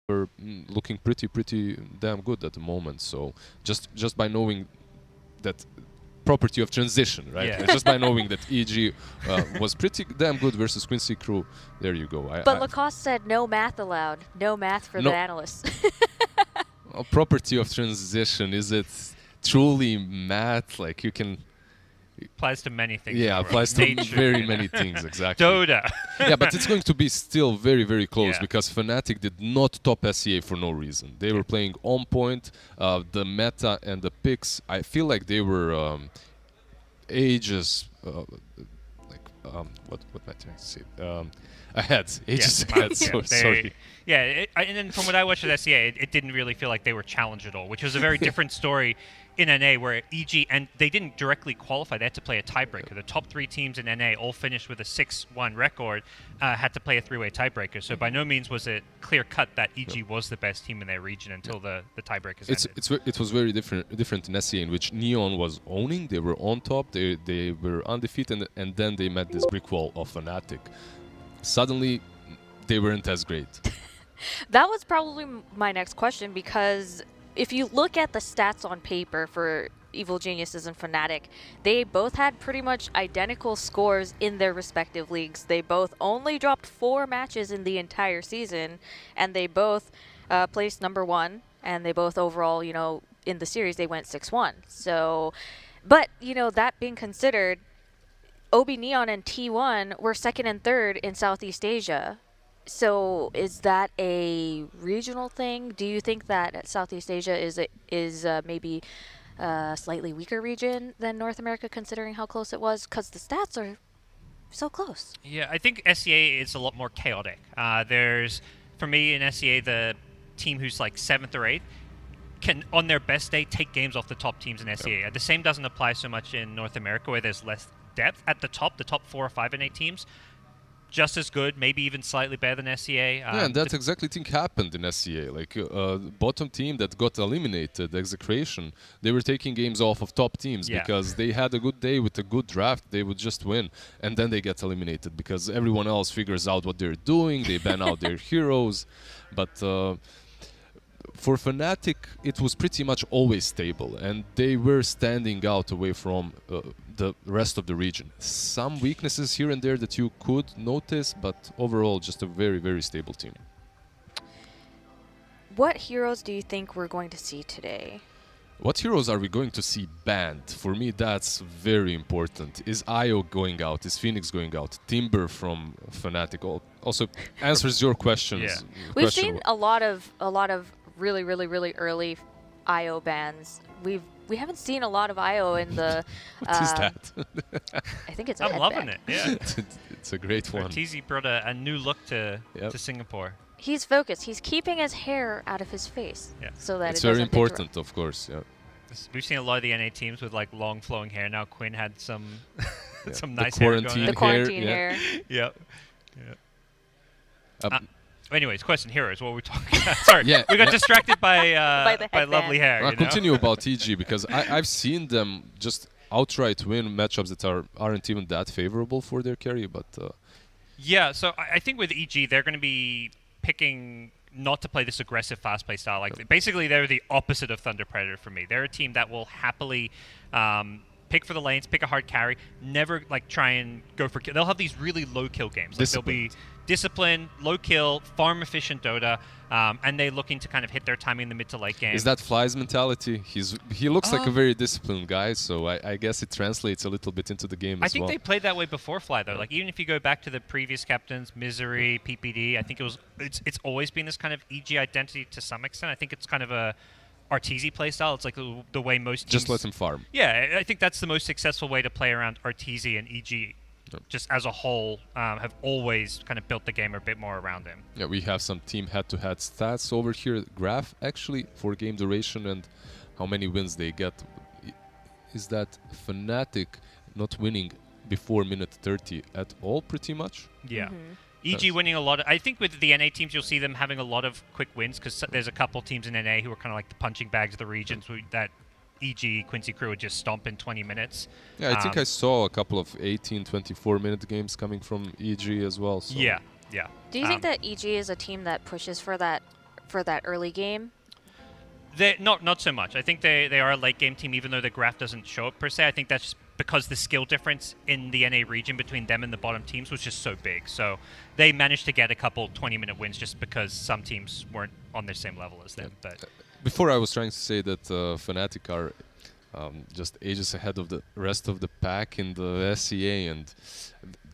were looking pretty damn good at the moment. So just by knowing that property of transition, right? Yeah. Just by knowing that EG was pretty damn good versus Quincy Crew, there you go. But Lacoste said no math allowed. No math for No. the analysts. A property of transition, is it truly math? Like you can... Applies to many things. Yeah, applies to Nature, very you know. many things, exactly. Dota. Yeah, but it's going to be still very close Yeah. because FNATIC did not top SEA for no reason. They were playing on point. The meta and the picks, I feel like they were ages what am I trying to say? Ahead. Ages ahead. So, sorry. Yeah, and then from what I watched at SEA, it didn't really feel like they were challenged at all, which was a very different story in NA, where EG, and they didn't directly qualify. They had to play a tiebreaker. The top 3 teams in NA all finished with a 6-1 record, had to play a 3-way tiebreaker. So by no means was it clear cut that EG was the best team in their region until the tiebreakers ended. It was very different in SEA, in which Neon was owning. They were on top. They were undefeated, and then they met this brick wall of FNATIC. Suddenly, they weren't as great. That was probably my next question, because if you look at the stats on paper for Evil Geniuses and FNATIC, they both had pretty much identical scores in their respective leagues. They both only dropped 4 matches in the entire season, and they both placed number 1, and they both overall, you know, in the series, they went 6-1. So, but, you know, that being considered, OB Neon and T1 were 2nd and 3rd in Southeast Asia. So is that a regional thing? Do you think that Southeast Asia is maybe a slightly weaker region than North America, considering how close it was? Because the stats are so close. Yeah, I think SEA is a lot more chaotic. There's, for me in SEA, the team who's like 7th or 8th can, on their best day, take games off the top teams in SEA. The same doesn't apply so much in North America, where there's less depth at the top 4 or 5 and 8 teams. Just as good, maybe even slightly better than SEA. Yeah, and that exactly thing happened in SEA. Like, bottom team that got eliminated, Execration, they were taking games off of top teams because they had a good day with a good draft, they would just win. And then they get eliminated because everyone else figures out what they're doing, they ban out their heroes. But for FNATIC, it was pretty much always stable, and they were standing out away from the rest of the region. Some weaknesses here and there that you could notice, but overall just a very stable team. What heroes do you think we're going to see today? What heroes are we going to see banned? For me, that's very important. Is IO going out? Is Phoenix going out? Timber from FNATIC also answers your questions. We've seen a lot of really early IO bans. We haven't seen a lot of IO in the. What is that? I think it's. I'm loving it. Yeah, it's a great one. Arteezy brought a new look to Singapore. He's focused. He's keeping his hair out of his face, so that it's very important, of course. Yeah. We've seen a lot of the NA teams with like long flowing hair. Now Quinn had some some nice hair going on. The quarantine hair. Yep. Anyways, question heroes. What were we talking about? Sorry, we got distracted by lovely hair. I'll continue about EG because I've seen them just outright win matchups that aren't even that favorable for their carry. But yeah, so I think with EG they're going to be picking not to play this aggressive, fast-paced style. Like basically, they're the opposite of Thunder Predator for me. They're a team that will happily pick for the lanes, pick a hard carry, never like try and go for kill. They'll have these really low kill games. Like they'll be disciplined, low kill, farm efficient Dota, and they're looking to kind of hit their timing in the mid to late game. Is that Fly's mentality? He looks like a very disciplined guy, so I guess it translates a little bit into the game as well. I think they played that way before Fly though. Like even if you go back to the previous captains, Misery, PPD, I think it's always been this kind of EG identity to some extent. I think it's kind of a Arteezy playstyle. It's like the way most teams... Just let him farm. Yeah, I think that's the most successful way to play around Arteezy and EG. Just as a whole, have always kind of built the game a bit more around him. Yeah, we have some team head-to-head stats over here. Graph, actually, for game duration and how many wins they get. Is that FNATIC not winning before minute 30 at all, pretty much? Yeah. EG winning a lot. I think with the NA teams, you'll see them having a lot of quick wins because there's a couple teams in NA who are kind of like the punching bags of the regions that EG, Quincy Crew would just stomp in 20 minutes. Yeah, I think I saw a couple of 18, 24-minute games coming from EG as well. So. Yeah. Do you think that EG is a team that pushes for that for that early game? Not so much. I think they are a late game team, even though the graph doesn't show it per se. I think that's because the skill difference in the NA region between them and the bottom teams was just so big. So they managed to get a couple 20-minute wins just because some teams weren't on the same level as them. But before I was trying to say that FNATIC are just ages ahead of the rest of the pack in the SEA, and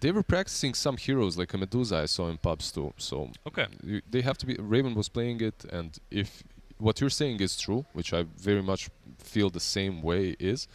they were practicing some heroes like a Medusa I saw in pubs too. So okay, they have to be. Raven was playing it, and if what you're saying is true, which I very much feel the same way is,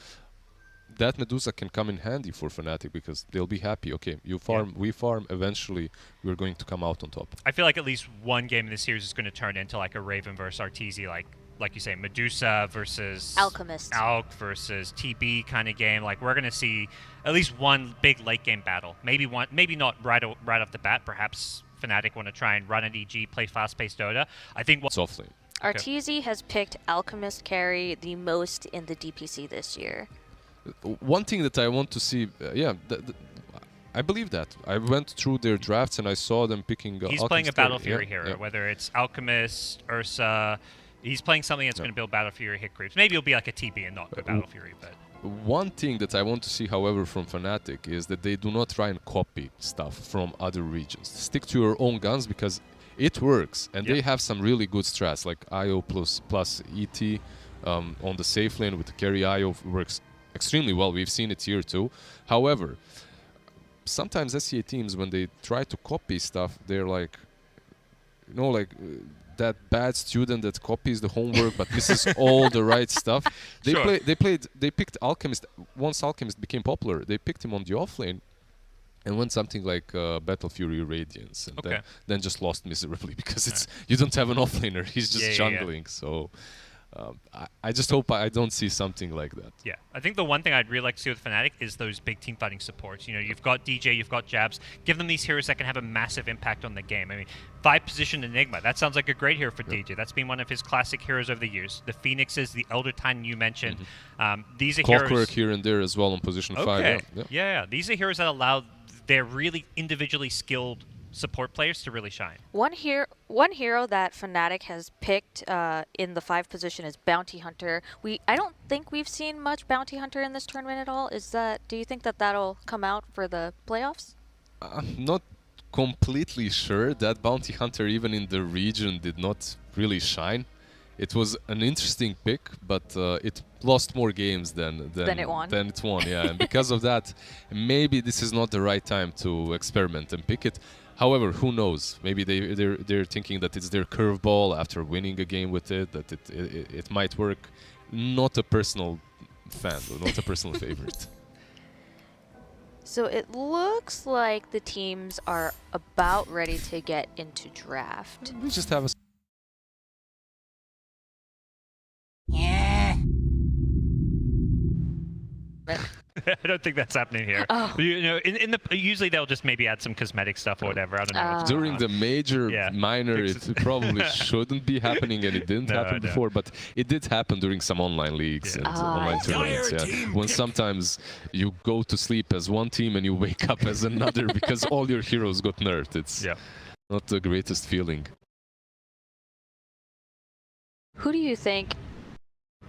that Medusa can come in handy for FNATIC because they'll be happy. Okay, you farm, we farm. Eventually, we're going to come out on top. I feel like at least one game in the series is going to turn into like a Raven versus Arteezy, like you say, Medusa versus Alchemist, Alk versus TB kind of game. Like we're going to see at least one big late game battle. Maybe one, maybe not right off the bat. Perhaps FNATIC want to try and run an EG, play fast-paced Dota. I think it's offlane. Arteezy has picked Alchemist carry the most in the DPC this year. One thing that I want to see, I believe that. I went through their drafts and I saw them picking He's Alchemist playing a Battle carry. Fury hero, whether it's Alchemist, Ursa. He's playing something that's going to build Battle Fury hit creeps. Maybe it'll be like a TB and not go Battle Fury, but... One thing that I want to see, however, from FNATIC is that they do not try and copy stuff from other regions. Stick to your own guns because it works, and they have some really good strats like IO plus ET on the safe lane with the carry IO works extremely well. We've seen it here too. However, sometimes SEA teams, when they try to copy stuff, they're like, you know, like that bad student that copies the homework but misses all the right stuff. They picked Alchemist. Once Alchemist became popular, they picked him on the offlane and went something like Battle Fury Radiance, and then just lost miserably because it's you don't have an offlaner. He's just jungling. So I just hope I don't see something like that. Yeah, I think the one thing I'd really like to see with FNATIC is those big team fighting supports. You know, you've got DJ, you've got Jabs. Give them these heroes that can have a massive impact on the game. I mean, 5-position Enigma, that sounds like a great hero for DJ. That's been one of his classic heroes over the years. The Phoenixes, the Elder Titan you mentioned. These are Clockwork heroes... here and there as well on position 5. Yeah, these are heroes that allow their really individually skilled support players to really shine. One hero that FNATIC has picked in the 5 position is Bounty Hunter. I don't think we've seen much Bounty Hunter in this tournament at all. Do you think that that'll come out for the playoffs? I'm not completely sure. That Bounty Hunter, even in the region, did not really shine. It was an interesting pick, but it lost more games than it won. Yeah, and because of that, maybe this is not the right time to experiment and pick it. However, who knows? Maybe they're thinking that it's their curveball after winning a game with it, that it might work. Not a personal fan, not a personal favorite. So it looks like the teams are about ready to get into draft. We just have a... I don't think that's happening here. You know, usually they'll just maybe add some cosmetic stuff or whatever. I don't know. During the major, minor, it probably shouldn't be happening, and it didn't happen before, but it did happen during some online leagues and online tournaments. When sometimes you go to sleep as one team and you wake up as another because all your heroes got nerfed. It's not the greatest feeling. Who do you think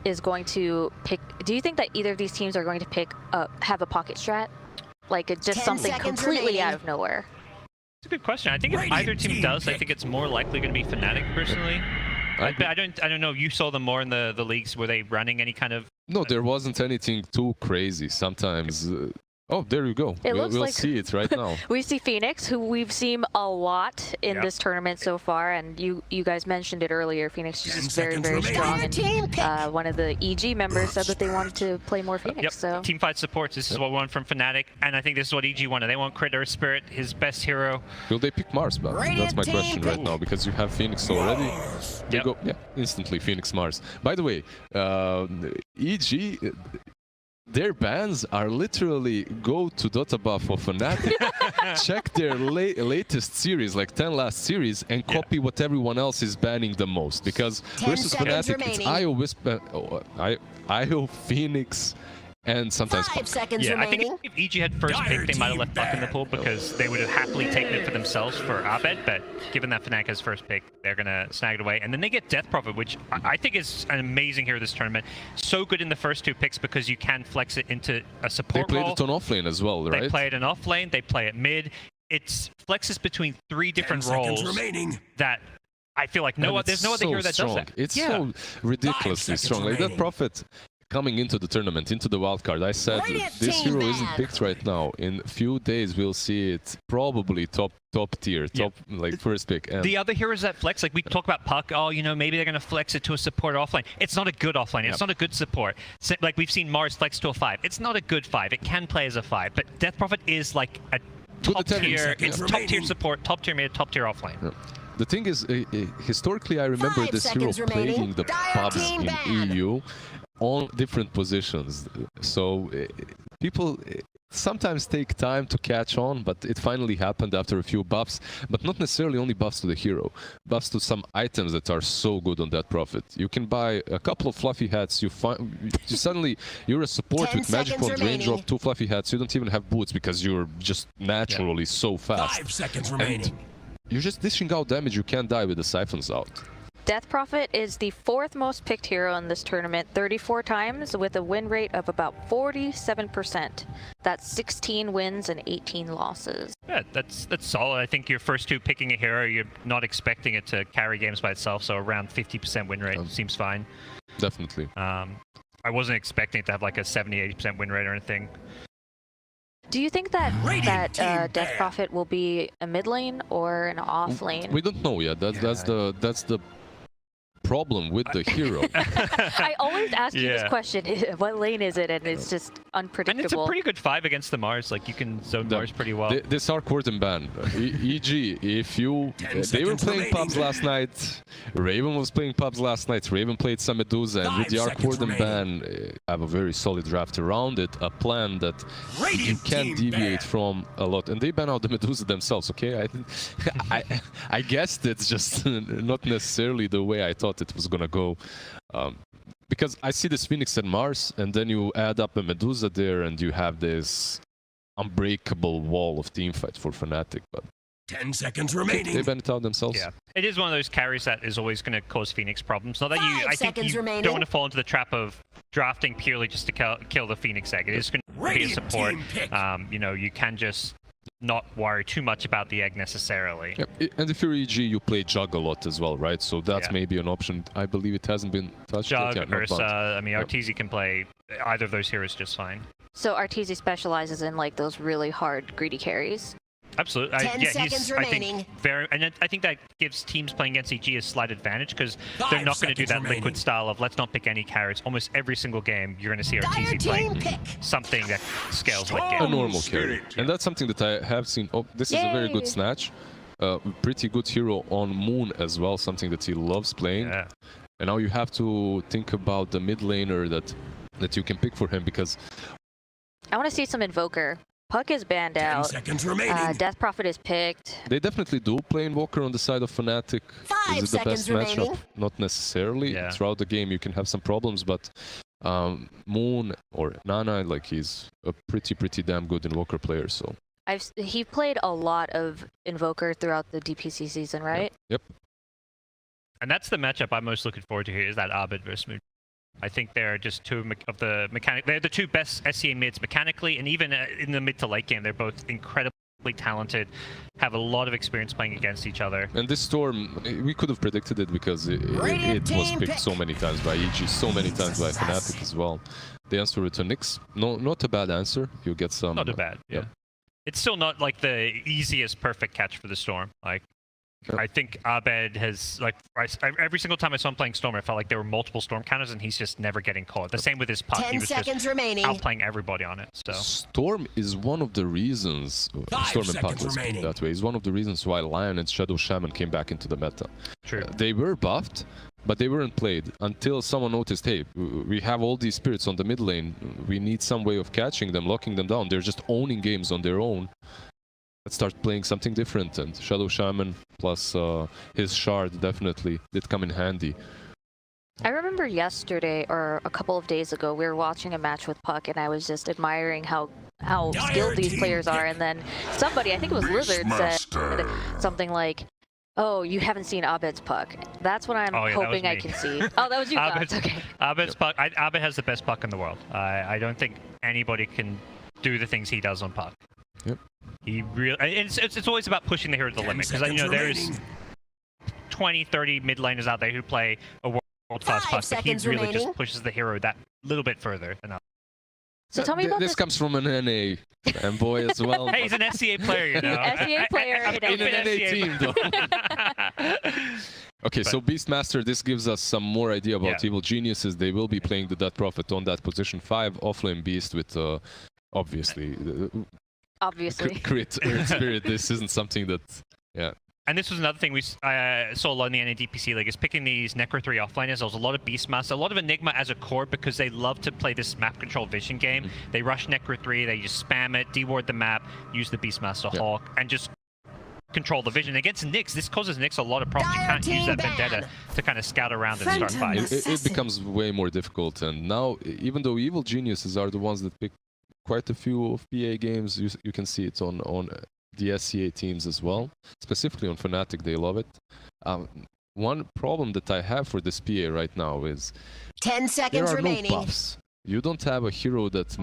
is going to pick? Do you think that either of these teams are going to pick have a pocket strat, like just something completely out of nowhere? It's a good question. I think if either team does, I think it's more likely going to be FNATIC personally. I don't know. You saw them more in the leagues. Were they running any kind of? No, there wasn't anything too crazy. Sometimes. Oh, there you go. We'll see it right now. We see Phoenix, who we've seen a lot in this tournament so far, and you guys mentioned it earlier. Phoenix is just very, very strong, and one of the EG members said that they wanted to play more Phoenix. So teamfight supports. This is what we want from FNATIC, and I think this is what EG wanted. They want Crit Earth Spirit, his best hero. Will they pick Mars? But that's my question right now, because you have Phoenix already. They go, instantly Phoenix Mars. By the way, EG. Their bans are literally go to Dota Buff or FNATIC, check their latest series, like 10 last series, and copy what everyone else is banning the most. Because versus FNATIC, it's IO Phoenix, and sometimes 5 seconds Yeah, I remaining. think if EG had first pick, they might have left Buck in the pool because they would have happily taken it for themselves for Abed, but given that FNATIC has first pick, they're going to snag it away. And then they get Death Prophet, which I think is an amazing hero this tournament. So good in the first 2 picks because you can flex it into a support they played role. it on offlane as well, right? They play it in offlane, they play it mid. It's flexes between 3 different roles that I feel like there's no other hero that does that. It's so ridiculously strong. Like that Prophet coming into the tournament, into the wildcard, I said this hero isn't picked right now. In a few days, we'll see it probably top tier, like first pick. And the other heroes that flex, like we talk about Puck, oh, you know, maybe they're going to flex it to a support offline. It's not a good offline. It's not a good support. Like we've seen Mars flex to a 5. It's not a good 5. It can play as a 5, but Death Prophet is like a top tier. It's top tier support, top tier mid, top tier offline. Yeah. The thing is, historically, I remember this hero playing the pubs in EU on different positions. So people sometimes take time to catch on, but it finally happened after a few buffs, but not necessarily only buffs to the hero, buffs to some items that are so good on that Prophet. You can buy a couple of fluffy hats, suddenly you're a support with magic wand, raindrop, 2 fluffy hats, you don't even have boots because you're just naturally so fast. 5 seconds remaining. And you're just dishing out damage, you can't die with the siphons out. Death Prophet is the 4th most picked hero in this tournament, 34 times, with a win rate of about 47%. That's 16 wins and 18 losses. Yeah, that's solid. I think your first 2 picking a hero, you're not expecting it to carry games by itself, so around 50% win rate seems fine. Definitely. I wasn't expecting it to have like a 70-80% win rate or anything. Do you think that Death Prophet will be a mid lane or an off lane? We don't know yet. That's the problem with the hero. I always ask you this question: what lane is it? And it's just unpredictable. And it's a pretty good 5 against the Mars. Like you can zone Mars pretty well. This are Quarten ban. EG, if you they were playing pubs last night. Raven was playing pubs last night. Raven played some Medusa, and with the Arc Warden ban, have a very solid draft around it. A plan that you can't deviate from a lot, and they ban out the Medusa themselves. Okay, I guessed it's just not necessarily the way I thought it was gonna go, because I see this Phoenix and Mars, and then you add up a Medusa there, and you have this unbreakable wall of teamfight for FNATIC. But 10 seconds remaining. They ban it out themselves. Yeah, it is one of those carries that is always going to cause Phoenix problems. Not that I think you don't want to fall into the trap of drafting purely just to kill the Phoenix egg. It is going to be a support. You know, you can just not worry too much about the egg necessarily. Yep. And if you're EG, you play Jug a lot as well, right? So that's maybe an option. I believe it hasn't been touched Jug, yet. Ursa, I mean, Arteezy can play either of those heroes just fine. So Arteezy specializes in like those really hard greedy carries. Absolutely. 10 seconds remaining. I think that gives teams playing against EG a slight advantage because they're not going to do that liquid style of let's not pick any carries. Almost every single game, you're going to see Arteezy playing something that scales like game. A normal carry. And that's something that I have seen. Oh, this is a very good snatch. Pretty good hero on Moon as well, something that he loves playing. Yeah. And now you have to think about the mid laner that you can pick for him, because I want to see some Invoker. Puck is banned out. 10 seconds remaining. Death Prophet is picked. they definitely do play Invoker on the side of FNATIC. 5 Is it the best seconds remaining. matchup? Not necessarily. Yeah. Throughout the game you can have some problems, but Moon or Nana, like, he's a pretty damn good Invoker player. So He played a lot of Invoker throughout the DPC season, right? Yep. And that's the matchup I'm most looking forward to here, is that Abed versus Moon. I think they're just two of the they're the 2 best SCA mids mechanically, and even in the mid to late game, they're both incredibly talented, have a lot of experience playing against each other. And this Storm, we could have predicted it because it was picked so many times by EG, so many times by FNATIC as well. The answer with Nyx, not a bad answer. You get some. Not a bad, yeah. It's still not like the easiest perfect catch for the Storm. Like, I think Abed has, like, every single time I saw him playing Storm, I felt like there were multiple Storm counters, and he's just never getting caught. The same with his Puck. 10 he was seconds just remaining. outplaying everybody on it. So Storm is one of the reasons. Storm and Puck, let's put it that way, is one of the reasons why Lion and Shadow Shaman came back into the meta. true. They were buffed, but they weren't played until someone noticed, hey, we have all these spirits on the mid lane. We need some way of catching them, locking them down. They're just owning games on their own. Let's start playing something different, and Shadow Shaman plus his shard definitely did come in handy. I remember yesterday or a couple of days ago, we were watching a match with Puck, and I was just admiring how skilled these players are. And then somebody, I think it was Lizard, said something like, "Oh, you haven't seen Abed's Puck." That's what I'm hoping I can see. Oh, that was you guys. Okay. Abed's Puck. Abed has the best Puck in the world. I don't think anybody can do the things he does on Puck. Yep. He really. It's always about pushing the hero to the limit, because there's 20, 30 mid laners out there who play a world-class Puck, but he really just pushes the hero that little bit further than others. So tell me about this. Comes from an NA boy as well. Hey, he's an SCA player, you know. SCA player in an NA team, though. Okay, so Beastmaster, this gives us some more idea about Evil Geniuses. They will be playing the Death Prophet on that position 5, offlane Beast with, obviously, crit Earth Spirit. This isn't something that, And this was another thing we saw a lot in the NADPC League, is picking these Necro 3 offliners. There was a lot of Beastmaster, a lot of Enigma as a core, because they love to play this map control vision game. They rush Necro 3, they just spam it, deward the map, use the Beastmaster Hawk, and just control the vision. Against Nyx, this causes Nyx a lot of problems. You can't use that Vendetta to kind of scout around and start fights. It becomes way more difficult, and now, even though Evil Geniuses are the ones that pick quite a few of PA games, you can see it on the SCA teams as well. Specifically on FNATIC, they love it. One problem that I have for this PA right now is 10 seconds remaining. No buffs. You don't have a hero that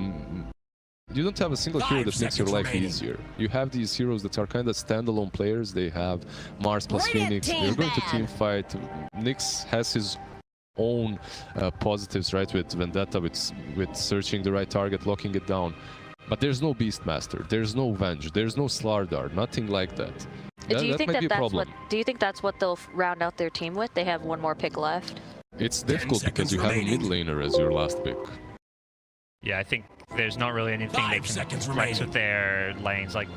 you don't have a single hero that makes your life easier. You have these heroes that are kind of standalone players. They have Mars plus Phoenix. They're going to team fight. Nyx has his own positives, right, with Vendetta, with searching the right target, locking it down. But there's no Beastmaster, there's no Venge, there's no Slardar, nothing like that. Do you think might be a problem. Do you think that's what they'll round out their team with? They have one more pick left. It's difficult because you have a mid laner as your last pick. Yeah, I think there's not really anything they can flex with their lanes. Like,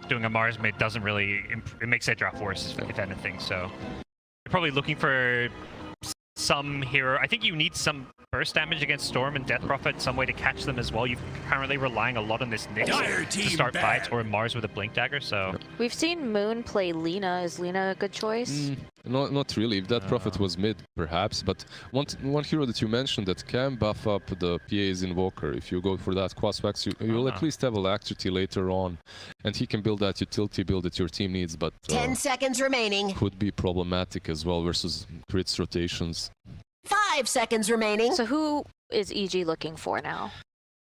doing a Mars mid doesn't really... It makes their draft worse, if anything, so... They're probably looking for some hero. I think you need some burst damage against Storm and Death Prophet, some way to catch them as well. You're currently relying a lot on this Nyx to start fights, or Mars with a Blink Dagger, so... We've seen Moon play Lina. Is Lina a good choice? Not really. If Death Prophet was mid, perhaps. But one hero that you mentioned that can buff up the PA's Invoker, if you go for that Quaswax, you'll at least have Alacrity later on, and he can build that utility build that your team needs, but... 10 seconds remaining. Could be problematic as well versus crits rotations. 5 seconds remaining. So who is EG looking for now?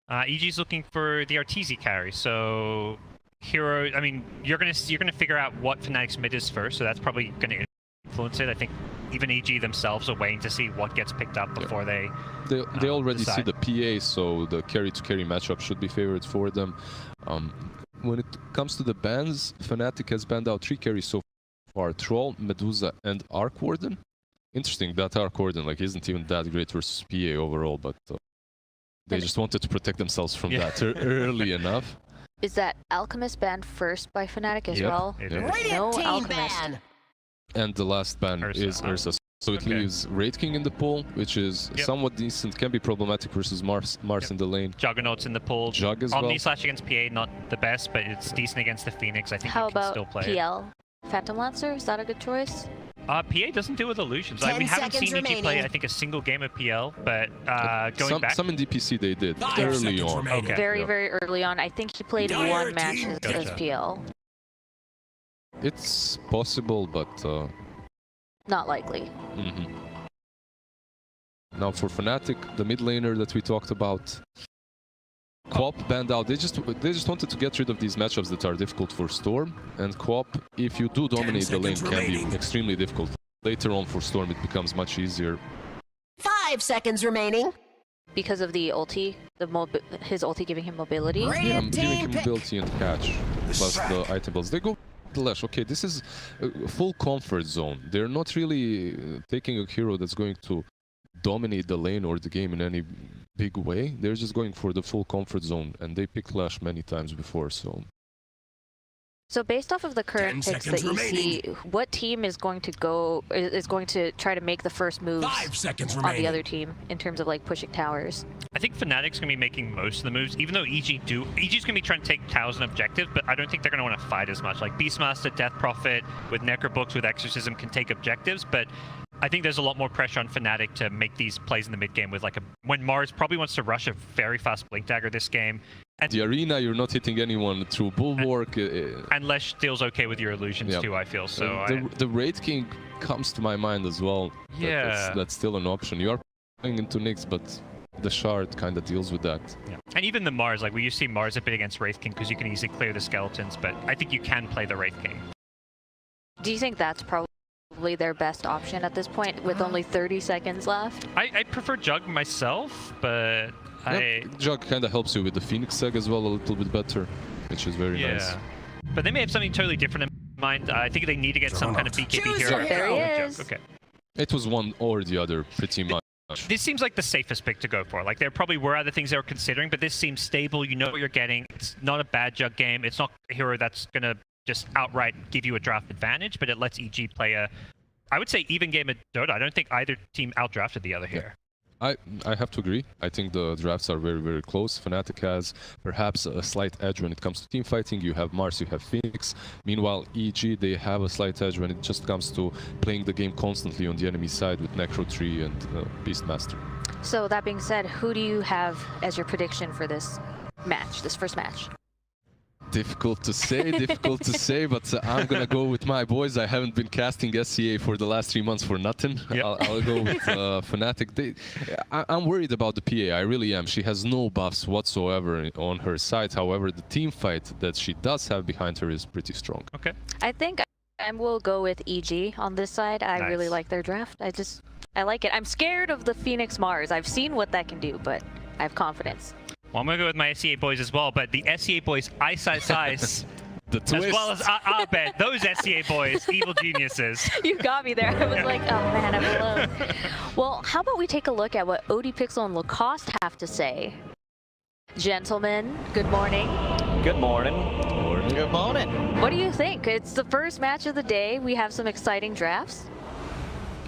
EG's looking for the Arteezy carry, so... Hero, I mean, you're gonna figure out what Fnatic's mid is first, so that's probably gonna influence it. I think even EG themselves are waiting to see what gets picked up before they already decide. see the PA, so the carry-to-carry matchup should be favored for them. When it comes to the bans, Fnatic has banned out 3 carries so far: Troll, Medusa, and Arc Warden. Interesting that Arc Warden isn't even that great versus PA overall, but they just wanted to protect themselves from that early enough. Is that Alchemist banned first by Fnatic as well? No Alchemist. And the last ban is Ursa. So it leaves Wraith King in the pool, which is somewhat decent, can be problematic versus Mars in the lane. Juggernaut's in the pool. Jug as well. Omni-Slash against PA, not the best, but it's decent against the Phoenix. I think How you can still about play PL? Phantom Lancer, is that a good choice? PA doesn't deal with illusions. We haven't seen EG play, I think, a single game of PL, but going back... Some in DPC they did, early on. Okay. Very early on. I think he played one match as PL. It's possible, but... Not likely. Now for Fnatic, the mid laner that we talked about, Co-op banned out. They just wanted to get rid of these matchups that are difficult for Storm, and Co-op, if you do dominate the lane, can be extremely difficult. Later on for Storm it becomes much easier. 5 seconds remaining. Because of the ulti, his ulti giving him mobility. Yeah, giving him mobility and catch, plus the item builds. They go Lash. Okay, this is a full comfort zone. They're not really taking a hero that's going to dominate the lane or the game in any big way. They're just going for the full comfort zone, and they picked Lash many times before, so... So based off of the current picks that you see, what team is going to try to make the first moves on the other team in terms of pushing towers? I think Fnatic's going to be making most of the moves, even though EG's going to be trying to take towers and objectives, but I don't think they're going to want to fight as much. Like Beastmaster, Death Prophet, with Necrobooks, with Exorcism can take objectives, but I think there's a lot more pressure on FNATIC to make these plays in the mid game with like when Mars probably wants to rush a very fast Blink Dagger this game. And the arena, you're not hitting anyone through Bulwark. Unless Steel's okay with your illusions too, I feel. So the Wraith King comes to my mind as well. Yeah. That's still an option. You are playing into Nyx, but the Shard kind of deals with that. Yeah. And even the Mars, like we used to see Mars a bit against Wraith King because you can easily clear the skeletons, but I think you can play the Wraith King. Do you think that's probably their best option at this point with only 30 seconds left? I prefer Jug myself, but Jug kind of helps you with the Phoenix Egg as well a little bit better, which is very nice. But they may have something totally different in mind. I think they need to get some kind of BKB hero. There he is. Okay. It was one or the other, pretty much. This seems like the safest pick to go for. Like there probably were other things they were considering, but this seems stable. You know what you're getting. It's not a bad Jug game. It's not a hero that's gonna just outright give you a draft advantage, but it lets EG play a, I would say, even game of Dota. I don't think either team outdrafted the other here. I have to agree. I think the drafts are very, very close. FNATIC has perhaps a slight edge when it comes to team fighting. You have Mars, you have Phoenix. Meanwhile, EG, they have a slight edge when it just comes to playing the game constantly on the enemy side with Necro Tree and Beastmaster. So that being said, who do you have as your prediction for this match, this first match? Difficult to say, but I'm gonna go with my boys. I haven't been casting SCA for the last 3 months for nothing. Yep. I'll go with FNATIC. I'm worried about the PA, I really am. She has no buffs whatsoever on her side. However, the team fight that she does have behind her is pretty strong. Okay. I think I will go with EG on this side. I really like their draft. I like it. I'm scared of the Phoenix Mars. I've seen what that can do, but I have confidence. Well, I'm going to go with my SCA boys as well, but the SCA boys, Ice, as well as Abed, those SCA boys, evil geniuses. You got me there. I was like, oh man, I'm alone. Well, how about we take a look at what ODPixel and Lacoste have to say. Gentlemen, good morning. Good morning. Good morning. What do you think? It's the first match of the day. We have some exciting drafts.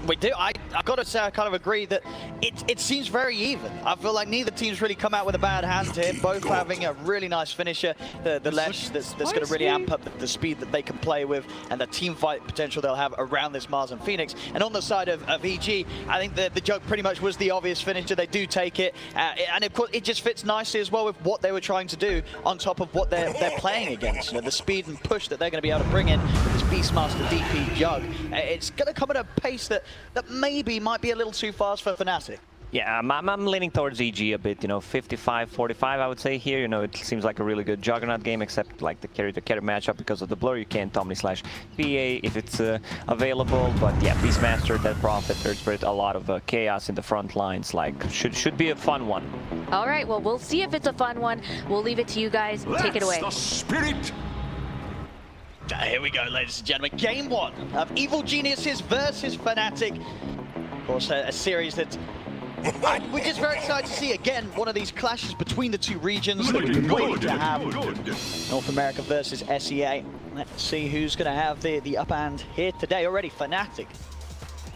We do. I've got to say, I kind of agree that it seems very even. I feel like neither team's really come out with a bad hand here. Both having a really nice finisher. The Lesh that's going to really amp up the speed that they can play with and the team fight potential they'll have around this Mars and Phoenix. And on the side of EG, I think the Jug pretty much was the obvious finisher. They do take it. And of course, it just fits nicely as well with what they were trying to do on top of what they're playing against. You know, the speed and push that they're going to be able to bring in with this Beastmaster DP Jug. It's going to come at a pace that maybe might be a little too fast for FNATIC. Yeah, I'm leaning towards EG a bit, 55-45 I would say here. It seems like a really good Juggernaut game, except like the carry matchup because of the blur. You can't Omni/PA if it's available, but yeah, Beastmaster, Dead Prophet, Third Spirit, a lot of chaos in the front lines. Like should be a fun one. All right, well, we'll see if it's a fun one. We'll leave it to you guys. Take it away. The spirit. Here we go, ladies and gentlemen. Game 1 of Evil Geniuses versus FNATIC. Of course, a series that we're just very excited to see again one of these clashes between the two regions that we've been waiting to have. North America versus SEA. Let's see who's going to have the upper hand here today. Already FNATIC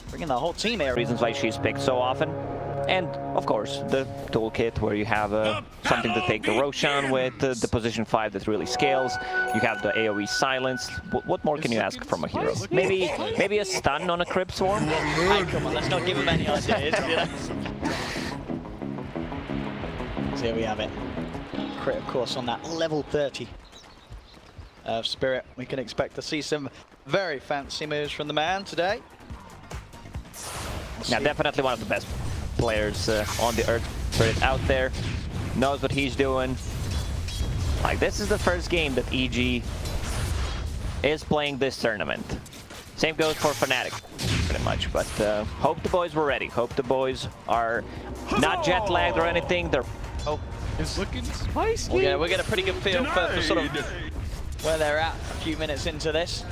bringing the whole team here. Reasons why she's picked so often. And of course, the toolkit where you have something to take the Roshan with, the position 5 that really scales. You have the AoE silence. What more can you ask from a hero? Maybe a stun on a Crypt Swarm? Hey, come on, let's not give him any ideas. So here we have it. Crit, of course, on that level 30 of Spirit. We can expect to see some very fancy moves from the man today. Yeah, definitely one of the best players on the Earth Spirit out there. Knows what he's doing. Like, this is the first game that EG is playing this tournament. Same goes for FNATIC, pretty much. But hope the boys were ready. Hope the boys are not jet lagged or anything. They're It's looking spicy. We'll get a pretty good feel for sort of where they're at a few minutes into this.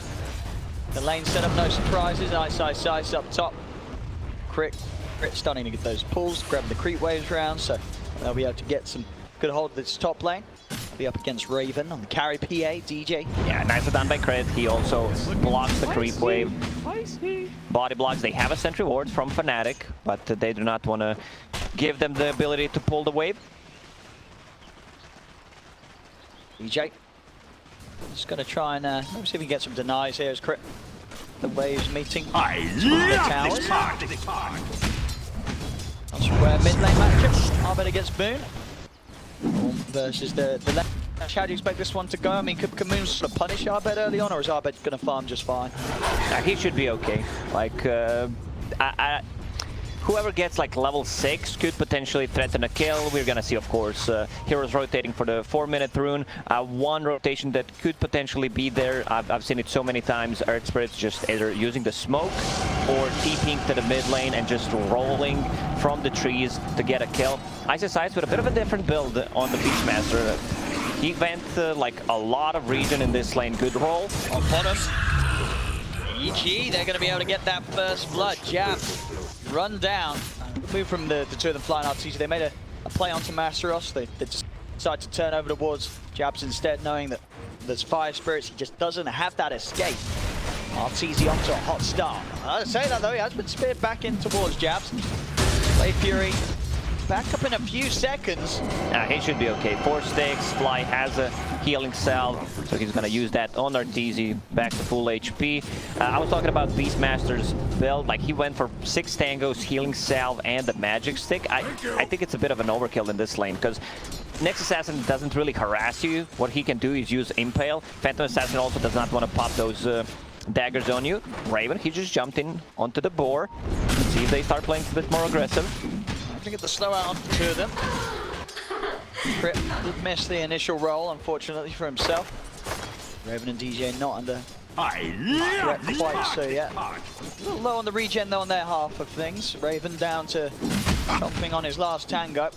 The lane setup, no surprises. Ice up top. Crit starting to get those pulls, grabbing the creep waves round, so they'll be able to get some good hold of this top lane. They'll be up against Raven on the carry PA, DJ. Yeah, nicely done by Crit. He also blocks the creep wave. Body blocks. They have a sentry ward from FNATIC, but they do not want to give them the ability to pull the wave. DJ. Just going to try and see if we can get some denies here as Crit The waves meeting the towers. That's where mid lane matchup. Arbed against Boon. Versus the left. How do you expect this one to go? I mean, could Moon sort of punish Arbed early on, or is Arbed going to farm just fine? He should be okay. Like, whoever gets like level 6 could potentially threaten a kill. We're gonna see, of course, heroes rotating for the 4-minute rune. One rotation that could potentially be there, I've seen it so many times, Earth Spirits just either using the smoke or TPing to the mid lane and just rolling from the trees to get a kill. Ice Ice with a bit of a different build on the Beastmaster. He went like a lot of region in this lane. Good roll. On bottom, EG, they're going to be able to get that first blood. Jab, run down. Move from the two of them flying out. They made a play onto Masteros. They just decided to turn over towards Jabs instead, knowing that there's Fire Spirits. He just doesn't have that escape. Arteezy onto a hot start. I say that though, he has been speared back in towards Jabs. Play Fury. Back up in a few seconds. He should be okay. 4 sticks. Fly has a healing salve, so he's going to use that on Arteezy. Back to full HP. I was talking about Beastmaster's build. Like, he went for 6 tangos, healing salve, and the magic stick. I think it's a bit of an overkill in this lane, because Next Assassin doesn't really harass you. What he can do is use Impale. Phantom Assassin also does not want to pop those daggers on you. Raven, he just jumped in onto the boar. Let's see if they start playing a bit more aggressive. I think it's the slow out on the two of them. Crit did miss the initial roll, unfortunately for himself. Raven and DJ not under threat quite so yet. A little low on the regen though on their half of things. Raven down to something on his last tango.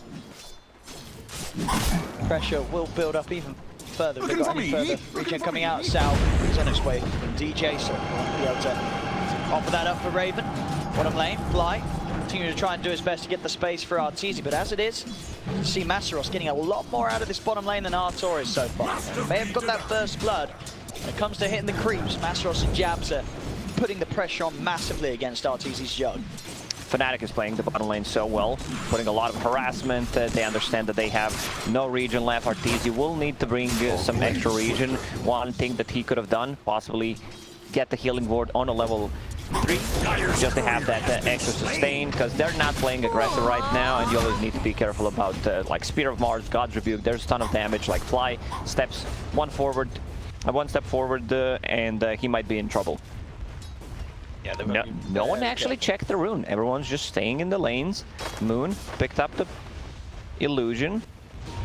Pressure will build up even further. If they've got any further regen coming out south, he's on his way from DJ, so he'll be able to offer that up for Raven. Bottom lane, Fly. Continue to try and do his best to get the space for Arteezy, but as it is, you see Masteros getting a lot more out of this bottom lane than Artor is so far. They have got that first blood. When it comes to hitting the creeps, Masteros and Jabs are putting the pressure on massively against Arteezy's Jug. FNATIC is playing the bottom lane so well, putting a lot of harassment. They understand that they have no regen left. Arteezy will need to bring some extra regen. One thing that he could have done, possibly get the healing ward on a level 3, just to have that extra sustain, because they're not playing aggressive right now, and you always need to be careful about like Spear of Mars, God's Rebuke. There's a ton of damage. Like Fly steps one step forward, and he might be in trouble. Yeah, no one actually checked the rune. Everyone's just staying in the lanes. Moon picked up the illusion.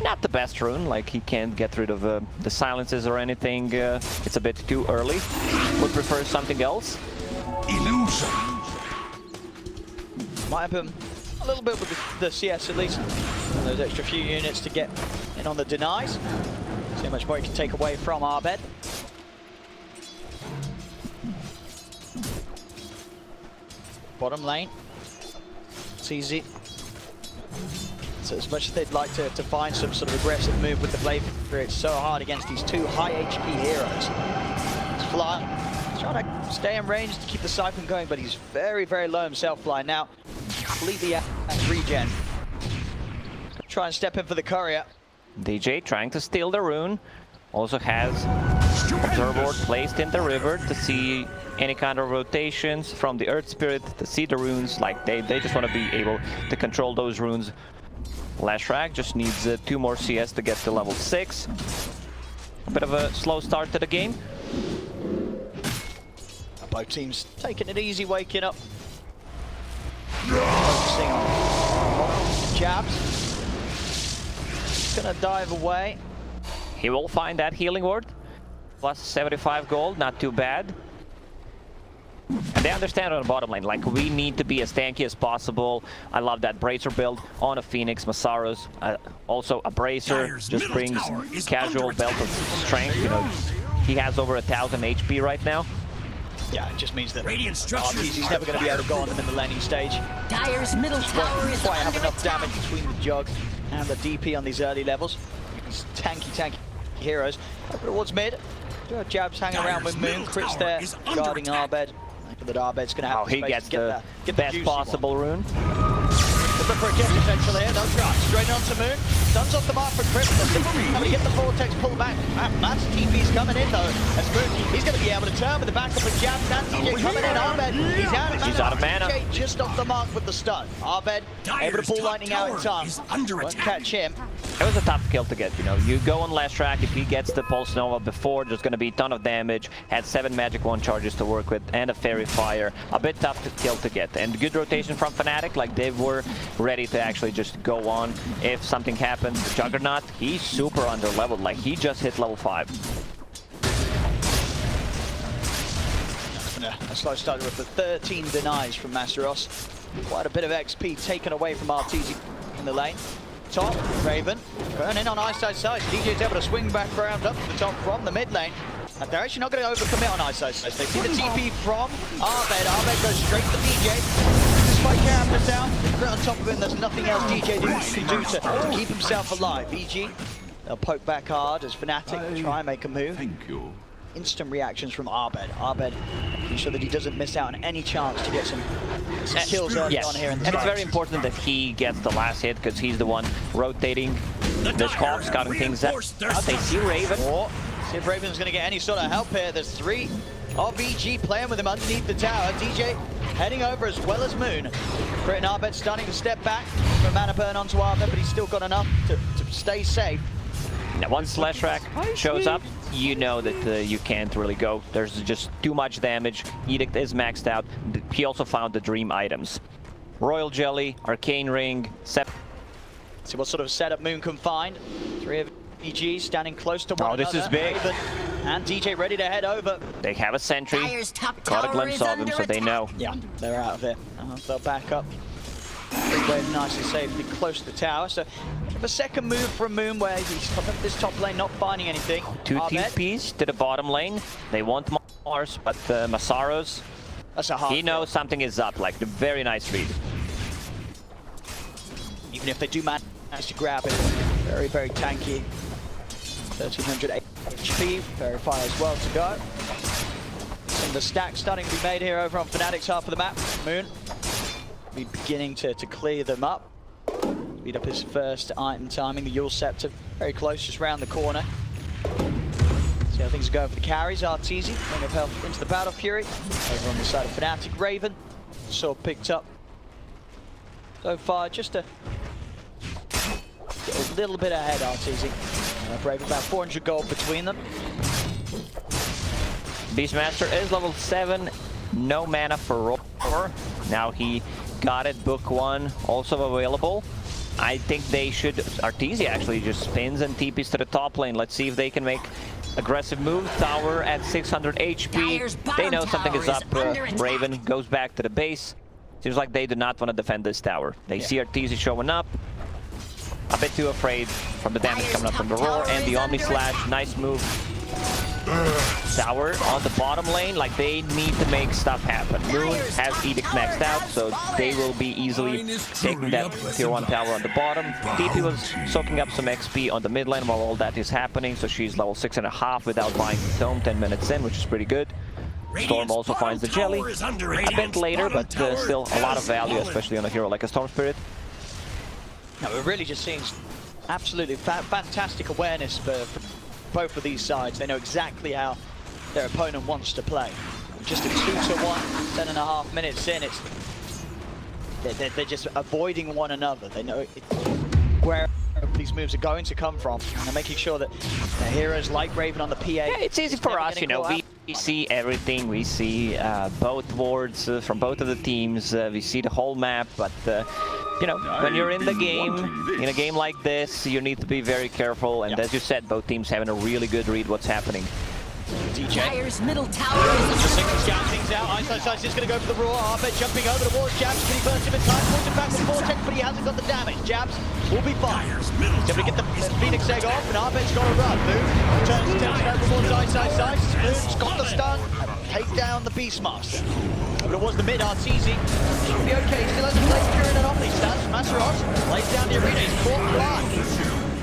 Not the best rune, like he can't get rid of the silences or anything. It's a bit too early. Would prefer something else. Illusion. Might happen a little bit with the CS at least. And those extra few units to get in on the denies. See how much more you can take away from Arbed. Bottom lane. It's easy. So as much as they'd like to find some sort of aggressive move with the Blade, it's so hard against these two high HP heroes. It's Fly. He's trying to stay in range to keep the siphon going, but he's very, very low himself, Fly. Now, completely out of regen. Try and step in for the courier. DJ trying to steal the rune. Also has Observer Ward placed in the river to see any kind of rotations from the Earth Spirit, to see the runes. Like they just want to be able to control those runes. Lashrak just needs 2 more CS to get to level 6. A bit of a slow start to the game. Both teams taking it easy, waking up. Focusing on Jabs. Gonna dive away. He will find that healing ward. Plus 75 gold, not too bad. And they understand on the bottom lane, like we need to be as tanky as possible. I love that Bracer build on a Phoenix, Masaros. Also a Bracer just brings casual belt of strength. You know, he has over 1,000 HP right now. Yeah, it just means that Arteezy's never going to be able to go on them in the laning stage. Dyer's middle tower is quite have under enough damage between the Jug and the DP on these early levels. These tanky heroes. Over towards mid. Jabs hanging around with Moon. Crits there, guarding Arbed. But Arbed's going to have he gets the best possible rune. Looking for a kill potential here, no try. Straight onto Moon. Stuns off the mark for Crypt. Having to get the Vortex pull back. Matt's TP's coming in though. As Moon, he's going to be able to turn with the backup of Jab. And DJ coming in. Arbed, he's out of mana. DJ just off the mark with the stun. Arbed able to pull lightning out in time. Won't catch him. It was a tough kill to get, you know. You go on last track, if he gets the Pulse Nova before, there's going to be a ton of damage. Had 7 Magic Wand charges to work with and a Fairy Fire. A bit tough to kill to get. And good rotation from FNATIC, like they were ready to actually just go on if something happens. Juggernaut, he's super under leveled, like he just hit level 5. A slow start with the 13 denies from Masteros. Quite a bit of XP taken away from Arteezy in the lane. Top, Raven, burn in on Ice side. DJ's able to swing back around up to the top from the mid lane. And they're actually not going to overcommit on Ice side. They see the TP from Arbed. Arbed goes straight to DJ. Despite Carapet down, right on top of him, there's nothing else DJ can do to keep himself alive. EG, they'll poke back hard as FNATIC try and make a move. Thank you. Instant reactions from Arbed. Arbed making sure that he doesn't miss out on any chance to get some kills early on here in the and start. it's very important that he gets the last hit because he's the one rotating this call, scouting things out. They see Raven. See if Raven's going to get any sort of help here. There's 3 of EG playing with him underneath the tower. DJ heading over as well as Moon. Crit and Arbed starting to step back from mana burn onto Arbed, but he's still got enough to stay safe. Now once Slash Rack shows up, you know that you can't really go. There's just too much damage. Edict is maxed out. He also found the dream items. Royal Jelly, Arcane Ring, See what sort of setup Moon can find. 3 of EG standing close to one another. This is big. Raven and DJ ready to head over. They have a sentry. Got a glimpse of him, so they know. Yeah, they're out of it. They'll back up. Wave nice and safely close to the tower. So a second move from Moon where he's top of this top lane not finding anything. 2 TPs to the bottom lane. They want Mars, but Masaros, that's a hard he knows something is up. Like, the very nice read. Even if they do manage to grab it, very, very tanky. 1300 HP, Fairy Fire as well to go. Some of the stacks starting to be made here over on FNATIC's half of the map. Moon be beginning to clear them up. Speed up his first item timing, the Yule Scepter, very close, just round the corner. See how things are going for the carries. Arteezy, ring of health into the Battle Fury. Over on the side of FNATIC, Raven, sword picked up. So far, just a little bit ahead, Arteezy. Raven about 400 gold between them. Beastmaster is level 7, no mana for Roar. Now he got it, book 1, also available. I think they should, Arteezy actually just spins and TPs to the top lane. Let's see if they can make aggressive moves. Tower at 600 HP. They know something is up. Raven goes back to the base. Seems like they do not want to defend this tower. They see Arteezy showing up. A bit too afraid from the damage coming up from the Roar and the Omni Slash. Nice move. Tower on the bottom lane, like they need to make stuff happen. Moon has Edict maxed out, so they will be easily taking that tier 1 tower on the bottom. DP was soaking up some XP on the mid lane while all that is happening, so she's level 6.5 without buying the tome 10 minutes in, which is pretty good. Storm also finds the Jelly a bit later, but still a lot of value, especially on a hero like a Storm Spirit. No, we're really just seeing absolutely fantastic awareness for both of these sides. They know exactly how their opponent wants to play. Just a 2-to-1, 10.5 minutes in, they're just avoiding one another. They know where these moves are going to come from, and they're making sure that the heroes like Raven on the PA. Yeah, it's easy for us, you know. We see everything. We see both wards from both of the teams. We see the whole map, but you know, when you're in the game, in a game like this, you need to be very careful. And as you said, both teams having a really good read what's happening. DJ. Dire's middle tower is Scout things out. Ice is going to go for the Roar. Arbed jumping over the walls. Jabs, can he burst him in time? Pulls him back with Vortex, but he hasn't got the damage. Jabs will be fine. He's going to get the Phoenix Egg off, and Arbed's got to run. Moon turns attention over towards Ice. Moon's got the stun. Take down the Beastmaster. But it was the mid Arteezy. Should be okay. Still has a Blade Fury and an Omni. Stands for Masteros. Lays down the arena. He's caught blind.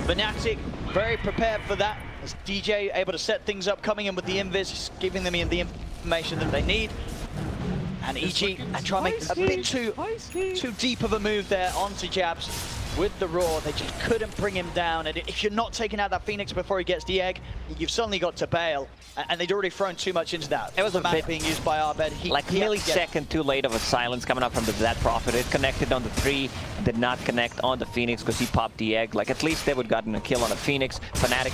FNATIC very prepared for that. As DJ able to set things up, coming in with the invis, giving them the information that they need. And EG try to make a bit too deep of a move there onto Jabs with the Roar. They just couldn't bring him down. And if you're not taking out that Phoenix before he gets the egg, you've suddenly got to bail. And they'd already thrown too much into that. It was a bit being used by Arbed. Like millisecond too late of a silence coming up from the Dead Prophet. It connected on the 3, did not connect on the Phoenix because he popped the egg. Like at least they would gotten a kill on the Phoenix. FNATIC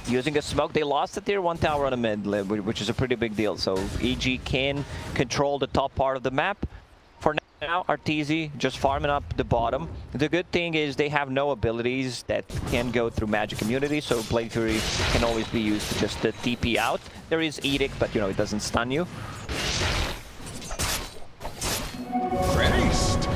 using a smoke. They lost the tier 1 tower on the mid, which is a pretty big deal. So EG can control the top part of the map. For now, Arteezy just farming up the bottom. The good thing is they have no abilities that can go through magic immunity, so Blade Fury can always be used to just TP out. There is Edict, but you know, it doesn't stun you.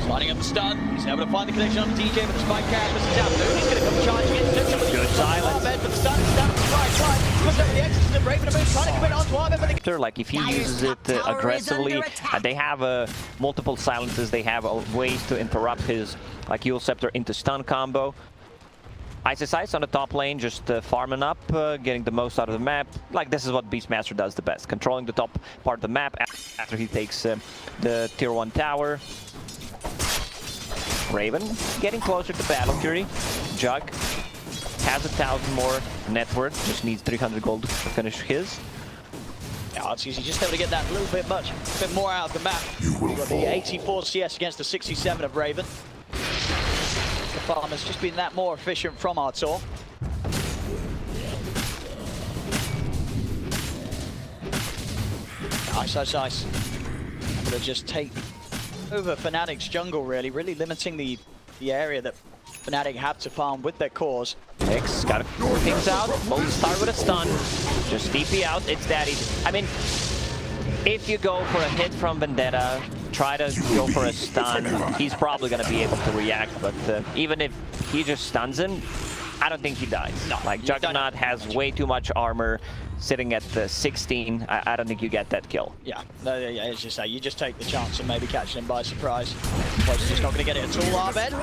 Lining up the stun. He's able to find the connection on the DJ, but the spike carrier misses out. He's going to come charging in. Good silence. Arbed, but the stun is down to the right side. Comes over the exit to the Raven of Moon, trying to commit onto Arbed, but the Like if he uses it aggressively, they have multiple silences. They have ways to interrupt his like Eul Scepter into stun combo. Ice on the top lane, just farming up, getting the most out of the map. Like this is what Beastmaster does the best, controlling the top part of the map after he takes the tier 1 tower. Raven getting closer to Battle Fury. Jug has 1,000 more net worth, just needs 300 gold to finish his. Yeah, it's easy, just able to get that a little bit more out of the map. You've got the 84 CS against the 67 of Raven. The farmer's just been that more efficient from Artur. Ice. I'm gonna just take over FNATIC's jungle, really limiting the area that FNATIC have to farm with their cores. Nix got things out. Both start with a stun. Just TP out. It's that easy. I mean, if you go for a hit from Vendetta, try to go for a stun, he's probably going to be able to react. But even if he just stuns him, I don't think he dies. No, like Juggernaut has way too much armor. Sitting at the 16, I don't think you get that kill. Yeah, it's just you just take the chance of maybe catching him by surprise. But he's just not going to get it at all, Arbed.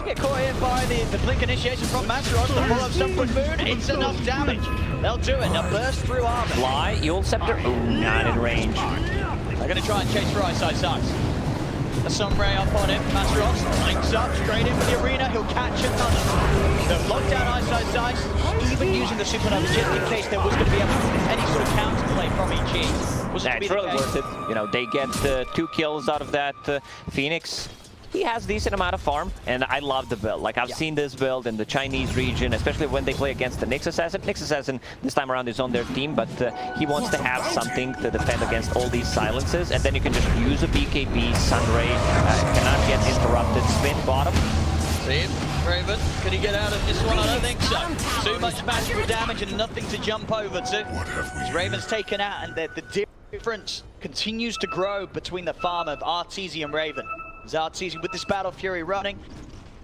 Get caught in by the blink initiation from Masteros. The follow some with Moon, it's enough damage. They'll do it, they'll burst through Arbed. Fly, Eul Scepter, not in range. They're going to try and chase for Ice. A Sunray up on him, Masteros links up straight into the arena, he'll catch another. They've locked down Ice, even using the Supernova just in case there was going to be any sort of counterplay from EG. That's really worth it. You know, they get 2 kills out of that Phoenix. He has decent amount of farm, and I love the build. Like, I've seen this build in the Chinese region, especially when they play against the Nyx Assassin. Nyx Assassin this time around is on their team, but he wants to have something to defend against all these silences, and then you can just use a BKB, Sunray, cannot get interrupted, spin bottom. See him, Raven. Can he get out of this one? I don't think so. Too much magical damage and nothing to jump over to. As Raven's taken out, and the difference continues to grow between the farm of Arteezy and Raven. Arteezy with this Battle Fury running.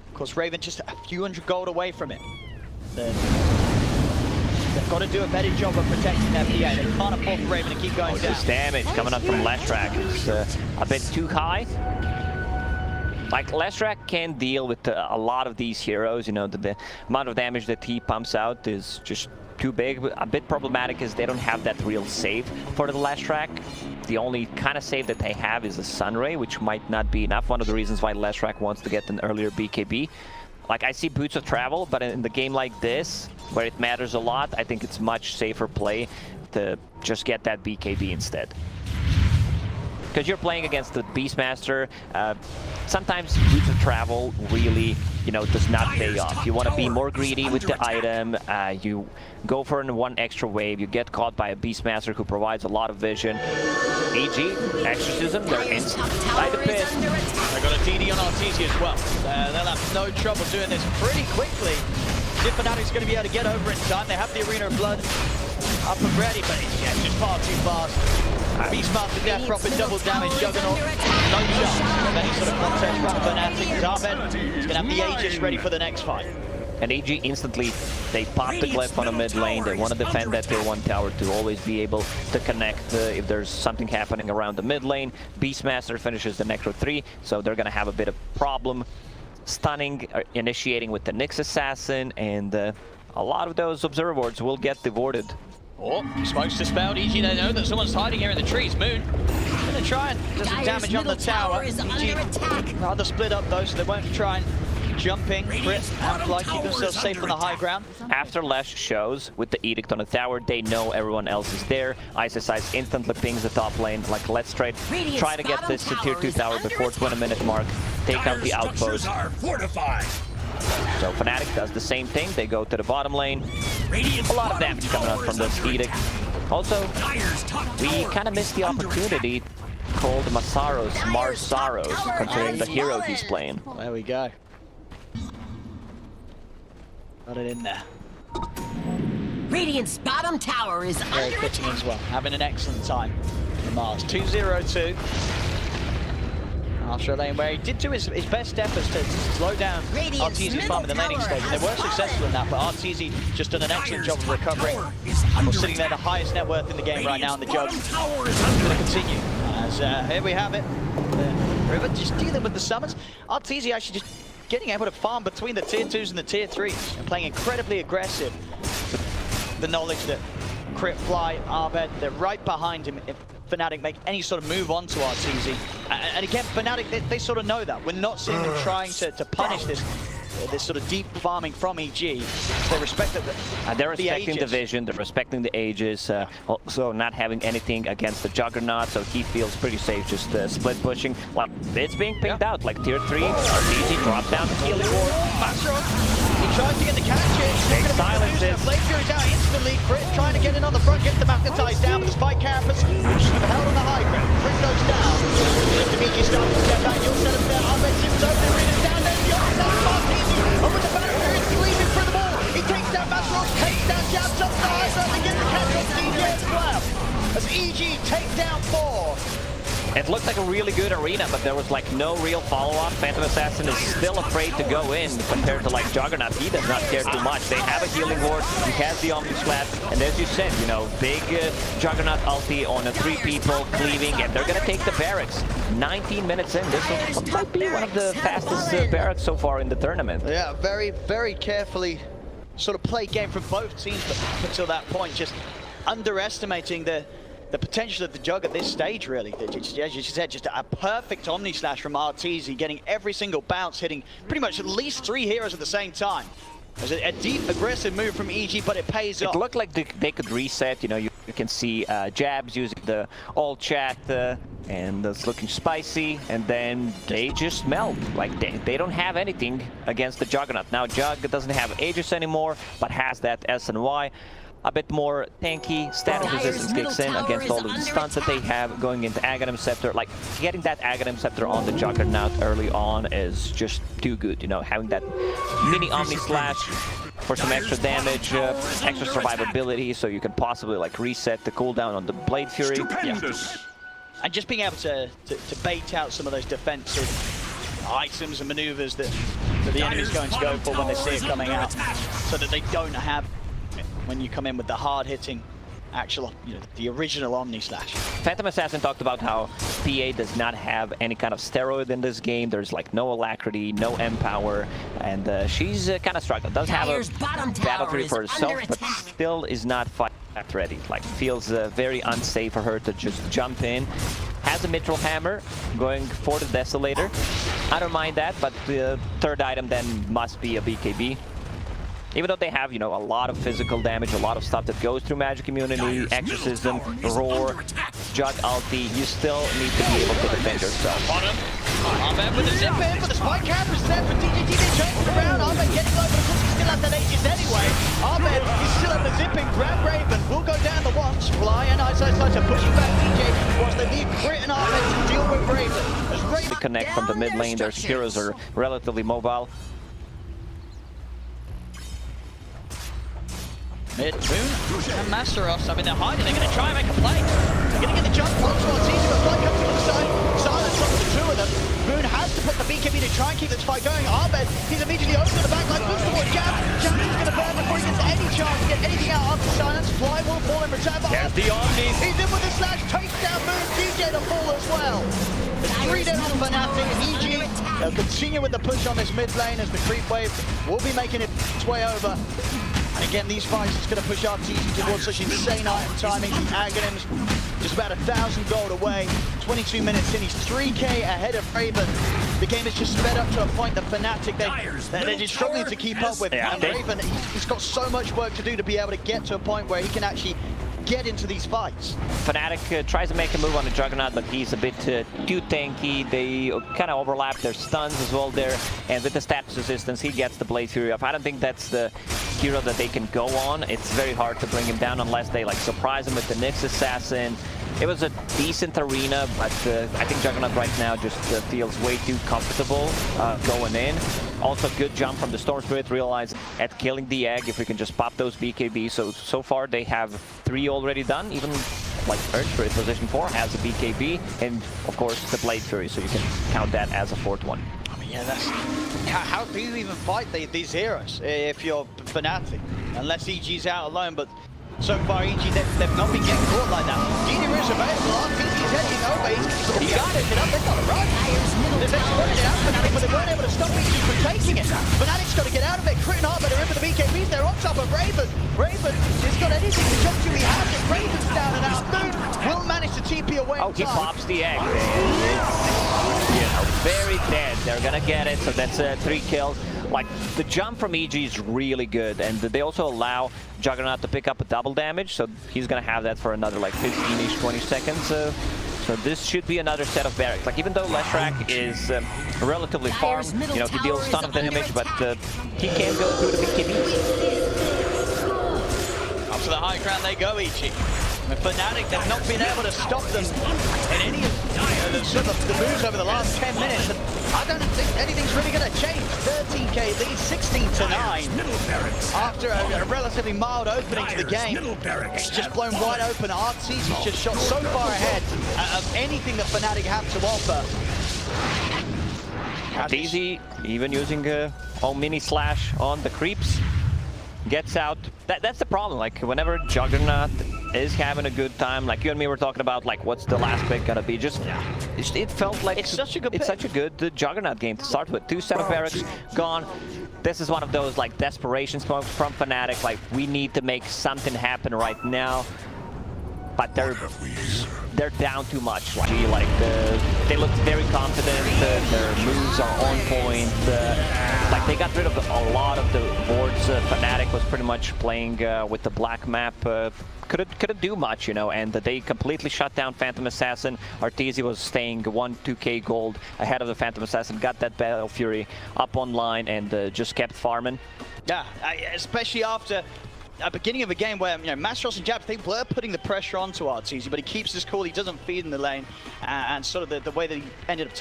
Of course, Raven just a few hundred gold away from it. They've got to do a better job of protecting their PA. They can't afford for Raven to keep going down. This damage coming up from Leshrac is a bit too high. Like, Leshrac can deal with a lot of these heroes. You know, the amount of damage that he pumps out is just too big. A bit problematic is they don't have that real save for the Leshrac. The only kind of save that they have is a Sunray, which might not be enough. One of the reasons why Leshrac wants to get an earlier BKB. Like, I see Boots of Travel, but in the game like this, where it matters a lot, I think it's much safer play to just get that BKB instead. Because you're playing against the Beastmaster, sometimes Boots of Travel really, you know, does not pay off. You want to be more greedy with the item, you go for one extra wave, you get caught by a Beastmaster who provides a lot of vision. EG, Exorcism, they're instant by the pit. They've got a DD on Arteezy as well. They'll have no trouble doing this pretty quickly. If FNATIC's going to be able to get over in time, they have the Arena of Blood up and ready, but it's just far too fast. Beastmaster Death Prophet, double damage, Juggernaut, no chance of any sort of contest from FNATIC. Arbed is going to have the Aegis ready for the next fight. And EG instantly, they pop the glyph on a mid lane. They want to defend that tier 1 tower to always be able to connect if there's something happening around the mid lane. Beastmaster finishes the Necro 3, so they're going to have a bit of problem stunning, initiating with the Nyx Assassin, and a lot of those Observer Wards will get devorted. Oh, smokes to spout. EG, they know that someone's hiding here in the trees. Moon gonna going to try and do some damage on the tower. EG rather split up though, so they won't try and jumping. Crit, like keep themselves safe on the high ground. After Lash shows with the Edict on the tower, they know everyone else is there. ISSI instantly pings the top lane, like let's try to get this to tier 2 tower before 20-minute mark, take out the outpost. So FNATIC does the same thing, they go to the bottom lane. A lot of damage coming out from this Edict. Also, we kind of missed the opportunity called Marsaros, considering the hero he's playing. There we go. Got it in there. Radiant's bottom tower is very fitting as well. Having an excellent time for Mars. 2-0-2. After a lane where he did do his best efforts to slow down Arteezy's farm in the laning stage. And they were successful in that, but Arteezy just done an excellent job of recovering. We're sitting there, the highest net worth in the game right now in the jug. It's going to continue. As here we have it. River just dealing with the summons. Arteezy actually just getting able to farm between the tier 2s and the tier 3s and playing incredibly aggressive. The knowledge that Crit, Fly, Arbed, they're right behind him if FNATIC make any sort of move onto Arteezy. And again, FNATIC, they sort of know that. We're not seeing them trying to punish this sort of deep farming from EG. They respect they're respecting the vision, they're respecting the ages, also not having anything against the Juggernaut, so he feels pretty safe just split pushing. Well, it's being pinged out, like tier 3, Arteezy drops down the healing ward. He tries to get the catch in. Big silences. Flame Fury's out instantly. Crit trying to get in on the front, get the magnetized down, but despite Campus, which is held on the high ground. Crit goes down. Dmitry starts to step back. You'll set him down. Arbed zips over. Arena's down there. The other side of Arteezy. Over the barrier. He's squeezing for the ball. He takes down Masros, takes down jabs up the high ground and gets the catch on DJ as well. As EG take down 4. It looked like a really good arena, but there was like no real follow-up. Phantom Assassin is still afraid to go in compared to like Juggernaut. He does not care too much. They have a healing ward, he has the Omni Slap, and as you said, you know, big Juggernaut ulti on 3 people cleaving, and they're gonna take the barracks. 19 minutes in, this might be one of the fastest barracks so far in the tournament. Yeah, very, very carefully sort of played game from both teams, but up until that point, just underestimating the potential of the Jug at this stage, really. As you said, just a perfect Omni Slash from Arteezy, getting every single bounce, hitting pretty much at least 3 heroes at the same time. It was a deep, aggressive move from EG, but it pays off. It looked like they could reset. You know, you can see Jabs using the all chat, and it's looking spicy, and then they just melt. Like, they don't have anything against the Juggernaut. Now, Jug doesn't have Aegis anymore, but has that SNY. A bit more tanky, static resistance kicks in against all of the stunts that they have going into Aghanim Scepter. Like, getting that Aghanim Scepter on the Juggernaut early on is just too good, you know, having that mini Omni Slash for some extra damage, extra survivability, so you can possibly like reset the cooldown on the Blade Fury. Yeah. And just being able to bait out some of those defensive items and maneuvers that the enemy's going to go for when they see it coming out, so that they don't have when you come in with the hard-hitting, actual, you know, the original Omni Slash. Phantom Assassin talked about how PA does not have any kind of steroid in this game. There's like no alacrity, no empower, and she's kind of struggling. Does have a battle tree for herself, but still is not fight ready. Like, feels very unsafe for her to just jump in. Has a Mithril Hammer going for the Desolator. I don't mind that, but the third item then must be a BKB. Even though they have, you know, a lot of physical damage, a lot of stuff that goes through Magic Immunity, Exorcism, Roar, Jug ulti, you still need to be able to defend yourself. Arbed with a zip in, but the spike camera is there for DJT. They change it around. Arbed getting over because he still has that Aegis anyway. Arbed is still at the zipping. Grab Raven will go down the once. Fly and Ice are pushing back DJ whilst they leave Crit and Arbed to deal with Raven. As Raven connect from the mid lane, their heroes are relatively mobile. Mid, Boon and Masteros, I mean, they're hiding, they're going to try and make a play. They're going to get the jump onto Arteezy, but Fly comes to the side. Silence from the 2 of them. Boon has to put the BKB to try and keep this fight going. Arbed, he's immediately over to the back line, moves towards Jab. Jab is going to burn before he gets any chance to get anything out after Silence. Fly will fall in return, but there's the Omni. He's in with the slash, takes down Boon, DJ to fall as well. It's 3 down on FNATIC. EG, they'll continue with the push on this mid lane as the creep wave will be making its way over. And again, these fights, it's going to push Arteezy towards such insane item timing. The Aghanims just about 1,000 gold away. 22 minutes in, he's 3K ahead of Raven. The game is just sped up to a point that FNATIC, they're just struggling to keep up with. And Raven, he's got so much work to do to be able to get to a point where he can actually get into these fights. FNATIC tries to make a move on the Juggernaut, but he's a bit too tanky. They kind of overlap their stuns as well there, and with the status resistance, he gets the Blade Fury up. I don't think that's the hero that they can go on. It's very hard to bring him down unless they like surprise him with the Nyx Assassin. It was a decent arena, but I think Juggernaut right now just feels way too comfortable going in. Also, good jump from the Storm Spirit, realize at killing the egg, if we can just pop those BKB. So far they have 3 already done, even like Earth Spirit position 4 has a BKB, and of course the Blade Fury, so you can count that as a 4th one. I mean, yeah, that's... How do you even fight these heroes if you're FNATIC? Unless EG's out alone, but so far EG, they've not been getting caught like that. Dini is available, RTC's heading over, he's got it, they've got to run. They've exploded it out FNATIC, but they weren't able to stop EG from taking it. FNATIC's got to get out of it, Crit and Heart, they're in for the BKBs, they're on top of Raven. Raven has got anything to jump to, he has it, Raven's down and out. Boom, will manage to TP away. Oh, he pops the egg. It's very dead, they're gonna get it, so that's 3 kills. Like, the jump from EG is really good, and they also allow Juggernaut to pick up a double damage, so he's gonna have that for another like 15-ish, 20 seconds. So this should be another set of barracks. Like, even though Leshrac is relatively farm, you know, he deals a ton of damage, but he can't go through the BKBs. Up to the high ground they go, EG. FNATIC, they've not been able to stop them in any of the moves over the last 10 minutes. And I don't think anything's really going to change. 13k lead, 16-9. After a relatively mild opening to the game, it's just blown wide open. Artsy's just shot so far ahead of anything that FNATIC have to offer. Easy, even using a mini slash on the creeps. Gets out. That's the problem. Like, whenever Juggernaut is having a good time, like you and me were talking about, like, what's the last pick gonna be? Just it felt like it's such a good Juggernaut game to start with. 2 set of barracks gone. This is one of those like desperations from FNATIC. Like, we need to make something happen right now. But they're down too much. Like, they looked very confident. Their moves are on point. Like, they got rid of a lot of the boards. FNATIC was pretty much playing with the black map. Couldn't do much, you know, and they completely shut down Phantom Assassin. Arteezy was staying 1-2k gold ahead of the Phantom Assassin, got that Battle Fury up online, and just kept farming. Yeah, especially after a beginning of a game where, you know, Mastros and Jab, they were putting the pressure onto Arteezy, but he keeps his cool, he doesn't feed in the lane, and sort of the way that he ended up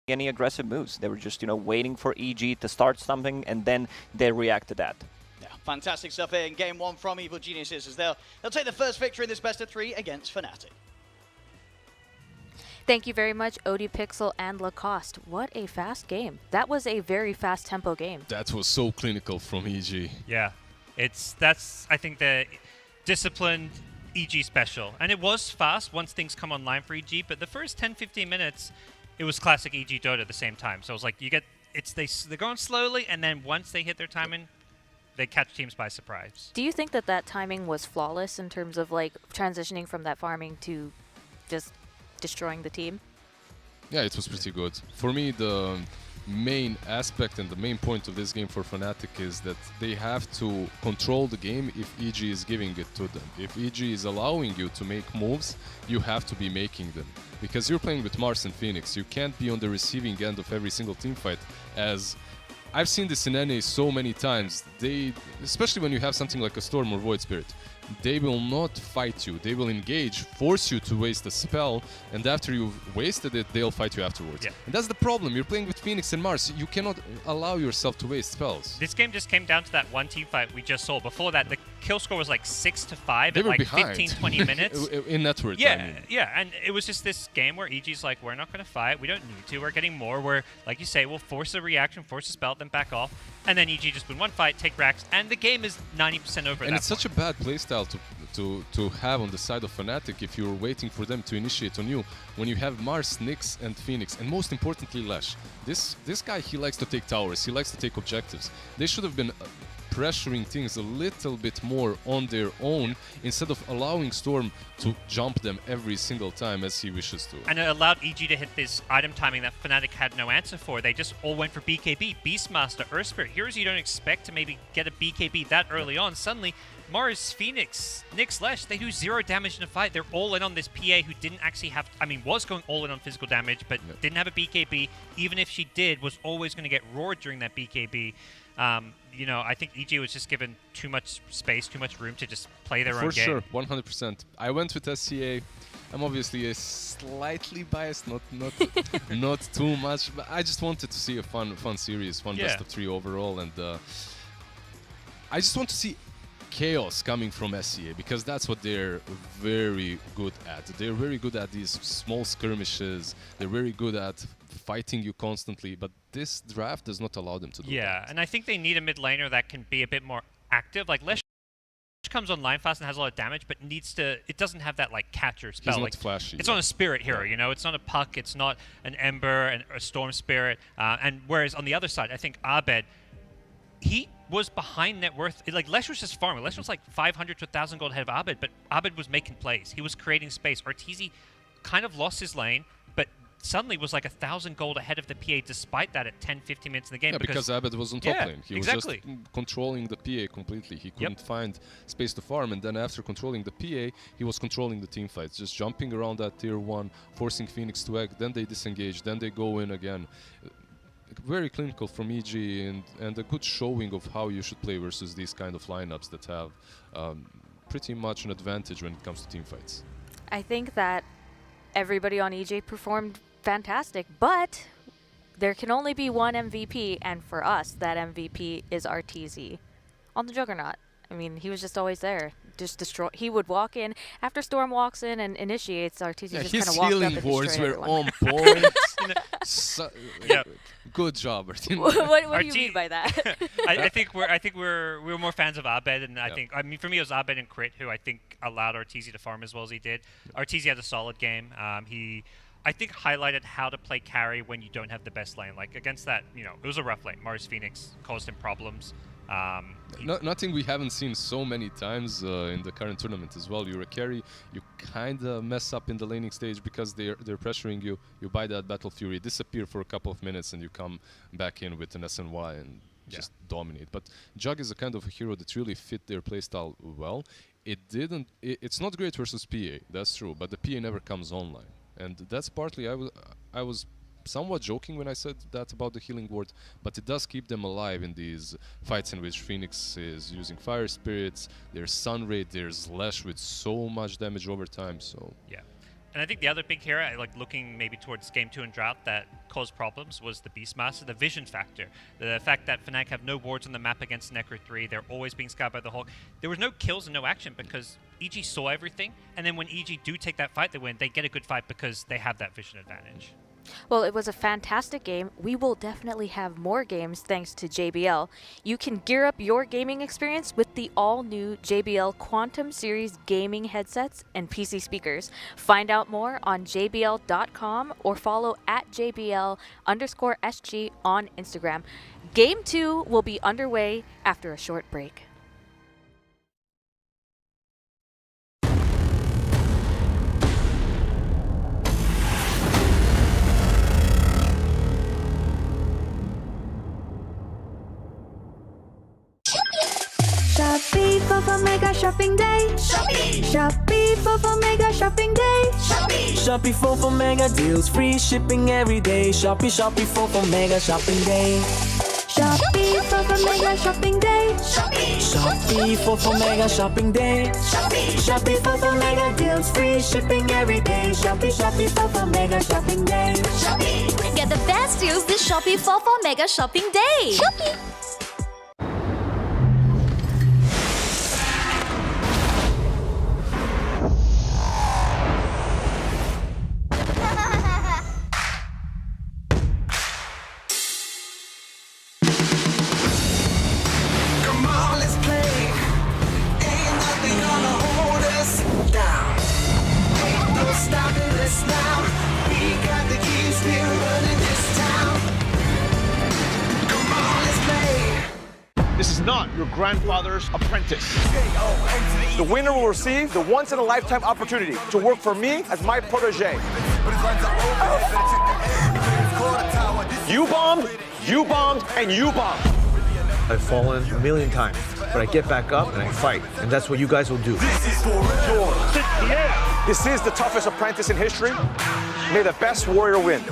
any aggressive moves. They were just, you know, waiting for EG to start something, and then they react to that. Yeah, fantastic stuff here in game 1 from Evil Geniuses, as they'll take the first victory in this best of 3 against FNATIC. Thank you very much, ODPixel and Lacoste. What a fast game. That was a very fast tempo game. That was so clinical from EG. Yeah, that's I think the disciplined EG special, and it was fast once things come online for EG. But the first 10-15 minutes, it was classic EG Dota at the same time. So it was like they're going slowly, and then once they hit their timing, they catch teams by surprise. Do you think that timing was flawless in terms of like transitioning from that farming to just destroying the team? Yeah, it was pretty good. For me, the main aspect and the main point of this game for FNATIC is that they have to control the game if EG is giving it to them. If EG is allowing you to make moves, you have to be making them. Because you're playing with Mars and Phoenix, you can't be on the receiving end of every single team fight as I've seen this in NA so many times. They, especially when you have something like a Storm or Void Spirit, they will not fight you. They will engage, force you to waste a spell, and after you've wasted it, they'll fight you afterwards. Yeah. And that's the problem. You're playing with Phoenix and Mars. You cannot allow yourself to waste spells. This game just came down to that one team fight we just saw. Before that, the kill score was like 6-5 They in were like behind. 15-20 minutes. In network, Yeah, I mean. yeah, and it was just this game where EG's like, we're not going to fight, we don't need to, we're getting more, we're, like you say, we'll force a reaction, force a spell, then back off, and then EG just win one fight, take racks, and the game is 90% over. And it's such a bad playstyle to have on the side of FNATIC if you're waiting for them to initiate on you, when you have Mars, Nyx, and Phoenix, and most importantly, Lash. This guy, he likes to take towers, he likes to take objectives. They should have been pressuring things a little bit more on their own instead of allowing Storm to jump them every single time as he wishes to. And it allowed EG to hit this item timing that FNATIC had no answer for. They just all went for BKB, Beastmaster, Earth Spirit. Heroes you don't expect to maybe get a BKB that early on. Suddenly, Mars, Phoenix, Nyx, Lesh, they do 0 damage in a fight. They're all in on this PA who didn't actually have, I mean, was going all in on physical damage, but didn't have a BKB. Even if she did, was always going to get roared during that BKB. You know, I think EG was just given too much space, too much room to just play their own game. For sure, 100%. I went with SCA. I'm obviously a slightly biased, not too much, but I just wanted to see a fun series, fun best of 3 overall, and I just want to see chaos coming from SCA, because that's what they're very good at. They're very good at these small skirmishes. They're very good at fighting you constantly, but this draft does not allow them to do that. Yeah, and I think they need a mid laner that can be a bit more active. Like Lesh comes online fast and has a lot of damage, but needs to. It doesn't have that like catcher spell. He's not like, flashy. It's not a spirit hero, you know. It's not a puck. It's not an ember and a storm spirit. And whereas on the other side, I think Abed, he was behind net worth. Like Lesh was just farming. Lesh was like 500 to 1,000 gold ahead of Abed, but Abed was making plays. He was creating space. Arteezy kind of lost his lane, but suddenly was like 1,000 gold ahead of the PA despite that at 10-15 minutes in the game. Yeah, because Abed was on top lane. He was just controlling the PA completely. He couldn't find space to farm, and then after controlling the PA, he was controlling the team fights, just jumping around that tier 1, forcing Phoenix to egg, then they disengage, then they go in again. Very clinical from EG, and a good showing of how you should play versus these kind of lineups that have pretty much an advantage when it comes to team fights. I think that everybody on EG performed fantastic, but there can only be one MVP, and for us, that MVP is Arteezy on the Juggernaut. I mean, he was just always there. Just destroy. He would walk in after Storm walks in and initiates. Arteezy just kind of walked up and his healing wards were everyone. on point. Good job, Arteezy. What do you mean by that? I think we're more fans of Abed, and I mean for me it was Abed and Crit who I think allowed Arteezy to farm as well as he did. Arteezy had a solid game. He I think highlighted how to play carry when you don't have the best lane. Like against that, you know, it was a rough lane. Mars Phoenix caused him problems. Nothing we haven't seen so many times in the current tournament as well. You're a carry, you kind of mess up in the laning stage because they're pressuring you. You buy that Battle Fury, disappear for a couple of minutes, and you come back in with an SNY and just dominate. But Jug is a kind of a hero that really fit their playstyle well. It's not great versus PA, that's true, but the PA never comes online. And that's partly, I was somewhat joking when I said that about the healing ward, but it does keep them alive in these fights in which Phoenix is using Fire Spirits, there's Sun Ray, there's Lash with so much damage over time, so... Yeah. And I think the other big hero, like looking maybe towards Game 2 and Drought, that caused problems was the Beastmaster, the vision factor. The fact that FNATIC have no wards on the map against Necro 3, they're always being scouted by the Hawk. There was no kills and no action because EG saw everything, and then when EG do take that fight they win, they get a good fight because they have that vision advantage. Well, it was a fantastic game. We will definitely have more games thanks to JBL. You can gear up your gaming experience with the all-new JBL Quantum Series gaming headsets and PC speakers. Find out more on jbl.com or follow at JBL_SG on Instagram. Game 2 will be underway after a short break. Shopee for Mega Shopping Day. Shopee for Mega Shopping Day. Shopee for Mega deals, free shipping every day. Shopee for Mega Shopping Day. Shopee Mega Shopping Day. Shopee for Mega Shopping Day. Shopee for Mega deals, free shipping every day. Shopee for Mega Shopping Day. Get the best deals this Shopee for Mega Shopping Day. Shopee. This is not your grandfather's apprentice. The winner will receive the once-in-a-lifetime opportunity to work for me as my protege. You bombed, and you bombed. I've fallen a million times, but I get back up and I fight, and that's what you guys will do. This is for yours. This is the toughest apprentice in history. May the best warrior win.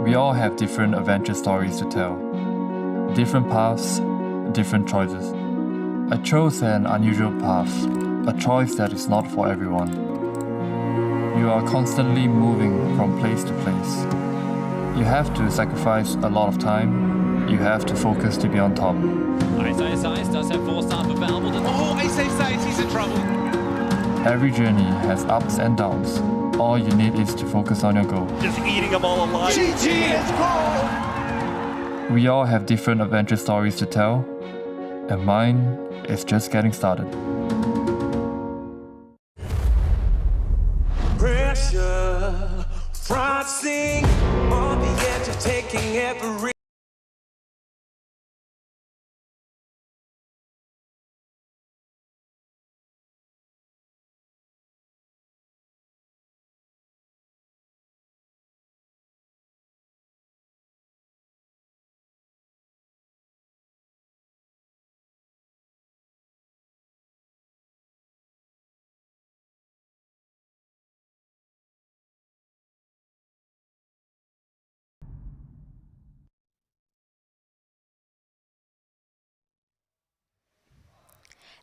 We all have different adventure stories to tell. Different paths, different choices. I chose an unusual path, a choice that is not for everyone. You are constantly moving from place to place. You have to sacrifice a lot of time. You have to focus to be on top. Ice does have 4-star for Valve. Oh, Ice, he's in trouble. Every journey has ups and downs. All you need is to focus on your goal. Just eating them all alive. GG, let's go! We all have different adventure stories to tell, and mine is just getting started. Pressure, frothing on the edge of taking every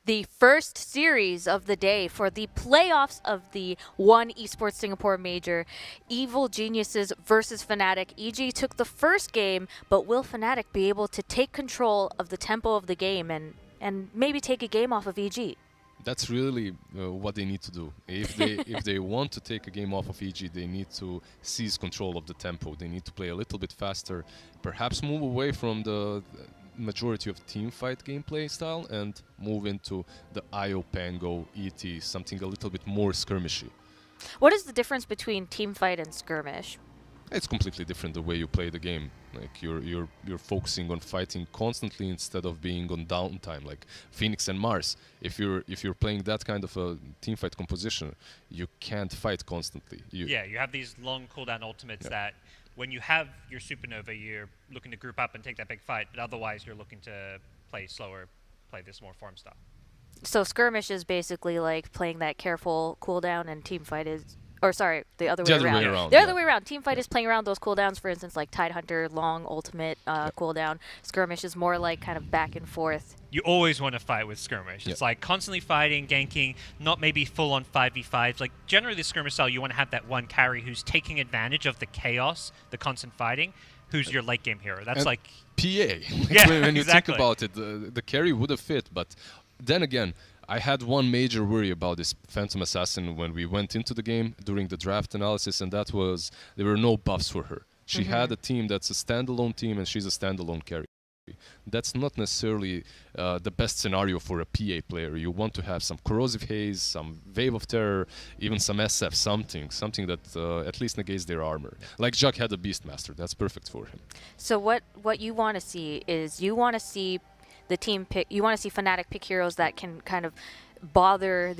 The first series of the day for the playoffs of the One Esports Singapore Major, Evil Geniuses versus FNATIC. EG took the first game, but will FNATIC be able to take control of the tempo of the game and maybe take a game off of EG? That's really what they need to do. If they want to take a game off of EG, they need to seize control of the tempo. They need to play a little bit faster, perhaps move away from the majority of team fight gameplay style and move into the IO Pango ET, something a little bit more skirmishy. What is the difference between team fight and skirmish? It's completely different the way you play the game. Like you're focusing on fighting constantly instead of being on downtime. Like Phoenix and Mars, if you're playing that kind of a team fight composition, you can't fight constantly. You have these long cooldown ultimates that when you have your supernova, you're looking to group up and take that big fight, but otherwise you're looking to play slower, play this more form style. So skirmish is basically like playing that careful cooldown, and team fight is, or sorry, the other way around. The other way around. Team fight is playing around those cooldowns, for instance, like Tidehunter, long ultimate cooldown. Skirmish is more like kind of back and forth. You always want to fight with skirmish. It's like constantly fighting, ganking, not maybe full-on 5v5s. Like generally the skirmish style, you want to have that one carry who's taking advantage of the chaos, the constant fighting, who's your late game hero. That's like PA. When you think about it, the carry would have fit, but then again, I had one major worry about this Phantom Assassin when we went into the game during the draft analysis, and that was there were no buffs for her. She had a team that's a standalone team, and she's a standalone carry. That's not necessarily the best scenario for a PA player. You want to have some corrosive haze, some wave of terror, even some SF, something that at least negates their armor. Like Jack had a Beastmaster, that's perfect for him. So what you want to see is you want to see the team pick. You want to see FNATIC pick heroes that can kind of bother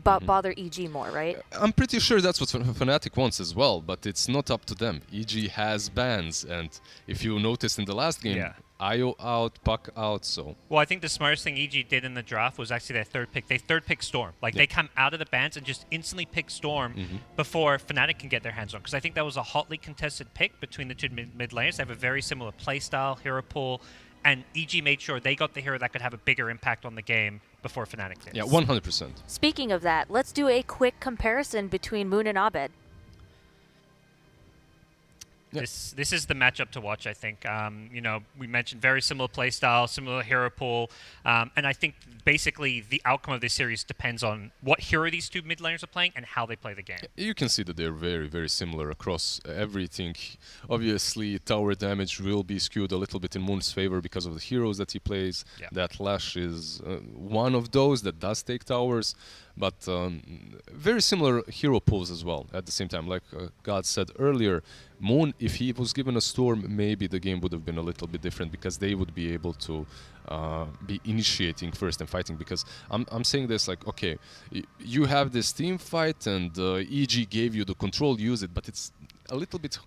bother EG more, right? I'm pretty sure that's what FNATIC wants as well, but it's not up to them. EG has bans, and if you noticed in the last game, IO out, puck out, so... Well, I think the smartest thing EG did in the draft was actually their third pick. They third pick Storm. Like, they come out of the bans and just instantly pick Storm before FNATIC can get their hands on. Because I think that was a hotly contested pick between the two mid laners. They have a very similar playstyle, hero pool, and EG made sure they got the hero that could have a bigger impact on the game before FNATIC did. Yeah, 100%. Speaking of that, let's do a quick comparison between Moon and Abed. Yep. This is the matchup to watch, I think. You know, we mentioned very similar playstyle, similar hero pool, and I think basically the outcome of this series depends on what hero these two mid laners are playing and how they play the game. You can see that they're very, very similar across everything. Obviously, tower damage will be skewed a little bit in Moon's favor because of the heroes that he plays. Yeah. That Lash is one of those that does take towers, but very similar hero pools as well at the same time. Like God said earlier, Moon, if he was given a Storm, maybe the game would have been a little bit different because they would be able to be initiating first and fighting. Because I'm saying this like, okay, you have this team fight and EG gave you the control, use it, but it's a little bit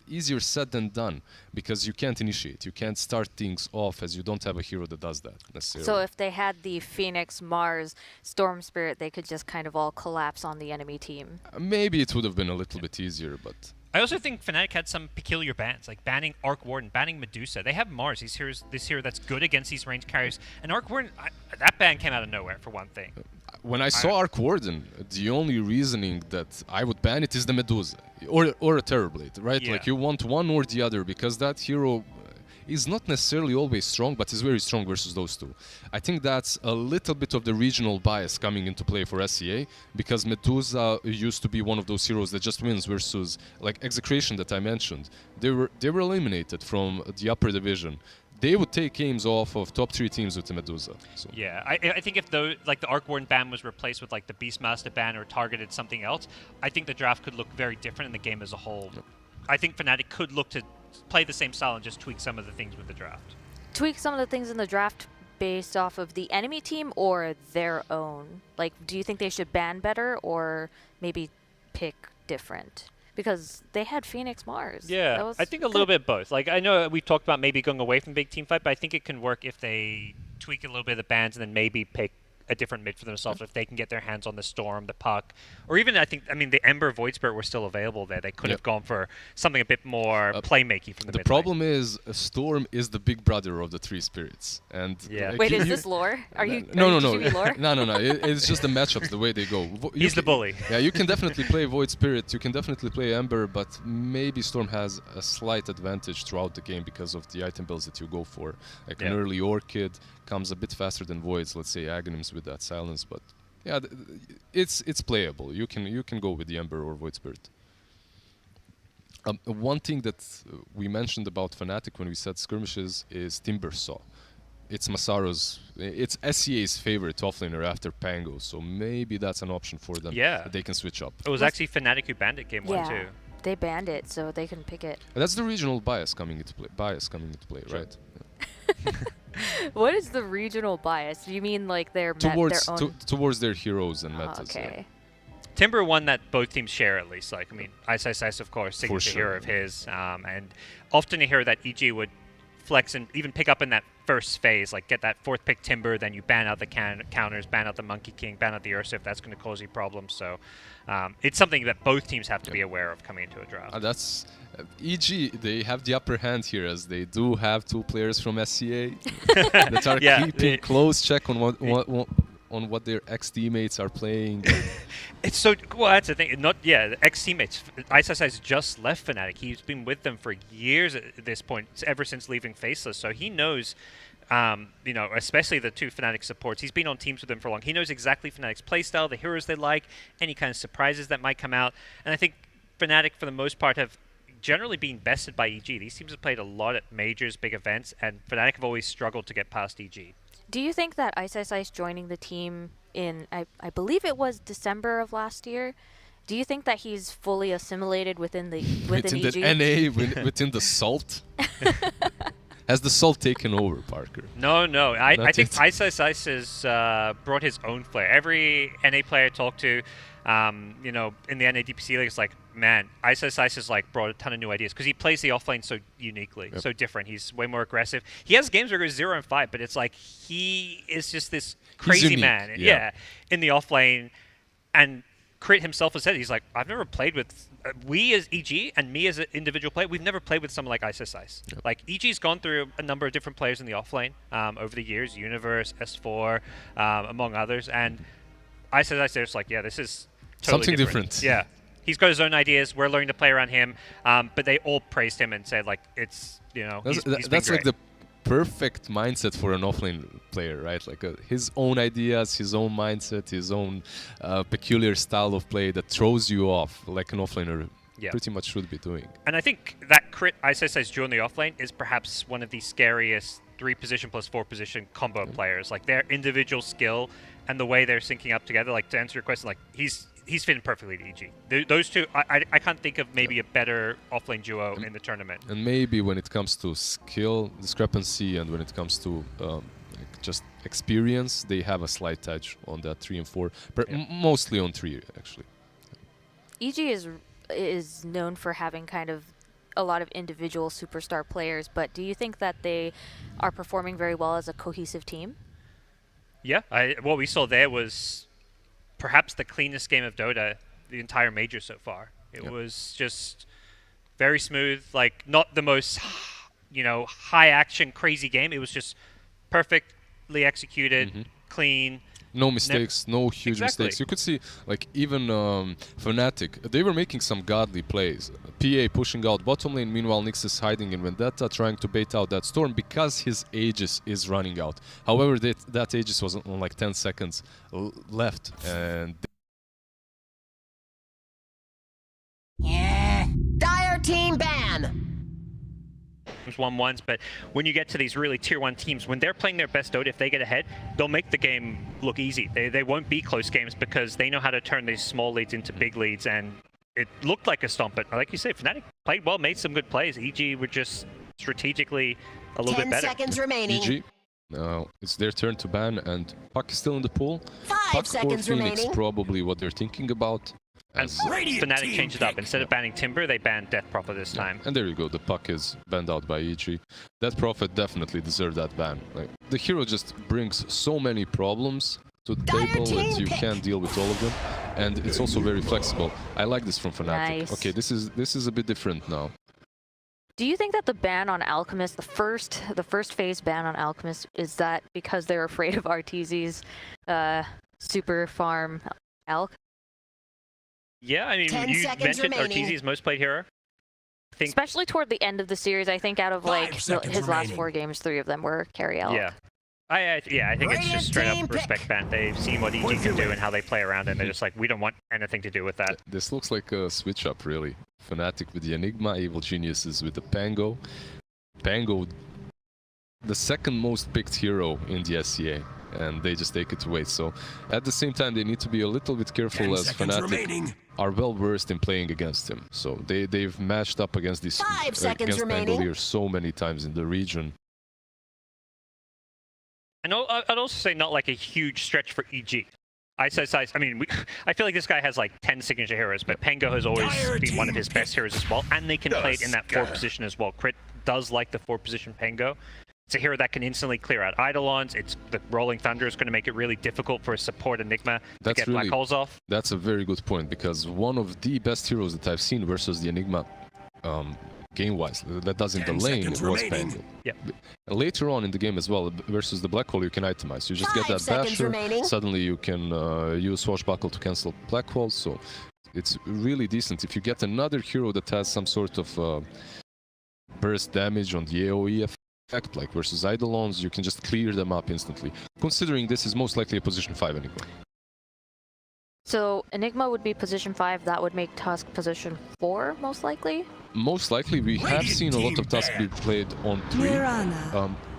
easier said than done because you can't initiate. You can't start things off as you don't have a hero that does that necessarily. So if they had the Phoenix, Mars, Storm Spirit, they could just kind of all collapse on the enemy team. Maybe it would have been a little bit easier, but... I also think FNATIC had some peculiar bans, like banning Arc Warden, banning Medusa. They have Mars, this hero that's good against these range carriers. And Arc Warden, that ban came out of nowhere, for one thing. When I saw Arc Warden, the only reasoning that I would ban it is the Medusa. Or a Terrorblade, right? Yeah. Like you want one or the other, because that hero is not necessarily always strong, but is very strong versus those two. I think that's a little bit of the regional bias coming into play for SCA, because Medusa used to be one of those heroes that just wins versus, like Execration that I mentioned. They were eliminated from the upper division. They would take games off of top 3 teams with the Medusa. So. Yeah, I think if the Arc Warden ban was replaced with like the Beastmaster ban or targeted something else, I think the draft could look very different in the game as a whole. Yep. I think FNATIC could look to play the same style and just tweak some of the things with the draft. Tweak some of the things in the draft based off of the enemy team or their own? Like, do you think they should ban better or maybe pick different? Because they had Phoenix Mars. Yeah, I think a little bit both. Like, I know we talked about maybe going away from big team fight, but I think it can work if they tweak a little bit of the bans and then maybe pick a different mid for themselves if they can get their hands on the Storm, the Puck, or even I mean the Ember, Void Spirit were still available there. They could have gone for something a bit more playmaking from the mid problem is Storm is the big brother of the 3 spirits. And wait, is this lore? Are you no. lore? No. It's just the matchups, the way they go. He's the bully. Yeah, you can definitely play Void Spirit. You can definitely play Ember, but maybe Storm has a slight advantage throughout the game because of the item builds that you go for. Like an early Orchid comes a bit faster than Voids. Let's say Aghanims with that silence, but yeah, it's playable. You can go with the Ember or Void Spirit. One thing that we mentioned about FNATIC when we said skirmishes is Timbersaw. It's Masaru's, it's SCA's favorite offlaner after Pango, so maybe that's an option for them. Yeah, that they can switch up. It was actually FNATIC who banned it game 1 too. They banned it, so they can pick it. And that's the regional bias coming into play. Sure. Right? Yeah. What is the regional bias? Do you mean like their own towards their heroes and metas? Okay. Yeah. Timber one that both teams share at least. Like, I mean, Ice, of course, signature hero of his, and often a hero that EG would flex and even pick up in that first phase, like get that 4th pick Timber, then you ban out the counters, ban out the Monkey King, ban out the Ursa if that's going to cause you problems. So it's something that both teams have to be aware of coming into a draft. That's EG, they have the upper hand here as they do have 2 players from SCA that are keeping close check on what their ex-teammates are playing. It's so well. That's the thing. The ex-teammates. Ice just left FNATIC. He's been with them for years at this point, ever since leaving Faceless. So he knows, especially the 2 FNATIC supports. He's been on teams with them for long. He knows exactly FNATIC's playstyle, the heroes they like, any kind of surprises that might come out. And I think FNATIC, for the most part, have generally been bested by EG. These teams have played a lot at majors, big events, and FNATIC have always struggled to get past EG. Do you think that Ice joining the team in, I believe it was December of last year, do you think that he's fully assimilated within EG? Within the within the Salt? Has the Salt taken over, Parker? No. I think Ice has brought his own flair. Every NA player I talk to, you know, in the NADPC League, it's like, man, ISS has like brought a ton of new ideas because he plays the offlane so uniquely, so different. He's way more aggressive. He has games where he goes 0-5, but it's like he is just this crazy man, in the offlane. And Crit himself has said, he's like, I've never played with, we as EG and me as an individual player, we've never played with someone like ISS. Like, EG's gone through a number of different players in the offlane over the years, Universe, S4, among others, and ISS is like, yeah, this is totally something different. Yeah. He's got his own ideas, we're learning to play around him, but they all praised him and said, like, it's, you know, that's like the perfect mindset for an offlane player, right? Like his own ideas, his own mindset, his own peculiar style of play that throws you off, like an offlaner pretty much should be doing. And I think that Crit ISS duo in the offlane is perhaps one of the scariest 3-position plus 4-position combo players. Like their individual skill and the way they're syncing up together. Like to answer your question, like he's fitting perfectly to EG. Those two, I can't think of maybe a better offlane duo in the tournament. And maybe when it comes to skill discrepancy and when it comes to like just experience, they have a slight edge on that 3 and 4, but mostly on 3 actually. EG is known for having kind of a lot of individual superstar players, but do you think that they are performing very well as a cohesive team? Yeah, what we saw there was perhaps the cleanest game of Dota the entire major so far. It was just very smooth, like not the most, you know, high action crazy game. It was just perfectly executed, clean. No mistakes, no huge mistakes. You could see, like, even FNATIC, they were making some godly plays. PA pushing out bottom lane, meanwhile Nyx is hiding in Vendetta, trying to bait out that Storm because his Aegis is running out. However, that Aegis was on like 10 seconds left, and... Dire team ban! 1-1s, but when you get to these really tier 1 teams, when they're playing their best Dota, if they get ahead, they'll make the game look easy. They won't be close games because they know how to turn these small leads into big leads, and it looked like a stomp, but like you say, FNATIC played well, made some good plays. EG were just strategically a little bit better. 10 seconds remaining. EG, it's their turn to ban, and Puck is still in the pool. 5 seconds remaining. Phoenix probably what they're thinking about. And FNATIC changed it up. Instead of banning Timber, they banned Death Prophet this time. And there you go, the Puck is banned out by EG. That Prophet definitely deserved that ban. Like, the hero just brings so many problems to the table that you can't deal with all of them. And it's also very flexible. I like this from FNATIC. Nice. Okay, this is a bit different now. Do you think that the ban on Alchemist, the first phase ban on Alchemist, is that because they're afraid of RTZ's super farm Alch? Yeah, I mean, you mentioned Ortizi's most played hero. Especially toward the end of the series, I think out of like his last 4 games, 3 of them were carry Alch. Yeah. I think it's just straight up respect ban. They've seen what EG can do and how they play around, and they're just like, we don't want anything to do with that. This looks like a switch up, really. FNATIC with the Enigma, Evil Geniuses with the Pango. Pango, the second most picked hero in the SCA, and they just take it away. So at the same time, they need to be a little bit careful as FNATIC are well versed in playing against him. So they've matched up against these against Pangolier so many times in the region. And I'd also say not like a huge stretch for EG. I mean, I feel like this guy has like 10 signature heroes, but Pango has always been one of his best heroes as well, and they can play it in that 4 position as well. Crit does like the 4 position Pango. It's a hero that can instantly clear out Eidolons. The Rolling Thunder is going to make it really difficult for a support Enigma to get Black Holes off. That's a very good point, because one of the best heroes that I've seen versus the Enigma game-wise, that does in the lane, was Pango. Yeah. Later on in the game as well, versus the Black Hole, you can itemize. You just get that Basher, suddenly you can use Swashbuckle to cancel Black Holes, so it's really decent. If you get another hero that has some sort of burst damage on the AoE effect, like versus Eidolons, you can just clear them up instantly. Considering this is most likely a position 5 Enigma. So Enigma would be position 5, that would make Tusk position 4, most likely? Most likely, we have seen a lot of Tusk be played on 3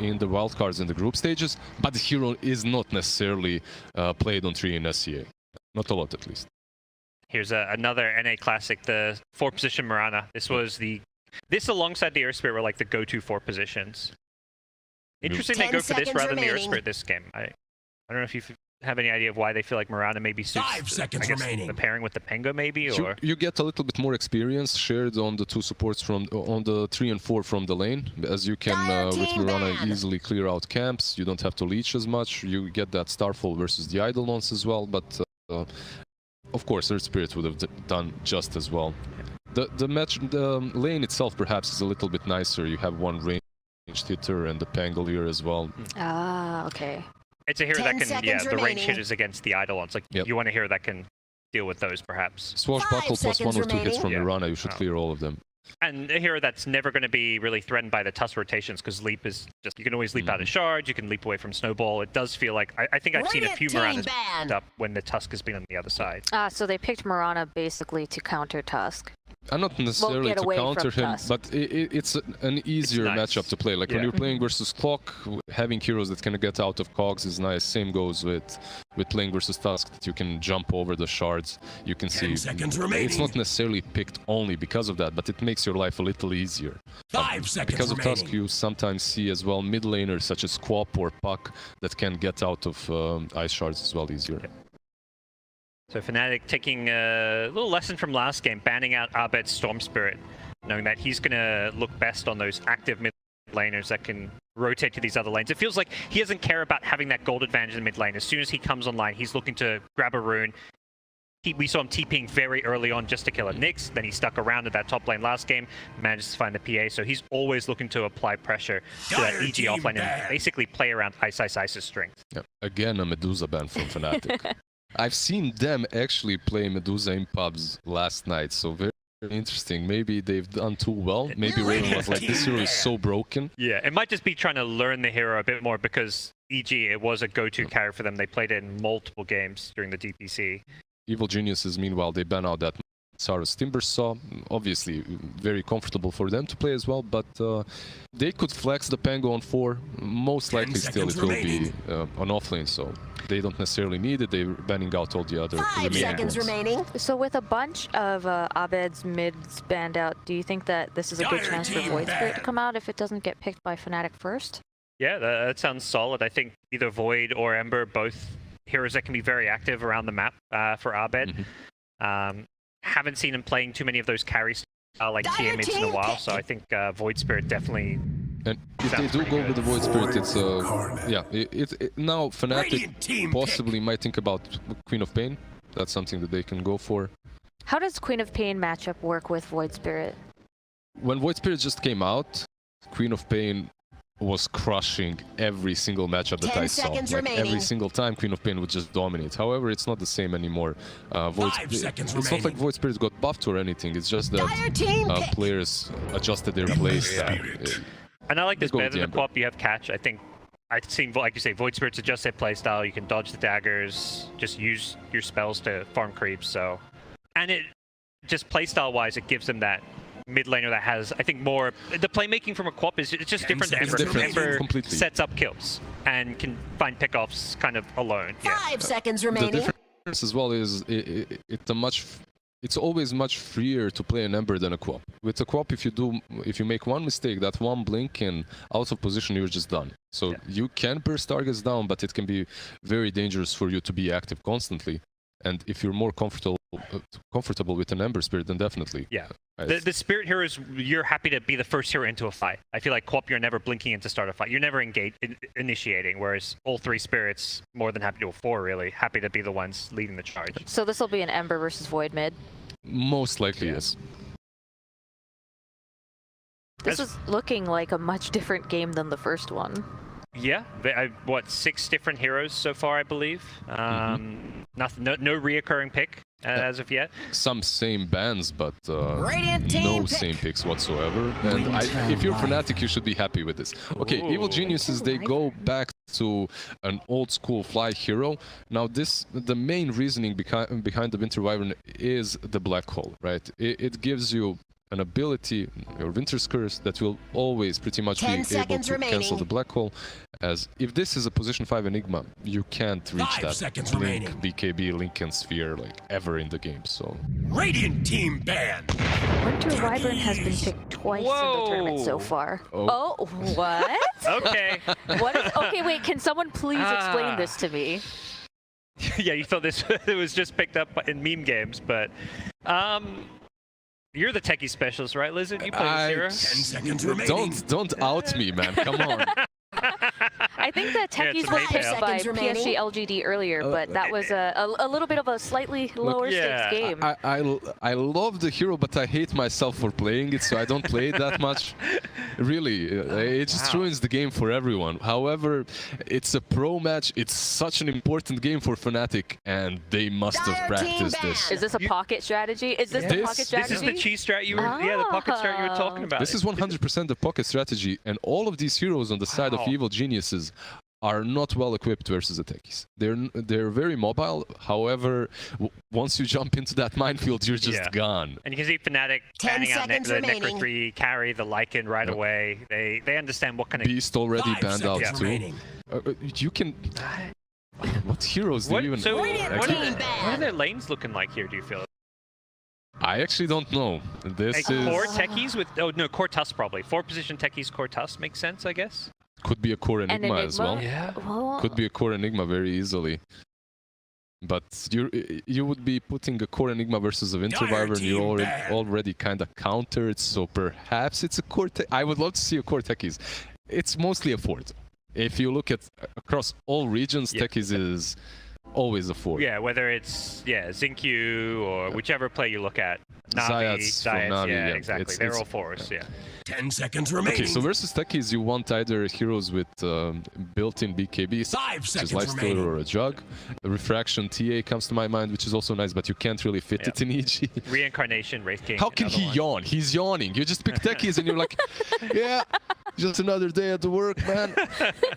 in the wildcards in the group stages, but the hero is not necessarily played on 3 in SCA. Not a lot, at least. Here's another NA classic, the 4 position Mirana. This alongside the Earth Spirit were like the go-to 4 positions. Interesting they go for this rather than the Earth Spirit this game. I don't know if you've have any idea of why they feel like Mirana maybe suits 5 seconds remaining. the pairing with the Pengo maybe, or you get a little bit more experience shared on the two supports on the 3 and 4 from the lane, as you can with Mirana easily clear out camps. You don't have to leech as much. You get that Starfall versus the Eidolons as well, but of course Earth Spirit would have done just as well. The lane itself perhaps is a little bit nicer. You have one ranged hitter and the Pangolier as well. Ah, okay. it's a hero that can, the range remaining. hitters against the Eidolons. Like, you want a hero that can deal with those, perhaps. Swashbuckle plus 1 or 2 hits from Mirana, you should clear all of them. And a hero that's never going to be really threatened by the Tusk rotations, because Leap is just, you can always leap out of Shard, you can leap away from Snowball. It does feel like, I think I've seen a few Miranas up when the Tusk has been on the other side. So they picked Mirana basically to counter Tusk. Not necessarily to counter him, but it's an easier matchup to play. Like when you're playing versus Clock, having heroes that can get out of cogs is nice. Same goes with playing versus Tusk, that you can jump over the shards. You can see it's not necessarily picked only because of that, but it makes your life a little easier. 5 seconds because of remaining. Tusk, you sometimes see as well mid laners such as Quap or Puck that can get out of ice shards as well easier. So FNATIC taking a little lesson from last game, banning out Abed's Storm Spirit, knowing that he's going to look best on those active mid laners that can rotate to these other lanes. It feels like he doesn't care about having that gold advantage in the mid lane. As soon as he comes online, he's looking to grab a rune. We saw him TPing very early on just to kill a Nyx, then he stuck around at that top lane last game, manages to find the PA, so he's always looking to apply pressure to that EG offlane and basically play around Ice's strength. Yeah. Again, a Medusa ban from FNATIC. I've seen them actually play Medusa in pubs last night, so very interesting. Maybe they've done too well. Maybe Raven was like, this hero is so broken. Yeah, it might just be trying to learn the hero a bit more, because EG, it was a go-to carry for them. They played it in multiple games during the DPC. Evil Geniuses, meanwhile, they ban out that Saurus Timbersaw. Obviously, very comfortable for them to play as well, but they could flex the Pango on 4. Most likely still it will be on offlane, so they don't necessarily need it. They're banning out all the other 5 seconds remaining. So with a bunch of Abed's mids banned out, do you think that this is a good chance for Void Spirit to come out if it doesn't get picked by FNATIC first? Yeah, that sounds solid. I think either Void or Ember, both heroes that can be very active around the map for Abed. Haven't seen him playing too many of those carries like TA mids in a while, so I think Void Spirit definitely. And if they do go with the Void Spirit, it's now FNATIC possibly might think about Queen of Pain. That's something that they can go for. How does Queen of Pain matchup work with Void Spirit? When Void Spirit just came out, Queen of Pain was crushing every single matchup that I saw. Like every single time Queen of Pain would just dominate. However, it's not the same anymore. It's not like Void Spirit got buffed or anything. It's just that players adjusted their playstyle. And I like this better than the Quap. You have catch. I think I've seen, like you say, Void Spirits adjust their playstyle. You can dodge the daggers, just use your spells to farm creeps. So, and it just playstyle wise, it gives them that mid laner that has, I think, more. The playmaking from a Quap is it's just different to Ember. Ember sets up kills and can find pickoffs kind of alone. 5 seconds remaining. The difference as well is it's always much freer to play an Ember than a Quap. With a Quap, if you make one mistake, that one blink and out of position, you're just done. So you can burst targets down, but it can be very dangerous for you to be active constantly. And if you're more comfortable with an Ember Spirit, then definitely. Yeah. The Spirit heroes, you're happy to be the first hero into a fight. I feel like Quap, you're never blinking in to start a fight. You're never initiating, whereas all 3 Spirits, more than happy to 4, really. Happy to be the ones leading the charge. So this will be an Ember versus Void mid? Most likely, yes. This is looking like a much different game than the first one. Yeah, what, 6 different heroes so far, I believe. Nothing, no reoccurring pick as of yet. Some same bans, but no same picks whatsoever. And if you're FNATIC, you should be happy with this. Okay, Evil Geniuses, they go back to an old school fly hero. Now the main reasoning behind the Winter Wyvern is the Black Hole, right? It gives you an ability, your Winter's Curse, that will always pretty much be able to cancel the Black Hole. As if this is a position 5 Enigma, you can't reach that Blink, BKB, Link, and Sphere like ever in the game. So Radiant team ban. Winter Wyvern has been picked twice in the tournament so far. Oh, what? Okay. Okay, wait, can someone please explain this to me? Yeah, you thought this was just picked up in meme games, but you're the techie specialist, right, Lizard? You play this hero. 10 seconds remaining. Don't out me, man. Come on. I think that Techies was picked by PSG LGD earlier, but that was a little bit of a slightly lower stakes game. I love the hero, but I hate myself for playing it, so I don't play it that much. Really, it just ruins the game for everyone. However, it's a pro match. It's such an important game for FNATIC, and they must have practiced this. Is this a pocket strategy? Is this the pocket strategy? This is the cheese strat you were, the pocket strat you were talking about. This is 100% the pocket strategy, and all of these heroes on the side of Evil Geniuses are not well equipped versus the techies. They're very mobile. However, once you jump into that minefield, you're just gone. And you can see FNATIC banning out the Necro 3 carry, the Lycan right away. They understand what kind of Beast already banned out too. You can. What heroes do you even? So what are their lanes looking like here? Do you feel? I actually don't know. This is core techies with core Tusk probably. 4-position techies, core Tusk makes sense, I guess. Could be a core Enigma as well. Yeah. Could be a core Enigma very easily. But you would be putting a core Enigma versus a Winter Wyvern, and you already kind of countered, so perhaps it's a core I would love to see a core techies. It's mostly a fort. If you look at across all regions, techies is always a fort. Yeah, whether it's Xinkyu or whichever play you look at. Navi, Zayats, yeah, exactly. They're all forests, 10 seconds remaining. Okay, so versus techies, you want either heroes with built-in BKB, which is Lifestealer or a Jug. Refraction TA comes to my mind, which is also nice, but you can't really fit it in EG. Reincarnation, Wraith King. How can he yawn? He's yawning. You just pick techies and you're like, yeah, just another day at the work, man.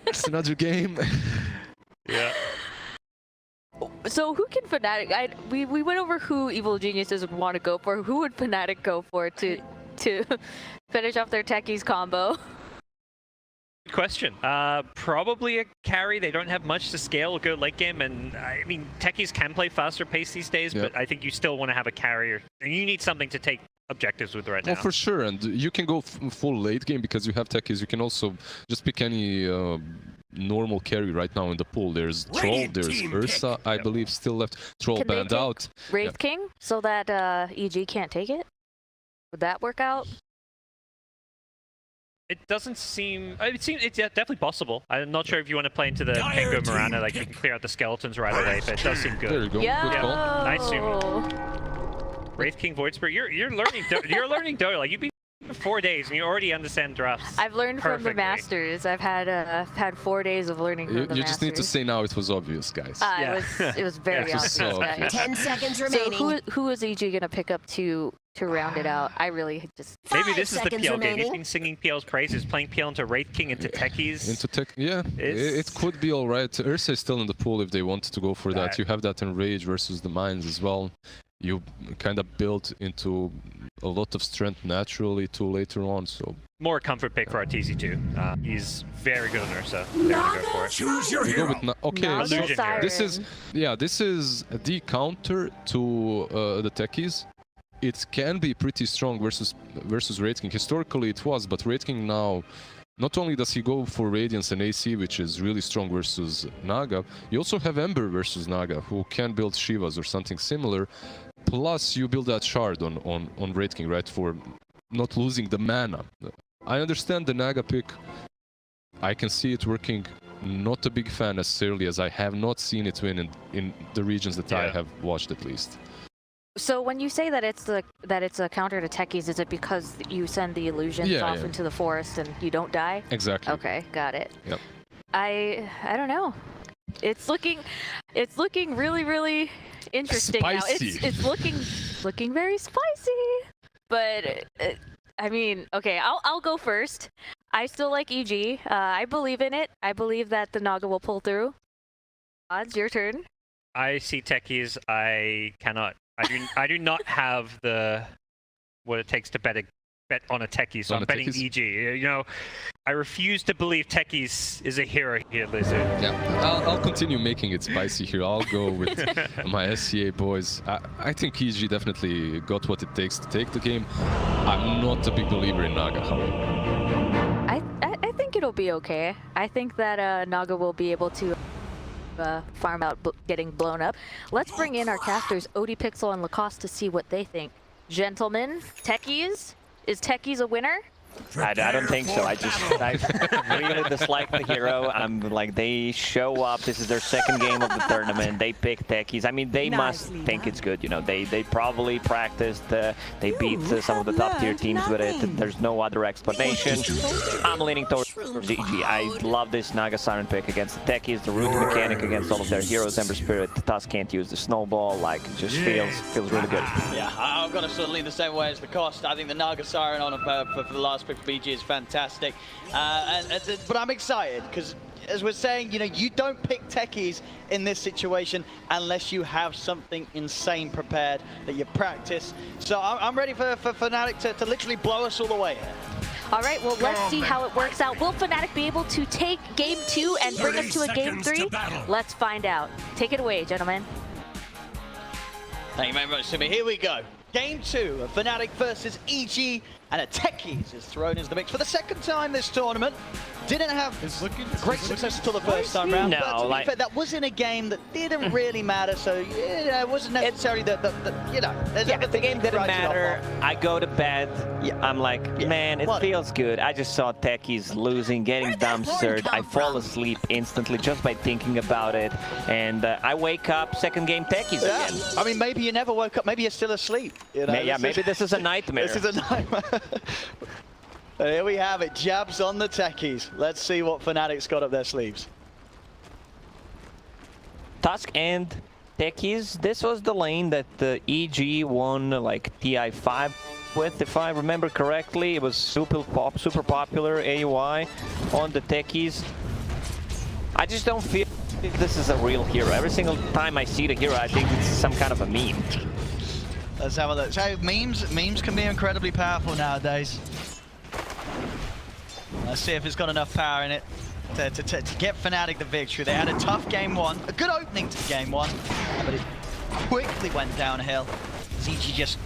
It's another game. Yeah. So who can FNATIC? We went over who Evil Geniuses would want to go for. Who would FNATIC go for to finish off their techies combo? Good question. Probably a carry. They don't have much to scale a good late game, and I mean techies can play faster pace these days, but I think you still want to have a carrier, and you need something to take objectives with right now. Oh, for sure, and you can go full late game because you have techies. You can also just pick any normal carry right now in the pool. There's Troll, there's Ursa, I believe, still left. Troll banned out. Wraith King, so that EG can't take it? Would that work out? It doesn't seem... It's definitely possible. I'm not sure if you want to play into the Pengu Mirana, like you can clear out the skeletons right away, but it does seem good. There you go. Good call. Nice zoom. Wraith King Void Spirit, you're learning Dota. Like you've been 4 days and you already understand drafts. I've learned from the masters. I've had 4 days of learning from the masters. You just need to say now it was obvious, guys. It was very obvious. Guys. 10 seconds remaining. So who is EG gonna pick up to round it out? I really just... Maybe this is the PL game. He's been singing PL's praises, playing PL into Wraith King, into techies. Into tech, yeah. It could be alright. Ursa is still in the pool if they wanted to go for that. You have that Enrage versus the Mines as well. You kind of build into a lot of strength naturally too later on, so... More comfort pick for Arteezy too. He's very good on Ursa. They're gonna go for it. Choose your hero. Okay, so this is the counter to the techies. It can be pretty strong versus Wraith King. Historically it was, but Wraith King now, not only does he go for Radiance and AC, which is really strong versus Naga, you also have Ember versus Naga, who can build Shivas or something similar. Plus, you build that shard on Wraith King, right, for not losing the mana. I understand the Naga pick. I can see it working. Not a big fan necessarily, as I have not seen it win in the regions that I have watched at least. So when you say that it's a counter to techies, is it because you send the illusions off into the forest and you don't die? Exactly. Okay, got it. Yep. I don't know. It's looking really, really interesting spicy. now. It's looking very spicy. But I mean, okay, I'll go first. I still like EG. I believe in it. I believe that the Naga will pull through. Odds, your turn. I see techies. I do not have what it takes to bet on a techie, so I'm betting EG. You know, I refuse to believe techies is a hero here, Lizard. Yeah, I'll continue making it spicy here. I'll go with my SCA boys. I think EG definitely got what it takes to take the game. I'm not a big believer in Naga, however. I think it'll be okay. I think that Naga will be able to farm out getting blown up. Let's bring in our casters, Odie Pixel and Lacoste, to see what they think. Gentlemen, Techies, is Techies a winner? I don't think so. I really dislike the hero. I'm like, they show up. This is their second game of the tournament. They pick Techies. I mean, they must think it's good. You know, they probably practiced. They beat some of the top tier teams with it. There's no other explanation. I'm leaning towards EG. I love this Naga Siren pick against the Techies. The root mechanic against all of their heroes. Ember Spirit. Tusk can't use the snowball. Like, it just feels really good. Yeah, I've got to sort of lean the same way as the cost. I think the Naga Siren on for the last pick for EG is fantastic. But I'm excited because, as we're saying, you know, you don't pick Techies in this situation unless you have something insane prepared that you practice. So I'm ready for FNATIC to literally blow us all away here. All right, well, let's see how it works out. Will FNATIC be able to take game 2 and bring us to a game 3? Let's find out. Take it away, gentlemen. Thank you very much, Simi. Here we go. Game 2 of FNATIC versus EG, and a Techies is thrown into the mix for the second time this tournament. Didn't have great success until the first time round, but to be fair, that was in a game that didn't really matter, so yeah, it wasn't necessarily you know. The game didn't matter. I go to bed. I'm like, man, it feels good. I just saw Techies losing, getting dumpstered. I fall asleep instantly just by thinking about it, and I wake up, second game Techies again. I mean, maybe you never woke up. Maybe you're still asleep. You know, maybe this is a nightmare. This is a nightmare. Here we have it, jabs on the Techies. Let's see what FNATIC's got up their sleeves. Tusk and Techies, this was the lane that the EG won like TI5 with, if I remember correctly. It was super popular AUI on the Techies. I just don't feel this is a real hero. Every single time I see the hero, I think it's some kind of a meme. Let's have a look. So memes can be incredibly powerful nowadays. Let's see if it's got enough power in it to get FNATIC the victory. They had a tough game 1, a good opening to game 1, but it quickly went downhill. EG just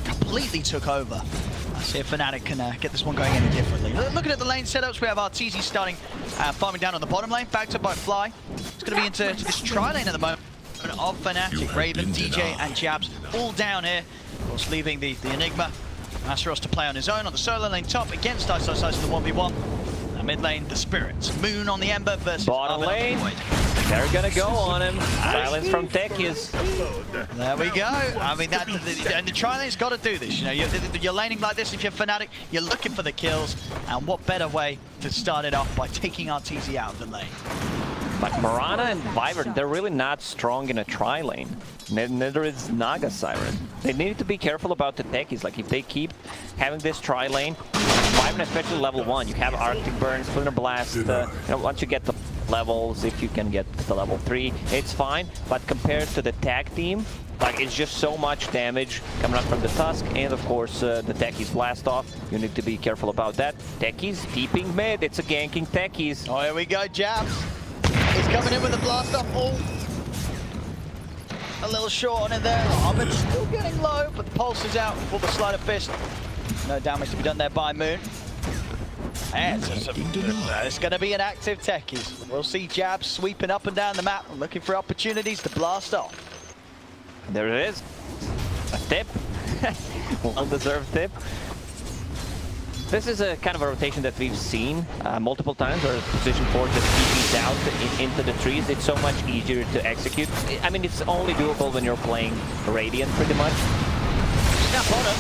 completely took over. Let's see if FNATIC can get this one going any differently. Looking at the lane setups, we have RTZ starting farming down on the bottom lane, backed up by Fly. It's going to be into this tri lane at the moment of FNATIC. Raven, DJ, and Jabs all down here. Of course, leaving the Enigma. Masteros to play on his own on the solo lane top against Ice in the 1v1. And mid lane, the Spirits. Moon on the Ember versus bottom lane. They're gonna go on him. Silence from Techies. There we go. I mean, and the tri-lane's got to do this. You know, you're laning like this if you're FNATIC. You're looking for the kills, and what better way to start it off by taking RTZ out of the lane? Like Mirana and Wyvern, they're really not strong in a tri-lane. Neither is Naga Siren. They need to be careful about the Techies. Like, if they keep having this tri-lane, Wyvern, especially level 1, you have Arctic Burn, Splinter Blast. You know, once you get the levels, if you can get to level 3, it's fine. But compared to the tag team, like, it's just so much damage coming up from the Tusk, and of course the Techies blast off. You need to be careful about that. Techies peeping mid. It's a ganking Techies. Oh, here we go, Jabs. He's coming in with a blast off. Oh, a little short on it there. Armor's still getting low, but the pulse is out for the Sleight of Fist. No damage to be done there by Moon. And it's going to be an active Techies. We'll see Jabs sweeping up and down the map, looking for opportunities to blast off. There it is. A tip. Well-deserved tip. This is a kind of a rotation that we've seen multiple times, where position 4 just peeks out into the trees. It's so much easier to execute. I mean, it's only doable when you're playing Radiant, pretty much. Snap on him.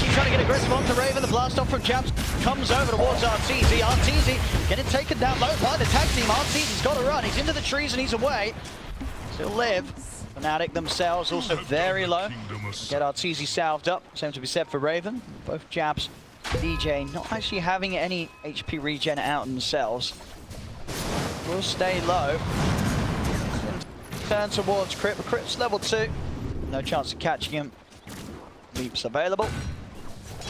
Keep trying to get aggressive onto Raven. The blast off from Jabs comes over towards RTZ. RTZ getting taken down low by the tag team. RTZ's got to run. He's into the trees and he's away. Still live. FNATIC themselves also very low. Get RTZ salved up. Same to be said for Raven. Both Jabs, DJ, not actually having any HP regen out themselves. Will stay low. Turn towards Crypt. Crypt's level 2. No chance of catching him. Leaps available.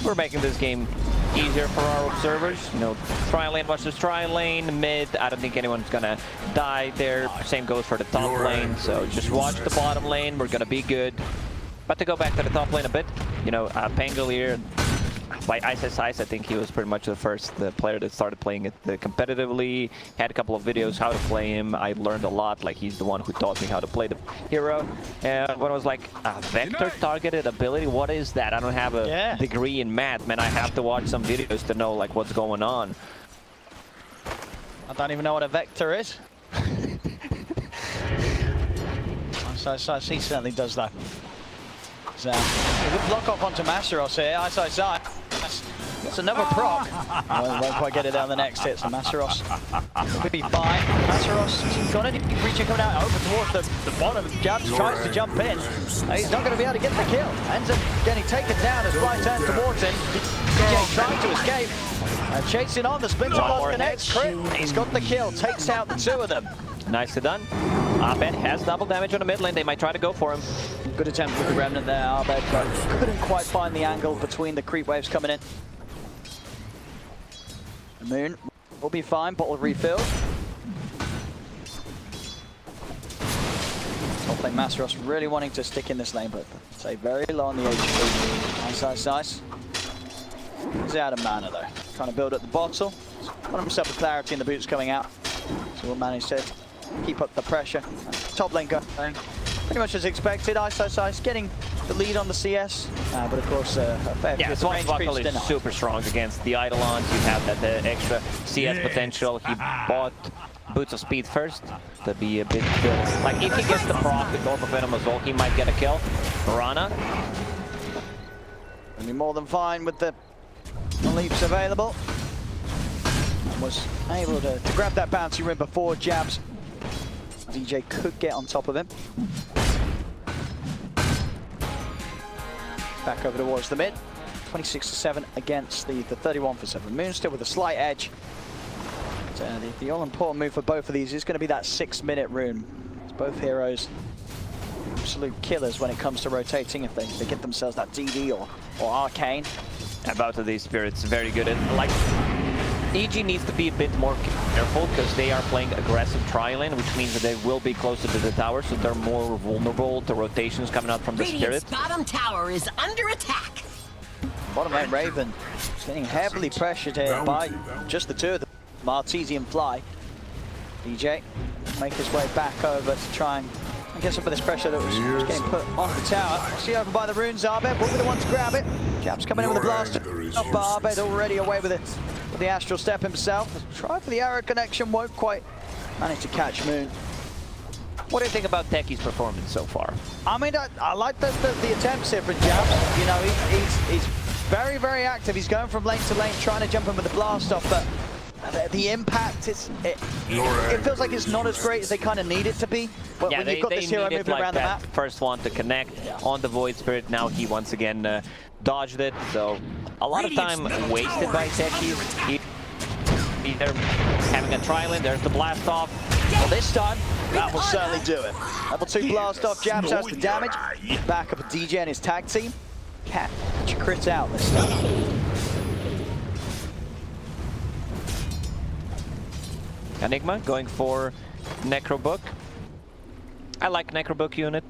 We're making this game easier for our observers. You know, tri-lane versus tri-lane, mid. I don't think anyone's gonna die there. Same goes for the top lane. So just watch the bottom lane. We're gonna be good. But to go back to the top lane a bit, you know, Pangolier, by Ice. I think he was pretty much the first player that started playing it competitively. Had a couple of videos how to play him. I learned a lot. Like, he's the one who taught me how to play the hero. And when I was like, vector targeted ability, what is that? I don't have a degree in math, man. I have to watch some videos to know like what's going on. I don't even know what a vector is. So he certainly does that. So, a good block off onto Masteros here. That's another proc. Won't quite get it down the next hit, so Masteros could be fine. Masteros got a creature coming out over towards the bottom. Jabs tries to jump in. He's not going to be able to get the kill. Ends up getting taken down as Fly turns towards him. DJ trying to escape. And chasing on, the Splinter Blast connects. Crit. He's got the kill, takes out the two of them. Nicely done. Abed has double damage on the mid lane. They might try to go for him. Good attempt with the Remnant there, Abed, but couldn't quite find the angle between the creep waves coming in. The Moon will be fine, bottle refilled. Top lane Masteros really wanting to stick in this lane, but say very low on the HP. Nice. He's out of mana though. Trying to build up the bottle. Got himself the clarity and the boots coming out. So we'll manage to keep up the pressure. Top lane going pretty much as expected. Ice getting the lead on the CS, but of course, Swashbuckle is super strong against the Eidolons. You have that extra CS potential. He bought Boots of Speed first to be a bit like if he gets the proc with Orb of Venom as well, he might get a kill. Rana will be more than fine with the leaps available. Was able to grab that bouncy rim before Jabs. DJ could get on top of him. Back over towards the mid. 26-7 against the 31 for 7. Moon still with a slight edge. The all-important move for both of these is going to be that 6-minute rune. It's both heroes absolute killers when it comes to rotating if they get themselves that DD or Arcane. Both of these spirits very good at like. EG needs to be a bit more careful because they are playing aggressive tri-lane, which means that they will be closer to the tower, so they're more vulnerable to rotations coming out from the spirit. Bottom tower is under attack. Bottom lane Raven is getting heavily pressured here by just the two of them, Martesi and Fly. DJ make his way back over to try and get some of this pressure that was getting put on the tower. See over by the runes, Abed will be the one to grab it. Jab's coming in with a blast. Abed already away with it. With the Astral Step himself. Try for the arrow connection, won't quite manage to catch Moon. What do you think about Techie's performance so far? I mean, I like the attempts here for Jabs. You know, he's very, very active. He's going from lane to lane, trying to jump in with the blast off, but the impact, it feels like it's not as great as they kind of need it to be. But when you've got this hero moving around the map. First one to connect on the Void Spirit. Now he once again dodged it. So a lot of time wasted by Techie. Either having a tri-lane, there's the blast off. Well, this time, that will certainly do it. Level 2 blast off, Jabs has the damage. Back up a DJ and his tag team. Catch a crit out this time. Enigma going for Necrobook. I like Necrobook unit.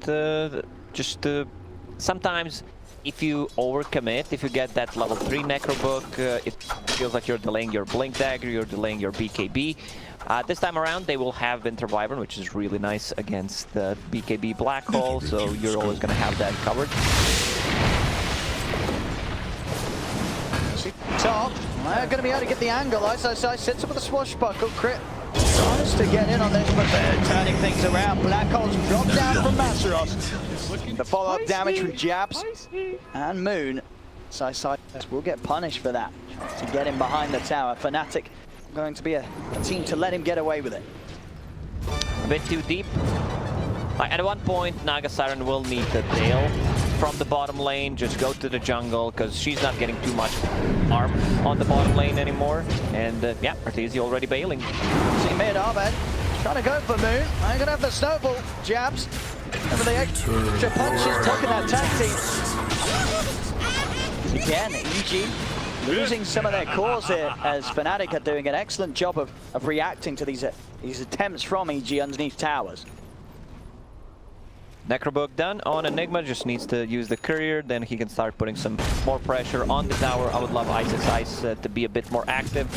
Sometimes if you overcommit, if you get that level 3 Necrobook, it feels like you're delaying your Blink Dagger, you're delaying your BKB. This time around, they will have Winter Wyvern, which is really nice against the BKB Black Hole, so you're always going to have that covered. Top, they're going to be able to get the angle. Ice sits up with a swashbuckle crit. Tries to get in on this, but they're turning things around. Black Hole's dropped down from Masteros. The follow-up damage from Jabs and Moon. Side will get punished for that. To get him behind the tower. FNATIC going to be a team to let him get away with it. A bit too deep. At one point, Naga Siren will need to bail from the bottom lane, just go to the jungle, because she's not getting too much arm on the bottom lane anymore. And yeah, Artesia already bailing. See mid, Abed trying to go for Moon. I'm going to have the snowball. Jabs. Over the extra punches, blocking that tag team. Again, EG losing some of their cores here, as FNATIC are doing an excellent job of reacting to these attempts from EG underneath towers. Necrobook done on Enigma, just needs to use the courier, then he can start putting some more pressure on the tower. I would love Ice to be a bit more active.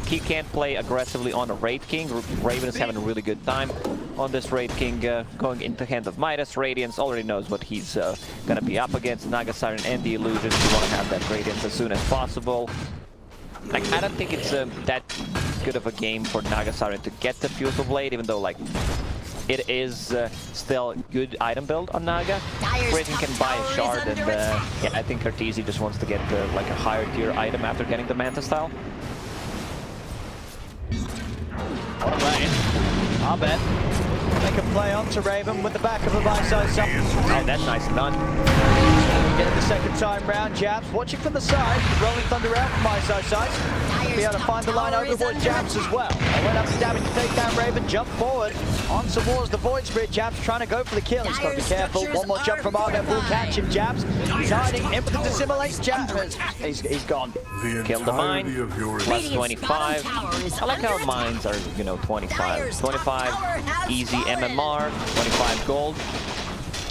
He can't play aggressively on a Raid King. Raven is having a really good time on this Raid King, going into hands of Midas. Radiance already knows what he's gonna be up against. Naga Siren and the Illusions, you want to have that Radiance as soon as possible. Like, I don't think it's that good of a game for Naga Siren to get the Fusel Blade, even though like it is still good item build on Naga. Raven can buy a shard, and yeah, I think Arteezy just wants to get like a higher tier item after getting the Manta style. Alright, I'll bet. Make a play onto Raven with the back of a by-side. Oh, that's nice and done. Get it the second time round. Jabs watching from the side. Rolling Thunder out from my side. Be able to find the line over towards Jabs as well. I went up to damage to take down Raven. Jump forward on towards the Void Spirit. Jabs trying to go for the kill. He's got to be careful. One more jump from Arben will catch him. Jabs. He's hiding. Able to dissimulate. Jabs. He's gone. Killed the mine. Plus 25. I like how mines are, you know, 25. 25 easy MMR. 25 gold.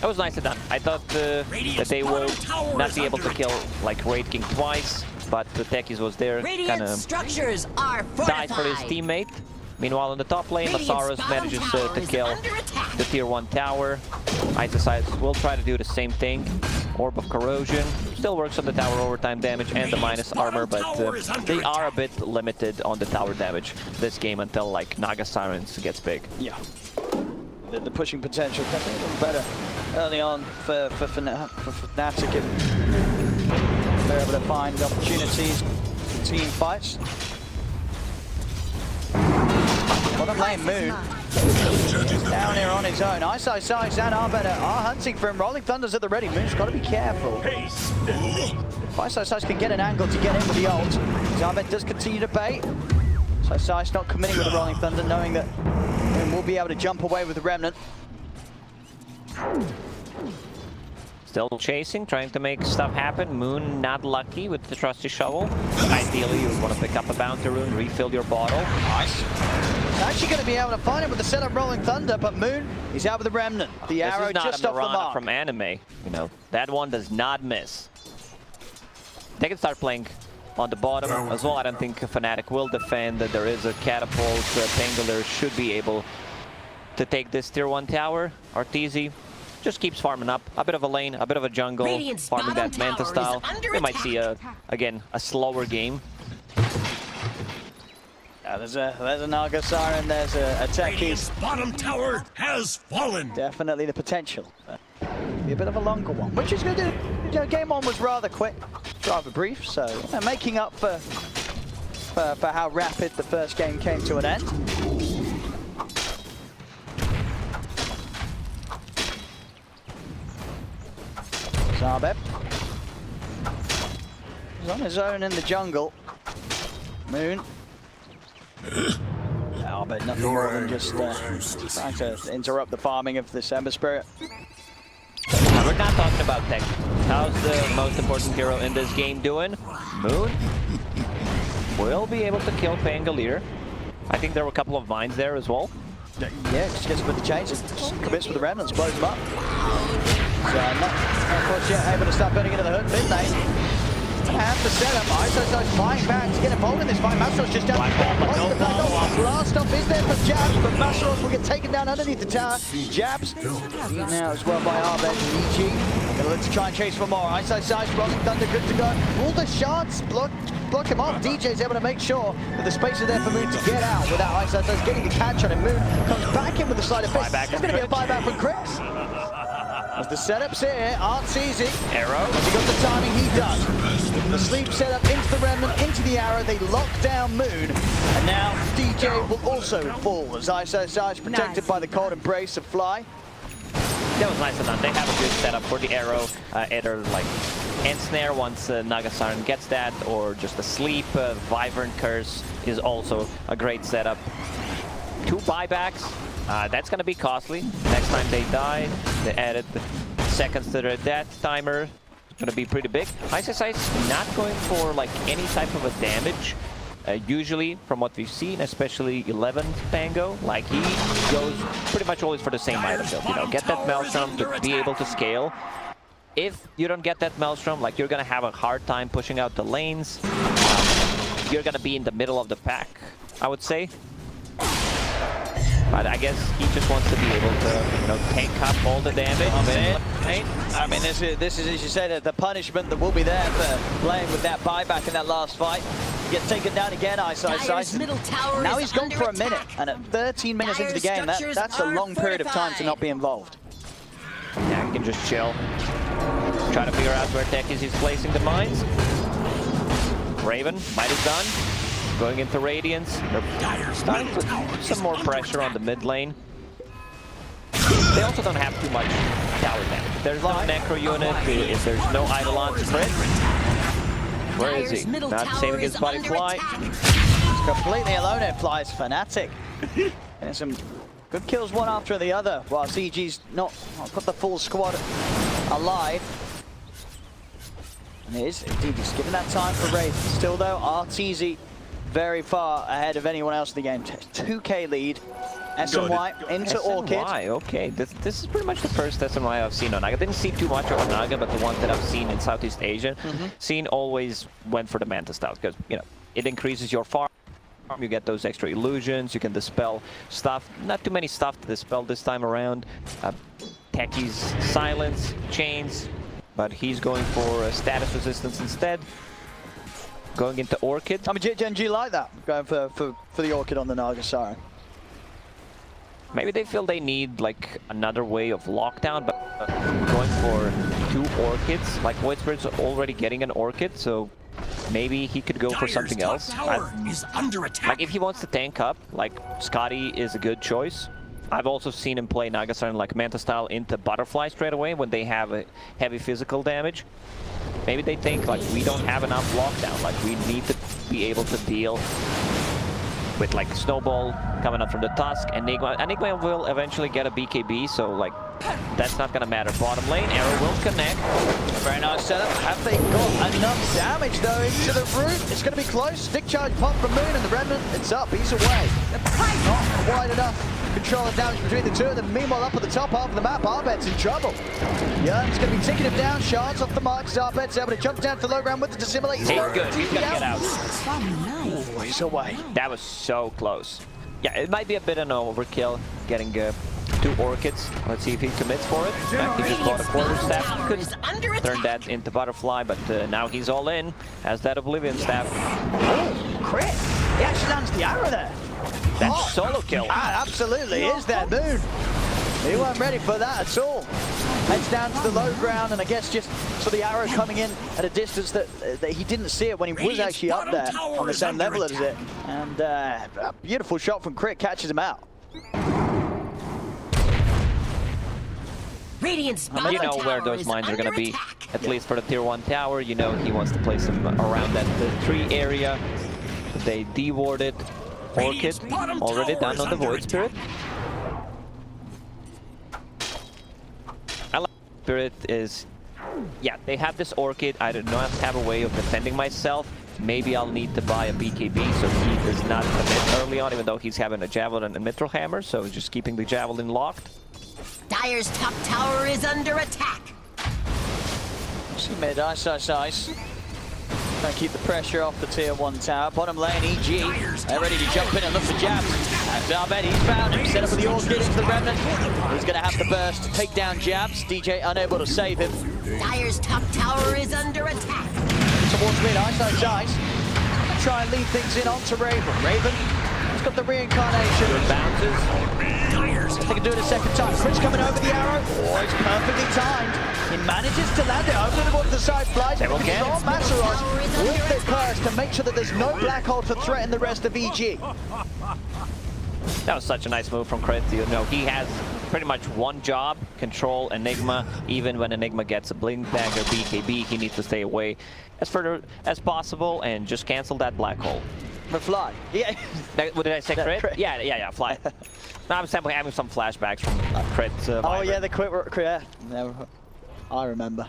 That was nicely done. I thought that they will not be able to kill like Raid King twice, but the Techies was there, kind of died for his teammate. Meanwhile, in the top lane, Lazarus manages to kill the tier 1 tower. Ice will try to do the same thing. Orb of Corrosion still works on the tower overtime damage and the minus armor, but they are a bit limited on the tower damage this game until like Naga Sirens gets big. Yeah. The pushing potential definitely a little better early on for FNATIC if they're able to find opportunities for team fights. Bottom lane, Moon. He's down here on his own. Ice and Arben are hunting for him. Rolling Thunder's at the ready. Moon's got to be careful. If Ice can get an angle to get in with the ult, Arben does continue to bait. Ice not committing with the Rolling Thunder, knowing that Moon will be able to jump away with the Remnant. Still chasing, trying to make stuff happen. Moon not lucky with the trusty shovel. Ideally, you want to pick up a bounty rune, refill your bottle. Nice. He's actually going to be able to find him with the setup Rolling Thunder, but Moon, he's out with the Remnant. The arrow just off the mark. From anime, you know, that one does not miss. They can start playing on the bottom as well. I don't think FNATIC will defend. That there is a catapult. Pangolier should be able to take this tier 1 tower. Arteezy just keeps farming up. A bit of a lane, a bit of a jungle, farming that Manta style. We might see, again, a slower game. There's a Naga Siren, there's a Techies. Bottom tower has fallen. Definitely the potential. Be a bit of a longer one, which is going to do. You know, game 1 was rather quick, rather brief, so making up for how rapid the first game came to an end. Zabeb. He's on his own in the jungle. Moon. But nothing more than just trying to interrupt the farming of this Ember Spirit. We're not talking about tech. How's the most important hero in this game doing? Moon will be able to kill Pangolier. I think there were a couple of mines there as well. Yeah, just gets with the changes, commits with the Remnants, blows them up. So not, of course, yet able to start burning into the hood. Midnight. Have the setup. Ice flying back to get involved in this fight. Masros just down. Blast off is there for Jabs, but Masros will get taken down underneath the tower. Jabs now as well by Arben. EG gonna look to try and chase for more. Ice Rolling Thunder good to go. All the shards block him off. DJ's able to make sure that the space is there for Moon to get out without Ice getting a catch on him. Moon comes back in with the side of fist. There's going to be a buyback from Chris. As the setup's here, Art's easy. Arrow. Has he got the timing? He does. The sleep setup into the Remnant, into the arrow. They lock down Moon. And now DJ will also fall as Ice protected by the cold embrace of Fly. That was nice enough. They have a good setup for the arrow. Either like end snare once Naga Siren gets that, or just a sleep. Wyvern Curse is also a great setup. 2 buybacks. That's going to be costly. Next time they die, they added the seconds to their death timer. It's going to be pretty big. Ice not going for like any type of a damage Usually, from what we've seen, especially 11 Pango, like he goes pretty much always for the same item build. You know, get that Maelstrom to be able to scale. If you don't get that Maelstrom, like you're gonna have a hard time pushing out the lanes. You're gonna be in the middle of the pack, I would say. But I guess he just wants to be able to, you know, tank up all the damage. I mean, this is, as you said, the punishment that will be there for playing with that buyback in that last fight. He gets taken down again, Ice. Now he's gone for a minute, and at 13 minutes into the game, that's a long period of time to not be involved. Yeah, he can just chill. Try to figure out where Techies is placing the mines. Raven, might is done. Going into Radiance. They're starting to put some more pressure on the mid lane. They also don't have too much tower damage. If there's no Necro unit, if there's no Eidolon to crit. Where is he? Not saving his body fly. He's completely alone in Fly's FNATIC. And some good kills one after the other, while EG's not got the full squad alive. And it is indeed just given that time for Raven. Still though, RTZ very far ahead of anyone else in the game. 2K lead. SNY into Orchid. SNY, okay. This is pretty much the first SNY I've seen on Naga. I didn't see too much of Naga, but the ones that I've seen in Southeast Asia, seen always went for the Manta style because, you know, it increases your farm. You get those extra illusions. You can dispel stuff. Not too many stuff to dispel this time around. Techies silence, chains, but he's going for status resistance instead. Going into Orchid. I mean, Gen G like that, going for the Orchid on the Naga Siren. Maybe they feel they need like another way of lockdown, but going for 2 Orchids. Like Void Spirit's already getting an Orchid, so maybe he could go for something else. Is under attack. Like if he wants to tank up, like Scotty is a good choice. I've also seen him play Naga Siren like Manta style into Butterfly straight away when they have a heavy physical damage. Maybe they think like we don't have enough lockdown, like we need to be able to deal with like Snowball coming up from the Tusk. Enigma will eventually get a BKB, so like that's not gonna matter. Bottom lane, Arrow will connect. Very nice setup. Have they got enough damage though into the root? It's gonna be close. Stick charge pop from Moon and the Remnant. It's up. He's away. Not wide enough. Control the damage between the two of them. Meanwhile, up at the top half of the map, Arbet's in trouble. Yeah, it's going to be ticking him down. Shards off the marks. Arbet's able to jump down to the low ground with the dissimulate. He's good. He's going to get out. Oh, he's away. That was so close. Yeah, it might be a bit of an overkill getting 2 Orchids. Let's see if he commits for it. He just bought a quarter staff. He could turn that into Butterfly, but now he's all in. Has that Oblivion staff. Oh, crit. He actually lands the arrow there. That's solo kill. Absolutely is there, Moon. He wasn't ready for that at all. Heads down to the low ground, and I guess just so the arrow coming in at a distance that he didn't see it when he was actually up there on the same level as it. And a beautiful shot from Crit catches him out. You know where those mines are going to be, at least for the tier 1 tower. You know he wants to place them around that tree area. They dewarded Orchid, already done on the Void Spirit. I like Spirit is, yeah, they have this Orchid. I do not have a way of defending myself. Maybe I'll need to buy a BKB so he does not commit early on, even though he's having a Javelin and Mithril Hammer, so just keeping the Javelin locked. Dire's top tower is under attack. See mid, ice. Trying to keep the pressure off the tier 1 tower. Bottom lane, EG. They're ready to jump in and look for jabs. And Arbet, he's found him. Set up with the Orchid into the Remnant. He's going to have to burst to take down jabs. DJ unable to save him. Dire's top tower is under attack. Towards mid, ice. Try and lead things in onto Raven. Raven, he's got the reincarnation. Good bounces. They can do it a second time. Chris coming over the arrow. Oh, it's perfectly timed. He manages to land it over the one to the side. Flies from Masaros with the curse to make sure that there's no black hole to threaten the rest of EG. That was such a nice move from Chris. You know, he has pretty much one job, control Enigma. Even when Enigma gets a Blink Dagger BKB, he needs to stay away as further as possible and just cancel that black hole. The fly. Yeah. What did I say, crit? Yeah, fly. Now I'm simply having some flashbacks from crit. Oh yeah, the quick crit. Yeah. I remember.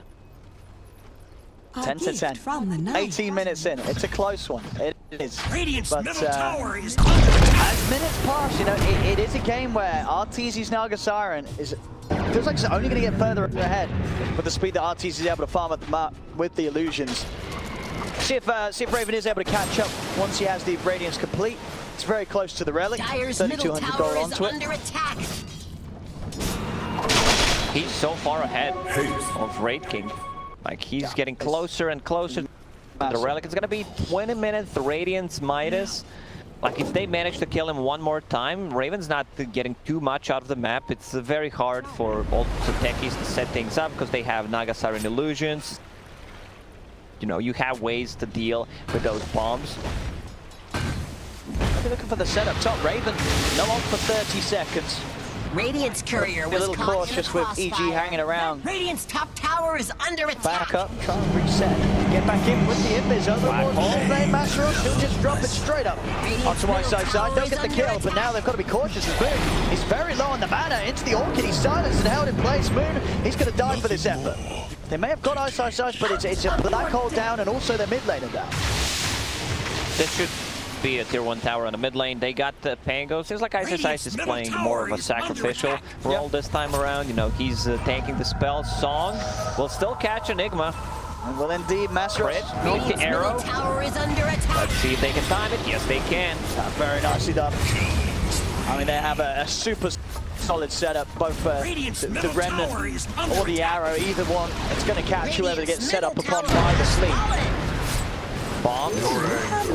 10 to 10. 18 minutes in. It's a close one. is. Radiant's middle tower is as minutes pass, you know, it is a game where Arteezy's Naga Siren feels like it's only going to get further ahead with the speed that Arteezy is able to farm at the map with the illusions. See if Raven is able to catch up once he has the Radiance complete. It's very close to the relic. 3,200 gold onto it. Attack. He's so far ahead of Raid King. Like, he's getting closer and closer. The relic is going to be 20 minutes, Radiance Midas. Like, if they manage to kill him one more time, Raven's not getting too much out of the map. It's very hard for all the techies to set things up because they have Naga Siren illusions. You know, you have ways to deal with those bombs. I'll be looking for the setup. Top Raven, no on for 30 seconds. Radiant's courier was a little caught cautious in a with EG crossfire. hanging around. Radiant's top tower is under attack. Back up, try and reset. Get back in with the invis. Overlord, all-day Master Rush, he'll just drop it straight up onto my side. Don't get the kill, but now they've got to be cautious as Moon. He's very low on the mana. Into the Orchid, he's silenced and held in place. Moon, he's going to die for this effort. They may have got Ice, but it's a black hole down and also their mid laner down. This should be a tier 1 tower on the mid lane. They got the Pango. Seems like Ice is playing more of a sacrificial role this time around. You know, he's tanking the spell. Song will still catch Enigma. And will indeed, Master Rush. Meet the arrow. Tower is under attack. Let's see if they can time it. Yes, they can. Very nicely done. I mean, they have a super solid setup, both the Remnant or the arrow, either one. It's going to catch whoever gets set up upon by the sleep. Bomb.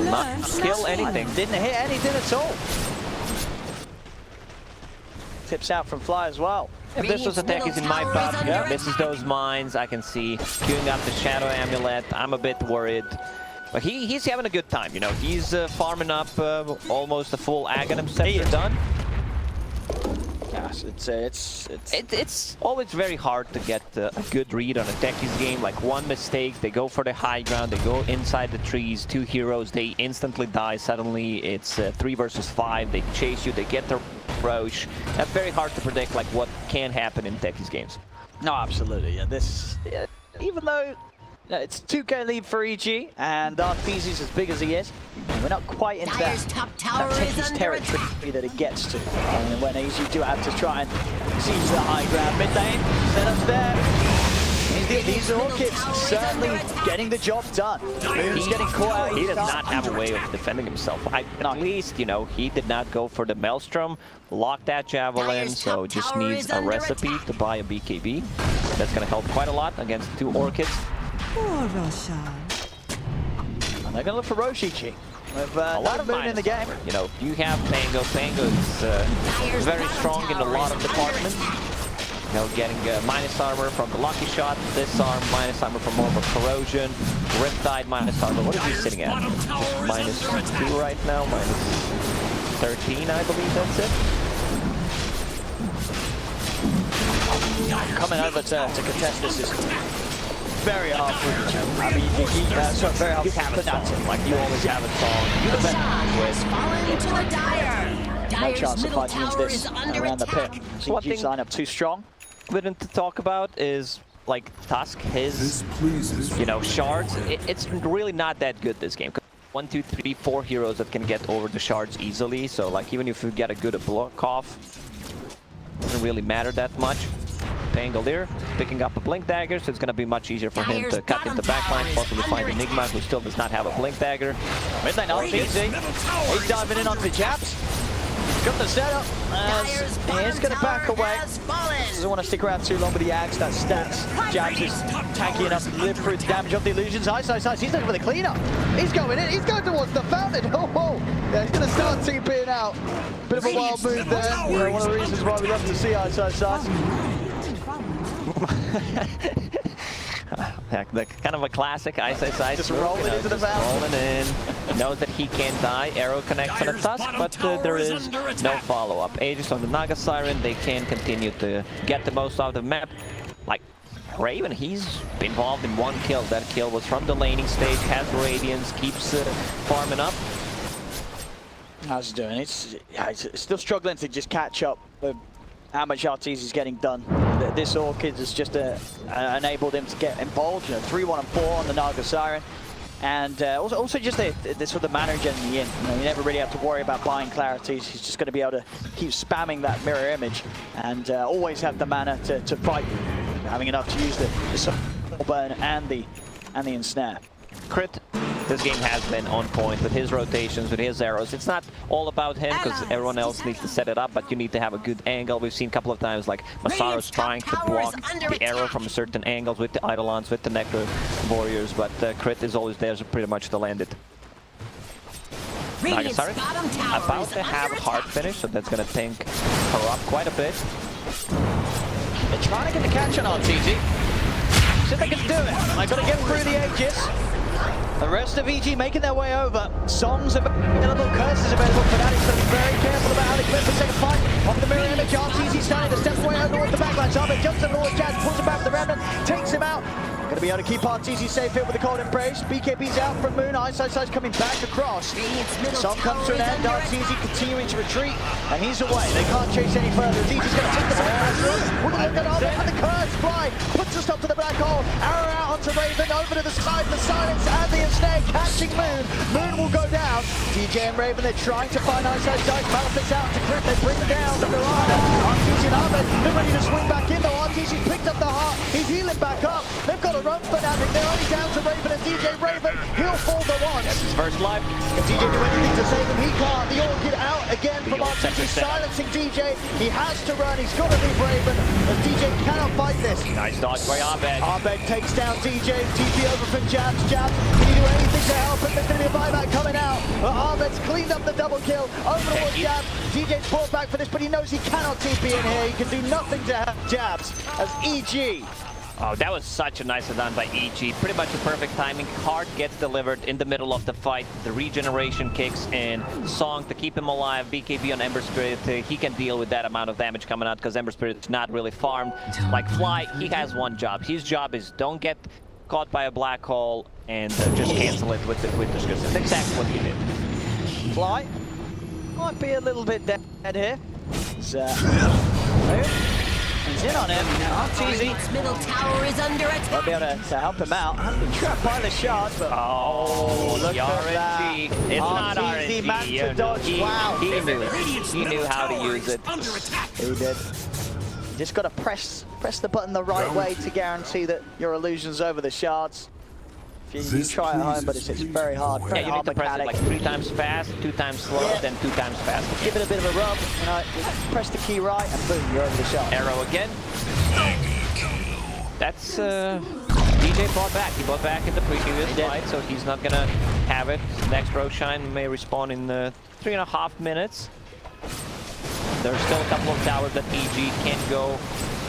Not kill anything. Didn't hit anything at all. Tips out from Fly as well. If this was attack is in my top, this is those mines. I can see queuing up the Shadow Amulet. I'm a bit worried. But he's having a good time, you know. He's farming up almost a full Aghanim scepter done. Yes, it's always very hard to get a good read on a techies game. Like, one mistake, they go for the high ground, they go inside the trees, 2 heroes, they instantly die. Suddenly it's 3 versus 5, they chase you, they get the Roche. That's very hard to predict, like, what can happen in techies games. No, absolutely. Yeah, even though it's 2k lead for EG, and Arteezy's as big as he is, we're not quite into that techies territory that it gets to. And when EG do have to try and seize the high ground mid lane, setups there. These Orchids certainly getting the job done. He's getting caught out. He does not have a way of defending himself. At least, you know, he did not go for the Maelstrom, lock that Javelin, so just needs a recipe to buy a BKB. That's going to help quite a lot against 2 Orchids. And they're going to look for Roshichi. With a lot of Moon in the game. You know, you have Pango. Pango is very strong in a lot of departments. You know, getting minus armor from the Lucky Shot, disarm, minus armor from more of a corrosion, Riptide, minus armor. What is he sitting at? Minus 2 right now, minus 13, I believe that's it. Coming over to contest this is very hard for you. I mean, very hard for FNATIC. Like, you always have a song. You no chance of fighting into this around the pit. So EG line up too strong. To talk about is, like, Tusk, his, you know, shards. It's really not that good this game. 1, 2, 3, 4 heroes that can get over the shards easily. So, like, even if you get a good block off, doesn't really matter that much. Pangolier picking up a Blink Dagger, so it's going to be much easier for him to cut into backline, possibly find Enigma, who still does not have a Blink Dagger. Mid lane Arteezy. He's diving in onto the Jabs. Got the setup as he's going to back away. Doesn't want to stick around too long with the Axe. That stats. Jabs is tanky enough to live through the damage of the illusions. Ice. He's looking for the cleanup. He's going in. He's going towards the fountain. Oh. Yeah, he's going to start TPing out. Bit of a wild move there. You know, one of the reasons why we love to see Ice. Kind of a classic Ice. Just rolling into the fountain. Rolling in. Knows that he can die. Arrow connects on a Tusk, but there is no follow-up. Aegis on the Naga Siren. They can continue to get the most out of the map. Like, Raven, he's involved in 1 kill. That kill was from the laning stage. Has Radiance, keeps farming up. How's he doing? He's still struggling to just catch up with how much Arteezy's getting done. This Orchid has just enabled him to get involved. You know, 3, 1, and 4 on the Naga Siren. And also just the sort of mana gen in the end. You never really have to worry about buying clarities. He's just going to be able to keep spamming that mirror image and always have the mana to fight, having enough to use the burn and the ensnare. Crit, this game has been on point with his rotations, with his arrows. It's not all about him because everyone else needs to set it up, but you need to have a good angle. We've seen a couple of times like Masaru's trying to block the arrow from certain angles with the Eidolons, with the Necro Warriors, but Crit is always there pretty much to land it. Nagasari about to have a hard finish, so that's going to tank her up quite a bit. They're trying to get the catch on RTG. See if they can do it. They've got to get through the Aegis. The rest of EG making their way over. Songs available, curses available. FNATIC's going to be very careful about how they commit the second fight. Off the mirror image, RTZ starting to step away over towards the backline. Zarbe jumps in towards Jazz, pulls him back with the Remnant, takes him out. Going to be able to keep RTZ safe here with the Cold Embrace. BKB's out from Moon. Eyesight coming back across. Song comes to an end. RTZ continuing to retreat, and he's away. They can't chase any further. EG's going to take the back. We're going to look at Armor, and the curse fly puts a stop to the black hole. Arrow out onto Raven, over to the side. The silence and the ensnare catching Moon. Moon will go down. DJ and Raven, they're trying to find Eyesight Dice. Malefic's out to Crit. They bring down the Mirana. RTZ and Ahmed, they're ready to swing back in though. RTZ picked up the heart. He's healing back up. They've got a run for FNATIC. They're only down to Raven and DJ. Raven, he'll fall the once. That's his first life. Can DJ do anything to save him? He can't. The Orchid out again from RTZ, silencing DJ. He has to run. He's got to leave Raven, as DJ cannot fight this. Nice dodge by Abed. Abed takes down DJ. TP over from Jabs. Jabs, can he do anything to help him? There's going to be a buyback coming out. But Abed's cleaned up the double kill. Over towards Jabs. DJ's fought back for this, but he knows he cannot TP in here. He can do nothing to help Jabs as EG. Oh, that was such a nice done by EG. Pretty much the perfect timing. Heart gets delivered in the middle of the fight. The regeneration kicks in. Song to keep him alive. BKB on Ember Spirit. He can deal with that amount of damage coming out because Ember Spirit is not really farmed. Like Fly, he has one job. His job is don't get caught by a black hole and just cancel it with the script. That's exactly what he did. Fly might be a little bit dead here. He's in on him. RTZ middle tower is under attack. Won't be able to help him out. Been trapped by the shards, but look at that. It's not RNG. Man to dodge. Wow. He knew it. He knew how to use it. He did. You just got to press the button the right way to guarantee that your illusion's over the shards. If you try at home, but it's very hard. Very you need to press it like 3 times fast, 2 times slow, then 2 times fast. Give it a bit of a rub, you know, press the key right, and boom, you're over the shot. Arrow again. That's DJ bought back. He bought back in the previous fight, so he's not gonna have it. Next Roshan may respawn in 3.5 minutes. There's still a couple of towers that EG can't go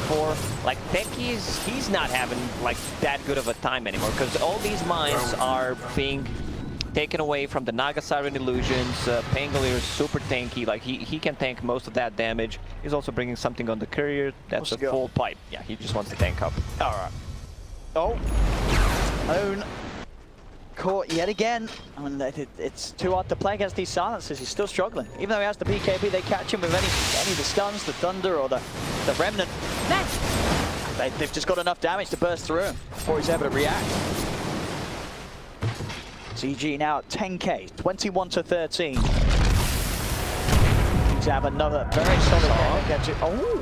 for. Like Techies, he's not having like that good of a time anymore because all these mines are being taken away from the Naga Siren illusions. Pangolier is super tanky, like he can tank most of that damage. He's also bringing something on the courier. That's a full pipe. Yeah, he just wants to tank up. All right. Oh, Own caught yet again. I mean, it's too hard to play against these silences. He's still struggling. Even though he has the BKB, they catch him with any of the stuns, the thunder, or the remnant. They've just got enough damage to burst through him before he's able to react. CG now at 10k, 21-13. To have another very solid game. Oh,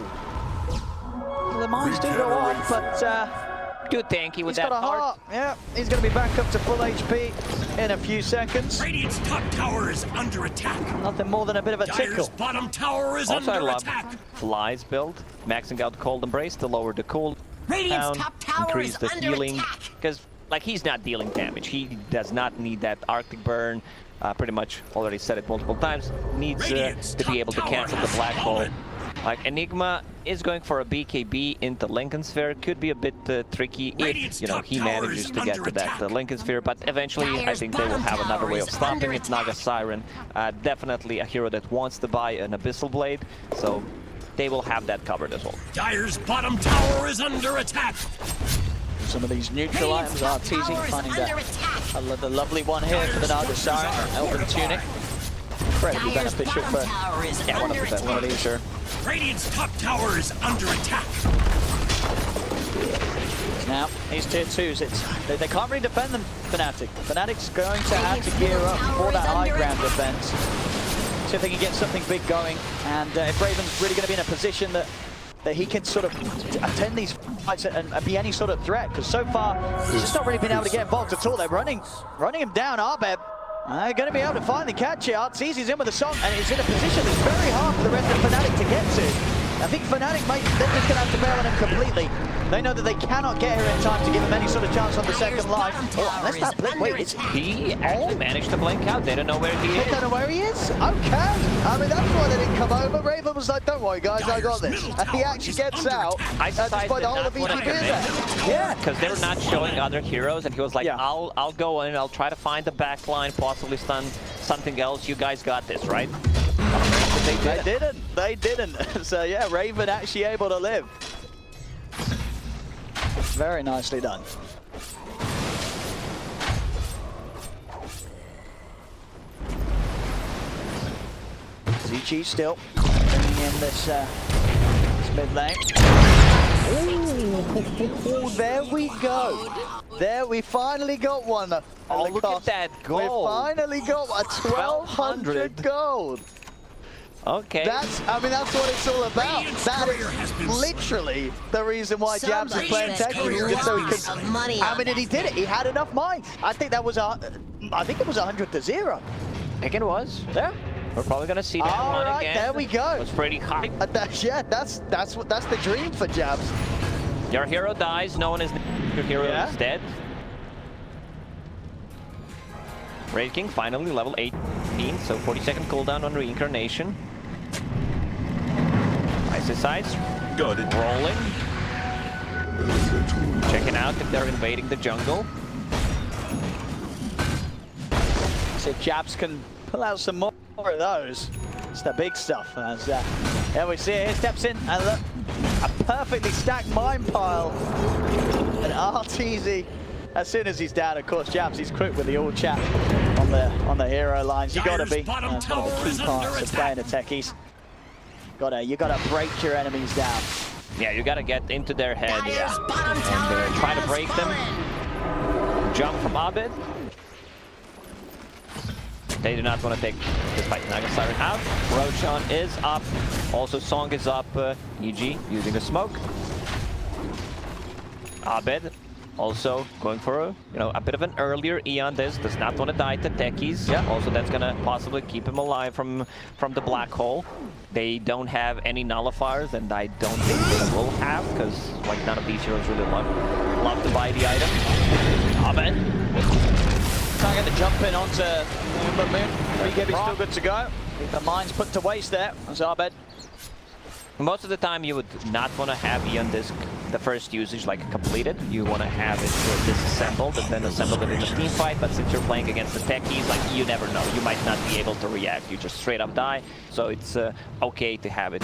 the mines do go on, but. Good tanky with that heart. Yeah, he's going to be back up to full HP in a few seconds. Radiant's top tower is under attack. Nothing more than a bit of a tickle. Bottom tower is also, under I love attack. Fly's build, maxing out Cold Embrace to lower the cool down, increase the healing. Because like he's not dealing damage. He does not need that Arctic burn. Pretty much already said it multiple times. Needs to be able to cancel the black hole. Like Enigma is going for a BKB into Lincoln Sphere. Could be a bit tricky if he manages to get to that Lincoln Sphere, but eventually I think they will have another way of stopping it. Naga Siren, definitely a hero that wants to buy an Abyssal Blade, so they will have that covered as well. Dire's bottom tower is under attack. Some of these neutral items are teasing, finding the lovely one here for the Naga Siren, Elven Tunic. Incredibly beneficial for 100% one of these, sure. Radiant's top tower is under attack. Now, these tier 2s, they can't really defend them, FNATIC. FNATIC's going to have to gear up for that high ground defense. See if they can get something big going. And if Raven's really going to be in a position that he can sort of attend these fights and be any sort of threat. Because so far, he's just not really been able to get involved at all. They're running him down, Arbeb. They're going to be able to finally catch it. Arteezy's in with a song, and he's in a position that's very hard for the rest of FNATIC to get to. I think FNATIC they're just going to have to bail on him completely. They know that they cannot get here in time to give him any sort of chance on the second life. Oh, unless that blink, wait, he actually managed to blink out. They don't know where he is. They don't know where he is? Okay. I mean, that's why they didn't come over. Raven was like, don't worry, guys, I got this. And he actually gets out. Despite the whole of EGv there. Yeah, because they were not showing other heroes, and he was like, I'll go in, I'll try to find the back line, possibly stun something else. You guys got this, right? They didn't. So yeah, Raven actually able to live. Very nicely done. ZG still bringing in this mid lane. Ooh, there we go. There, we finally got one. Oh, look at that gold. We finally got a 1200 gold. Okay. That's what it's all about. That is literally the reason why Jabs is playing Techies. So he can, I mean, and he did it. He had enough mines. I think that was I think it was 100-0. I think it was. Yeah. We're probably gonna see that one again. There we go. It was pretty high. Yeah, that's the dream for Jabs. Your hero dies. No one is. Your hero is dead. Raid King finally level 18, so 40-second cooldown on reincarnation. Icy sides. Good. Rolling. Checking out if they're invading the jungle. So Jabs can pull out some more of those. It's the big stuff. As there we see it. He steps in and look, a perfectly stacked mine pile. And Arteezy, as soon as he's down, of course, Jabs, he's quick with the all chat on the hero lines. You gotta be one of the key parts of playing the Techies. You gotta break your enemies down. Yeah, you gotta get into their heads and try to break them. Jump from Abed. They do not want to take this fight. Naga Siren out. Roshan is up. Also, Song is up. EG using a smoke. Abed also going for a bit of an earlier E on this. Does not want to die to Techies. Yeah. Also, that's gonna possibly keep him alive from the black hole. They don't have any nullifiers, and I don't think they will have, because like none of these heroes really love to buy the item. Abed. Trying to jump in onto Moon. EGv's still good to go. The mine's put to waste there. That's Abed. Most of the time you would not want to have Eon Disc, the first usage, like completed. You want to have it disassembled and then assembled it in a team fight, but since you're playing against the Techies, like, you never know. You might not be able to react. You just straight up die. So it's okay to have it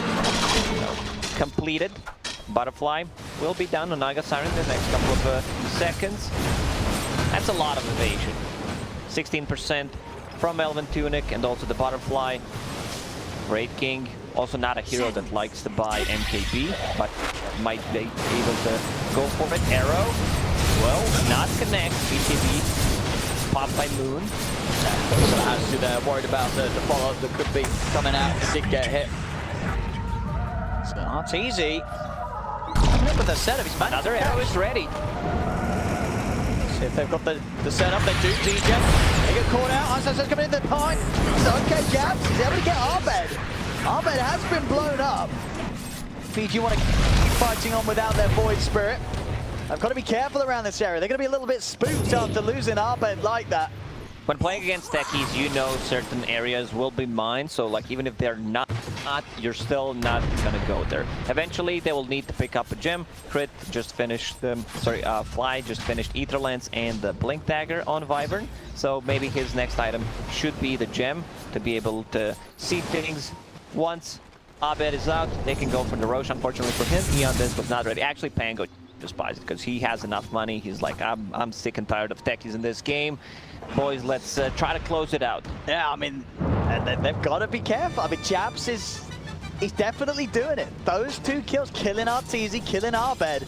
completed. Butterfly will be down on Naga Siren in the next couple of seconds. That's a lot of evasion. 16% from Elven Tunic and also the Butterfly. Raid King, also not a hero that likes to buy MKB, but might be able to go for it. Arrow, well, not connect. BKB popped by Moon. Has to worried about the follow-up that could be coming out. It did get hit. So Arteezy coming up with a setup. He's another arrow is ready. If they've got the setup, they do. DJ, they get caught out. Iceland's coming in the pine. So okay, Jabs, he's able to get Arbed. Arbed has been blown up. PG want to keep fighting on without their Void Spirit. I've got to be careful around this area. They're going to be a little bit spooked after losing Arbed like that. When playing against Techies, you know certain areas will be mined, so like even if they're not, you're still not gonna go there. Eventually, they will need to pick up a gem. Crit just finished Fly just finished Ether Lens and the Blink Dagger on Wyvern, so maybe his next item should be the gem to be able to see things. Once Abed is out, they can go for the Roche. Unfortunately for him, Eon Disc was not ready. Actually, Pango just buys it because he has enough money. He's like, I'm sick and tired of Techies in this game. Boys, let's try to close it out. Yeah, I mean, they've got to be careful. I mean, Jabs he's definitely doing it. Those two kills, killing Arteezy, killing Arbed.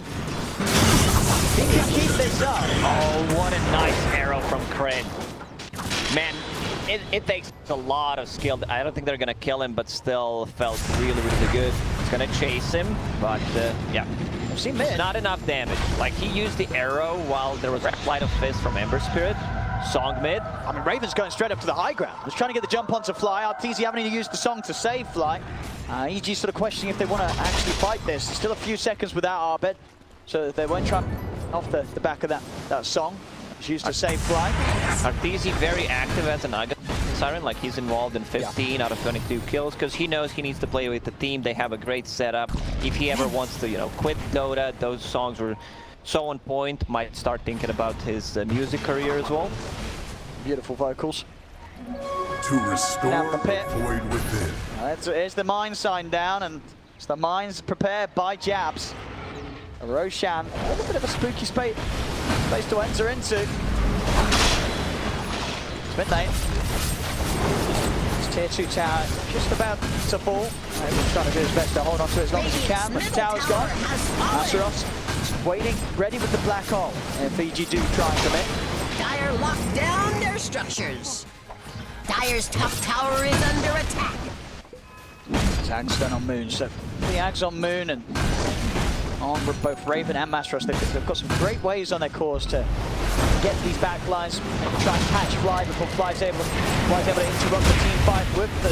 He can keep this up. Oh, what a nice arrow from Crit. Man, it takes a lot of skill. I don't think they're gonna kill him, but still felt really, really good. It's gonna chase him, but yeah. See mid. Not enough damage. Like, he used the arrow while there was a Flight of Fist from Ember Spirit. Song mid. I mean, Raven's going straight up to the high ground. Was trying to get the jump onto Fly. RTZ having to use the song to save Fly. EG sort of questioning if they want to actually fight this. Still a few seconds without Arbed, so they won't try off the back of that song. It's used to save Fly. RTZ very active as a Naga Siren, like he's involved in 15 out of 22 kills because he knows he needs to play with the team. They have a great setup. If he ever wants to, you know, quit Dota, those songs were so on point, might start thinking about his music career as well. Beautiful vocals. To restore the void within. Here's the mine sign down, and it's the mines prepared by Jabs. Roshan, a little bit of a spooky space to enter into. It's mid lane. It's tier 2 tower just about to fall. He's trying to do his best to hold on to it as long as he can, but the tower's gone. Azeroth waiting, ready with the black hole. If EG do try and commit. Dire locked down their structures. Dire's top tower is under attack. Tag's done on Moon, so the Ags on Moon and on both Raven and Masteros. They've got some great ways on their cores to get these backlines, try and catch Fly before Fly's able to interrupt the team fight with the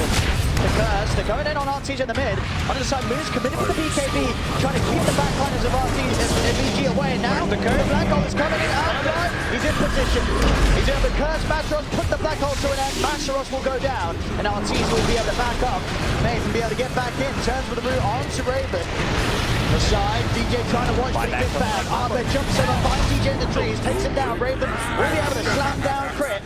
curse. They're going in on RTZ in the mid. On the side, Moon's committed with the BKB, trying to keep the backliners of RTZ and EG away. Now the curse black hole is coming in outside. He's in position. He's able to curse Masteros, put the black hole to an end. Masteros will go down, and RTZ will be able to back up. May even be able to get back in. Turns with the root onto Raven. The side, DJ trying to watch, but he gets back. Arbed jumps in and finds DJ in the trees, takes him down. Raven will be able to slam down Crit.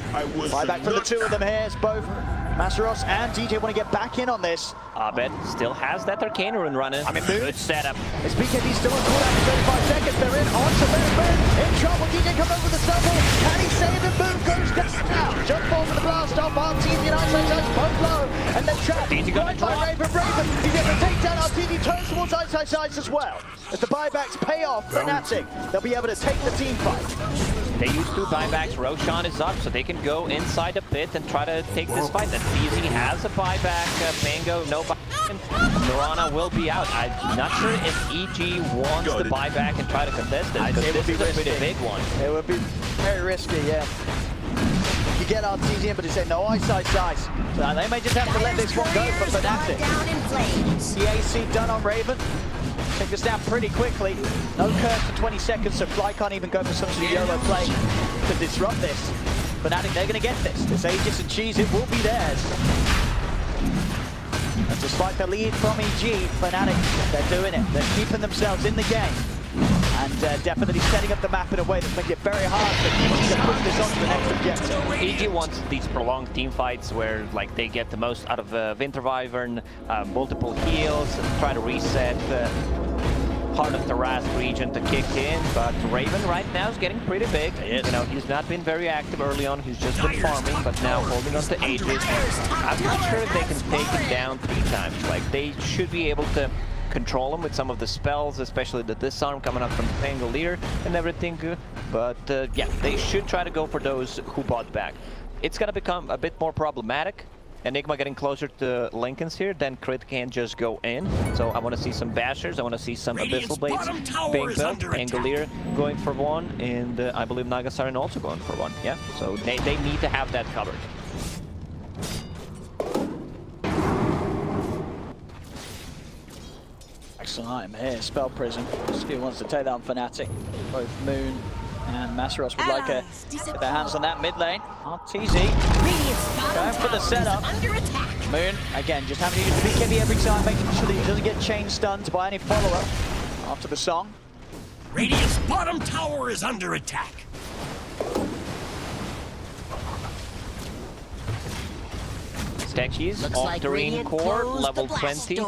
Buyback from the two of them here. It's both Masteros and DJ want to get back in on this. Arbed still has that Arcane Rune running. I mean, good setup. Is BKB still on cooldown for 35 seconds? They're in on to Moon. In trouble. DJ comes over with the stumble. Can he save him? Moon goes down now. Jump ball for the blast off. RTZ and Ice both low. And then trapped. Right by Raven. He's able to take down RTZ. Turns towards Ice as well. As the buybacks pay off for FNATIC, they'll be able to take the team fight. They use 2 buybacks. Roshan is up, so they can go inside the pit and try to take this fight. And BZ has a buyback. Mango, no buyback. Mirana will be out. I'm not sure if EG wants the buyback and try to contest it, because this is a pretty big one. It would be very risky, yeah. You get RTZ in, but they say no ice. So they may just have to let this one go for FNATIC. The AC done on Raven. Take this down pretty quickly. No curse for 20 seconds, so Fly can't even go for some sort of YOLO play to disrupt this. FNATIC, they're going to get this. This Aegis and Cheese, it will be theirs. And despite the lead from EG, FNATIC, they're doing it. They're keeping themselves in the game. And definitely setting up the map in a way that's making it very hard for EG to push this on to the next objective. EG wants these prolonged team fights where like they get the most out of Winter Wyvern, multiple heals, try to reset part of the Rast region to kick in, but Raven right now is getting pretty big. You know, he's not been very active early on, he's just been farming, but now holding on to Aegis. I'm not sure if they can take him down 3 times. Like, they should be able to control him with some of the spells, especially the disarm coming up from Pangolier and everything. But yeah, they should try to go for those who bought back. It's gonna become a bit more problematic. Enigma getting closer to Linken's here, then Crit can't just go in. So I want to see some Bashers, I want to see some Abyssal Blades being built, Pangolier going for one, and I believe Nagasiren also going for one. Yeah, so they need to have that covered. Excellent item here, Spell Prison. Skill wants to take that on FNATIC. Both Moon and Masteros would like to get their hands on that mid lane. RTZ going for the setup. Moon, again, just having to use the BKB every time, making sure that he doesn't get chain stunned by any follow-up after the song. Radiant's bottom tower is under attack. Stackies off the Reen core, level 20.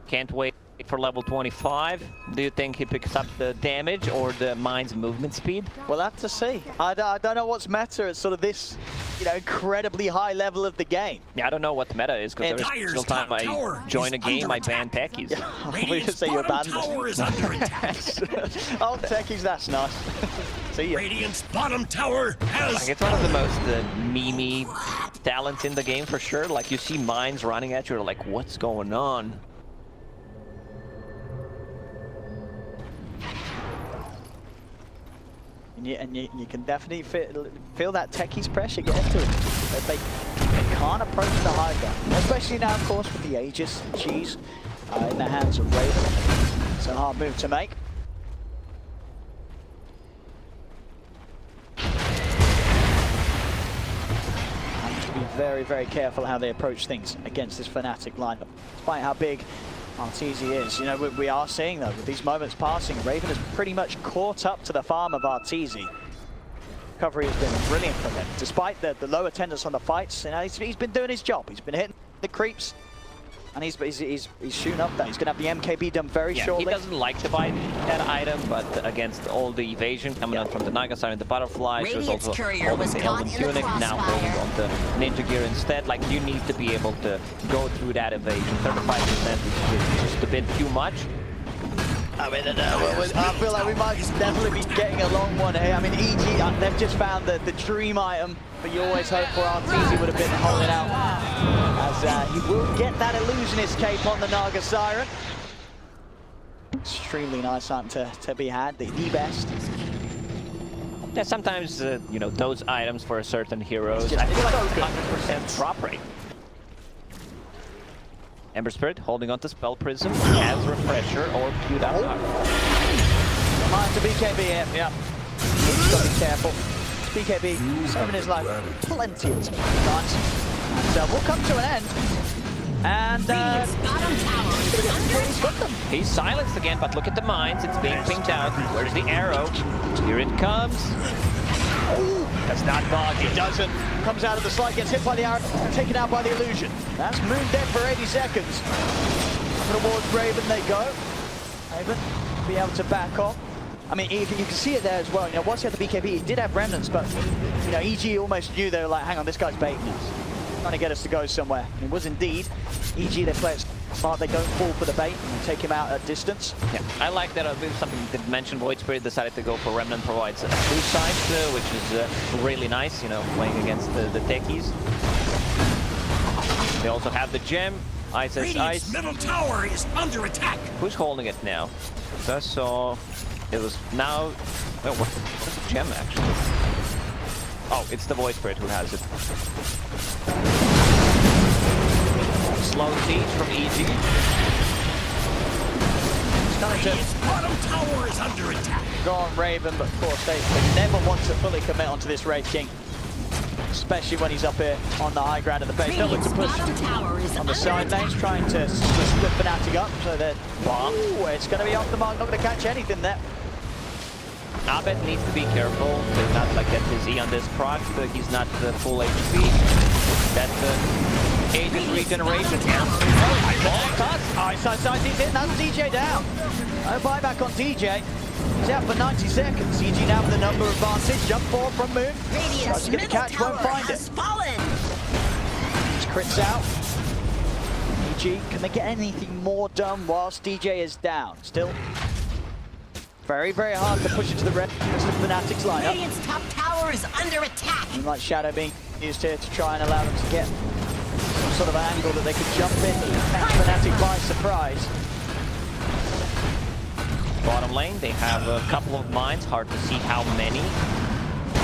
Can't wait for level 25. Do you think he picks up the damage or the mine's movement speed? We'll have to see. I don't know what's meta at sort of this, you know, incredibly high level of the game. Yeah, I don't know what the meta is, because every single time I join a game, I ban techies. We just say you abandoned. Oh, techies, that's nice. See ya. Radiant's bottom tower has... Like, it's one of the most memey talents in the game for sure. Like, you see mines running at you, like, what's going on? And you can definitely feel that techies pressure get into it. They can't approach the high ground, especially now, of course, with the Aegis G's in the hands of Raven. It's a hard move to make. And to be very, very careful how they approach things against this FNATIC lineup, despite how big Arteezy is. You know, we are seeing, though, with these moments passing, Raven has pretty much caught up to the farm of Arteezy. Recovery has been brilliant from him. Despite the low attendance on the fights, you know, he's been doing his job. He's been hitting the creeps, and he's shooting up there. He's going to have the MKB done very shortly. He doesn't like to buy that item, but against all the evasion coming out from the Naga side and the butterfly, she was also holding the Elven Tunic, now holding on the Ninja Gear instead. Like, you need to be able to go through that evasion. 35% is just a bit too much. I mean, I feel like we might definitely be getting a long one here. I mean, EG, they've just found the dream item, but you always hope for Arteezy would have been holding out. As he will get that Illusionist cape on the Naga Siren. Extremely nice item to be had, the best. Yeah, sometimes, you know, those items for a certain heroes, I feel like 100% drop rate. Ember Spirit holding on to Spell Prism as Refresher or queued up. Mind to BKB here, yeah. He's got to be careful. BKB saving his life plenty of times. And we'll come to an end. And he's silenced again, but look at the mines. It's being pinged out. Where's the arrow? Here it comes. Ooh, that's not bug. He doesn't. Comes out of the slide, gets hit by the arrow, taken out by the illusion. That's Moon dead for 80 seconds. Towards Raven they go. Raven be able to back off. I mean, you can see it there as well. You know, once he had the BKB, he did have remnants, but you know, EG almost knew they were like, hang on, this guy's baiting us, trying to get us to go somewhere. And it was indeed. EG, they play it smart. They don't fall for the bait and take him out at distance. Yeah, I like that. Something that mentioned Void Spirit decided to go for Remnant, provides a true side, which is really nice. You know, playing against the techies. They also have the gem. Ice as ice. Middle tower is under attack. Who's holding it now? I saw it was now. Oh, what's the gem actually? Oh, it's the Void Spirit who has it. Slow siege from EG. Bottom tower is under attack. Go on Raven, but of course they never want to fully commit onto this Wraith King. Especially when he's up here on the high ground of the base. They'll look to push on the side lanes, trying to split FNATIC up. So they're, ooh, it's going to be off the mark, not going to catch anything there. Abed needs to be careful to not like get his E on this proc, but he's not full HP. That's Aegis regeneration. Ice, he's in, that's DJ down. No buyback on DJ. He's out for 90 seconds. EG now with the number advantage. Jump forward from Moon. He's going to catch, won't find it. Just crits out. EG, can they get anything more done whilst DJ is down? Still very, very hard to push it to the rest of the FNATIC's lineup. Radiant's top tower is under attack. Moonlight Shadow being used here to try and allow them to get some sort of angle that they could jump in and catch FNATIC by surprise. Bottom lane, they have a couple of mines, hard to see how many.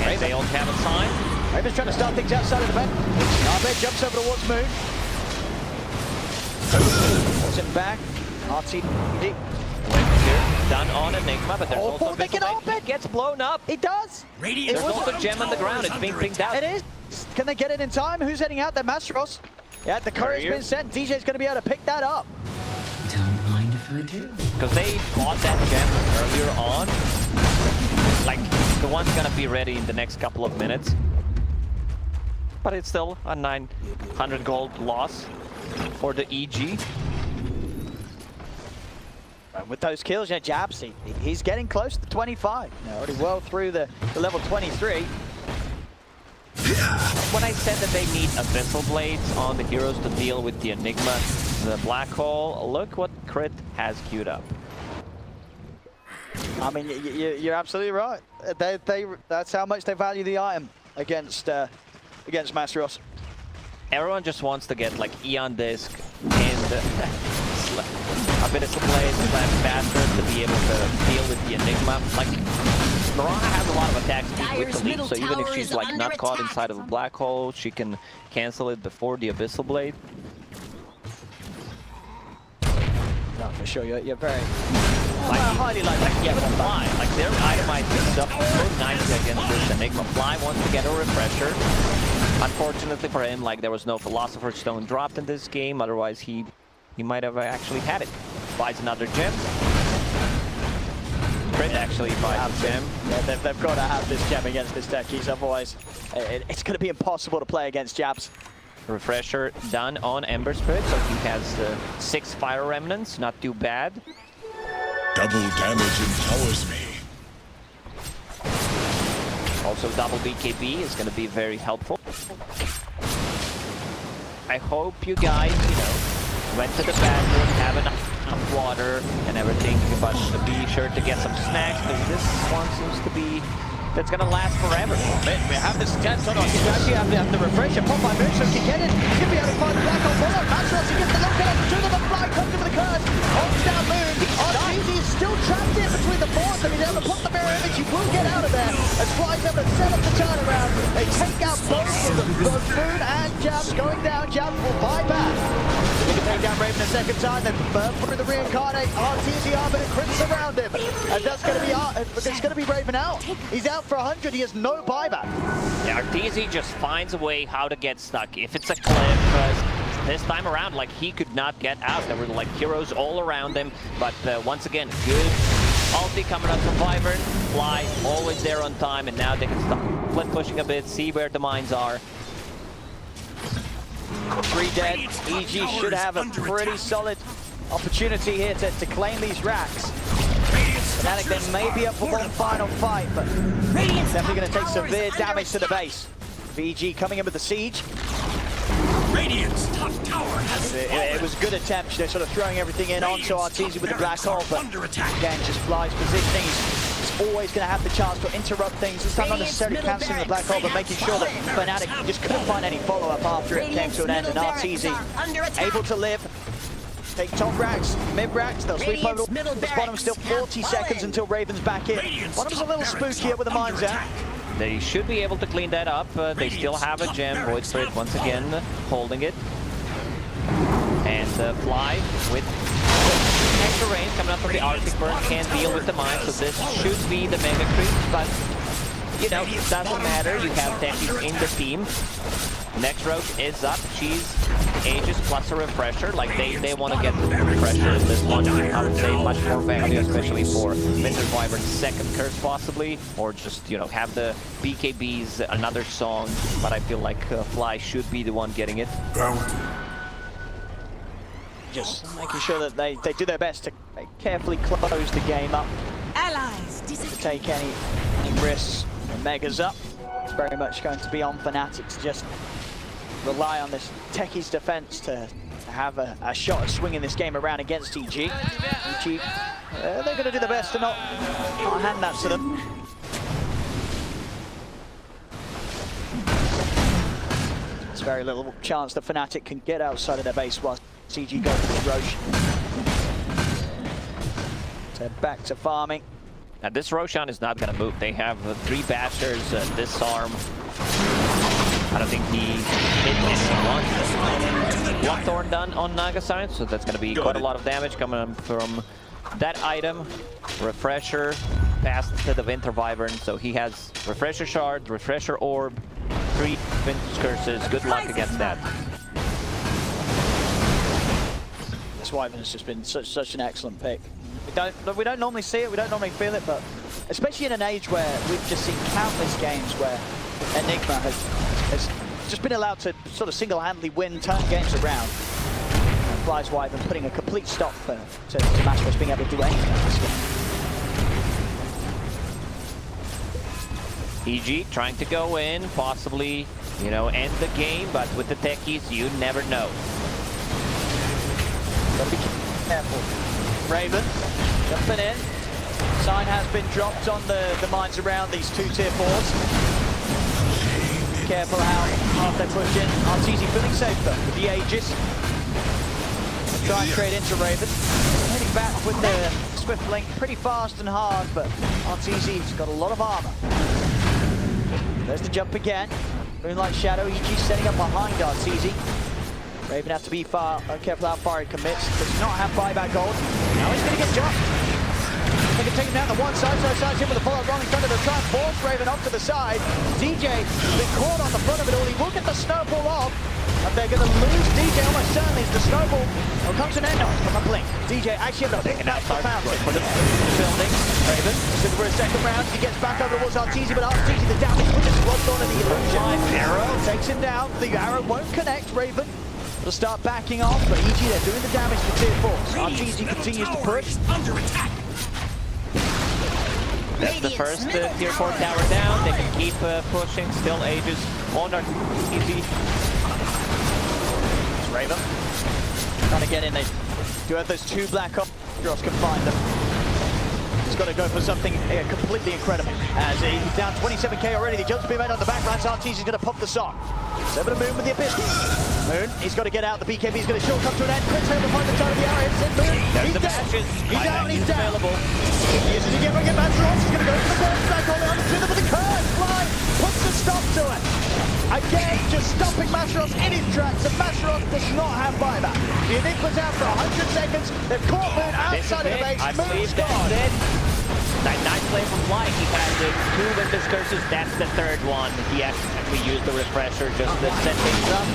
And they also have a sign. Raven's trying to start things outside of the vent. Arbed jumps over towards Moon. Pulls him back. Arteezy. Done on Enigma, but there's also Arbed gets blown up. It does. There's also a gem on the ground. It's being pinged out. It is. Can they get it in time? Who's heading out there? Mastros. Yeah, the courier's been sent. DJ's going to be able to pick that up. Don't mind if I do. Because they bought that gem earlier on. Like, the one's going to be ready in the next couple of minutes. But it's still a 900 gold loss for the EG. And with those kills, yeah, Jabs, he's getting close to 25. Already well through the level 23. When I said that they need Abyssal Blades on the heroes to deal with the Enigma, the Black Hole, look what Crit has queued up. I mean, you're absolutely right. That's how much they value the item against Masteros. Everyone just wants to get like Eon Disc and Abyssal Blades and Bastard to be able to deal with the Enigma. Like, Mirana has a lot of attack speed with the leap, so even if she's like not caught inside of a black hole, she can cancel it before the Abyssal Blade. No, for sure, you're very highly likely. Yeah, but Fly, like their itemized stuff so nicely against this Enigma. Fly wants to get a refresher. Unfortunately for him, like there was no Philosopher's Stone dropped in this game, otherwise he might have actually had it. Buys another gem. Crit actually buys a gem. Yeah, they've got to have this gem against this techies, otherwise it's going to be impossible to play against Jabs. Refresher done on Ember Spirit, so he has 6 Fire Remnants, not too bad. Double damage empowers me. Also double BKB is going to be very helpful. I hope you guys, went to the bathroom, have enough water and everything, but be sure to get some snacks, because this one seems to be that's gonna last forever. We have this chance on us. You actually have the refresher. Pop by Moonshot can get it. He's gonna be able to find the black hole bullet. Masteros, he gets the look at two of them fly, comes in with the curse. Holds down Moon. Arteezy is still trapped in between the boards, and he's able to put the mirror image. He will get out of there. As Fly's able to set up the turnaround. They take out both of them. Both Moon and Jabs going down. Jabs will buy back. They can take down Raven a second time. Then burn through the reincarnate. Arteezy Arbiter crits around him. And that's gonna be Raven out. He's out for 100, he has no buyback. Yeah, Arteezy just finds a way how to get stuck. If it's a cliff, this time around, like, he could not get out. There were like heroes all around him, but once again, good ulti coming up from Wyvern. Fly, always there on time, and now they can stop flip pushing a bit, see where the mines are. 3 dead. EG should have a pretty solid opportunity here to claim these racks. FNATIC then may be up for one final fight, but definitely going to take severe damage to the base. VG coming in with the siege. Radiant's top tower has it was a good attempt. They're sort of throwing everything in onto Arteezy with the black hole, but again, just Fly's positioning. He's always going to have the chance to interrupt things. This time not necessarily cancelling the black hole, but making sure that FNATIC just couldn't find any follow-up after it came to an end. And Arteezy able to live. Take top racks, mid racks, they'll sweep over the bottom, still 40 seconds until Raven's back in. Bottom's a little spookier with the mines out. They should be able to clean that up. They still have a gem, Void Spirit once again holding it. And Fly with extra range coming up from the Arctic Burn, can't deal with the mines, so this should be the Mega Creep, but it doesn't matter, you have techies in the team. Next rogue is up, she's Aegis plus a refresher, like they want to get the refresher in this one. I would say much more value, especially for Mr. Wyvern's second curse possibly, or just, have the BKBs, another song, but I feel like Fly should be the one getting it. Just making sure that they do their best to carefully close the game up. Allies to take any risks. Mega's up. It's very much going to be on FNATIC to just rely on this techies defense to have a shot at swinging this game around against EG. EG, they're going to do their best to not hand that to them. There's very little chance that FNATIC can get outside of their base whilst EG goes for the Roche. So back to farming. Now this Roshan is not going to move. They have 3 bashers, disarm. I don't think he hit anyone. Bloodthorn done on Nagasine, so that's going to be quite a lot of damage coming from that item. Refresher passed to the Winter Wyvern, so he has Refresher Shard, Refresher Orb, 3 Vintage Curses. Good luck against that. This Wyvern has just been such an excellent pick. We don't normally see it, we don't normally feel it, but especially in an age where we've just seen countless games where Enigma has just been allowed to sort of single-handedly turn games around. Fly's Wyvern putting a complete stop to Mastros being able to do anything in this game. EG trying to go in, possibly, you know, end the game, but with the techies, you never know. Gotta be careful. Raven jumping in. Sign has been dropped on the mines around these 2 tier 4s. Careful how hard they push in. Arteezy feeling safe though with the Aegis. Try and trade into Raven. Heading back with the Swift Link pretty fast and hard, but Arteezy's got a lot of armor. There's the jump again. Moonlight Shadow, EG setting up behind Arteezy. Raven has to be careful how far he commits. Does not have buyback gold. Now he's going to get jumped. They can take him down to one side, so sides him with a follow rolling thunder to try and force Raven off to the side. DJ been caught on the front of it all. He will get the snowball off. And they're going to lose DJ almost certainly as the snowball comes to an end. No, from a blink. DJ actually able to pick that for Fountain. Building. Raven looking for a second round. He gets back over towards Arteezy, but Arteezy the damage with the squad on and the illusion. Arrow takes him down. The arrow won't connect. Raven will start backing off, but EG they're doing the damage to tier 4s. Arteezy continues to push. Under attack. That's the first tier 4 tower down. They can keep pushing. Still Aegis on Arteezy. Raven trying to get in. They do have those 2 black ops. Dross can find them. He's got to go for something completely incredible. As he's down 27k already. The jump's been made on the back lines. Arteezy's going to pop the sock. Seven to Moon with the Abyss. Moon, he's got to get out. The BKB's going to sure come to an end. Quick save to find the time of the arrow. It's in Moon. He's down. He's out and he's down. Available. He uses again. We'll get back to Ross. He's going to go for the first back on the other two. But the curve fly puts a stop to it. Again, just stopping Mastros in his tracks, and Mastros does not have buyback. The Enigma's out for 100 seconds. They've caught Moon outside of the base. Moon's gone. That nice play from Fly. He had 2 Windless Curses. That's the 3rd one. He actually used the refresher just to set things up.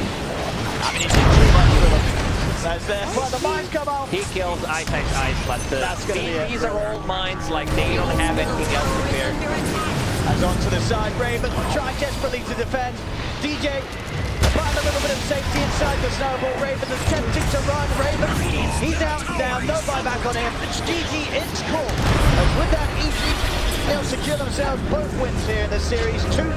I mean, he did too much for them. That's there. Well, the mines come out. He kills Ice, but these are old mines, like they don't have anything else prepared. As onto the side, Raven trying desperately to defend. DJ find a little bit of safety inside the snowball. Raven is attempting to run. Raven, he's out and down. No buyback on him. It's GG, it's cool. And with that, EG, they'll secure themselves both wins here in the series, 2-0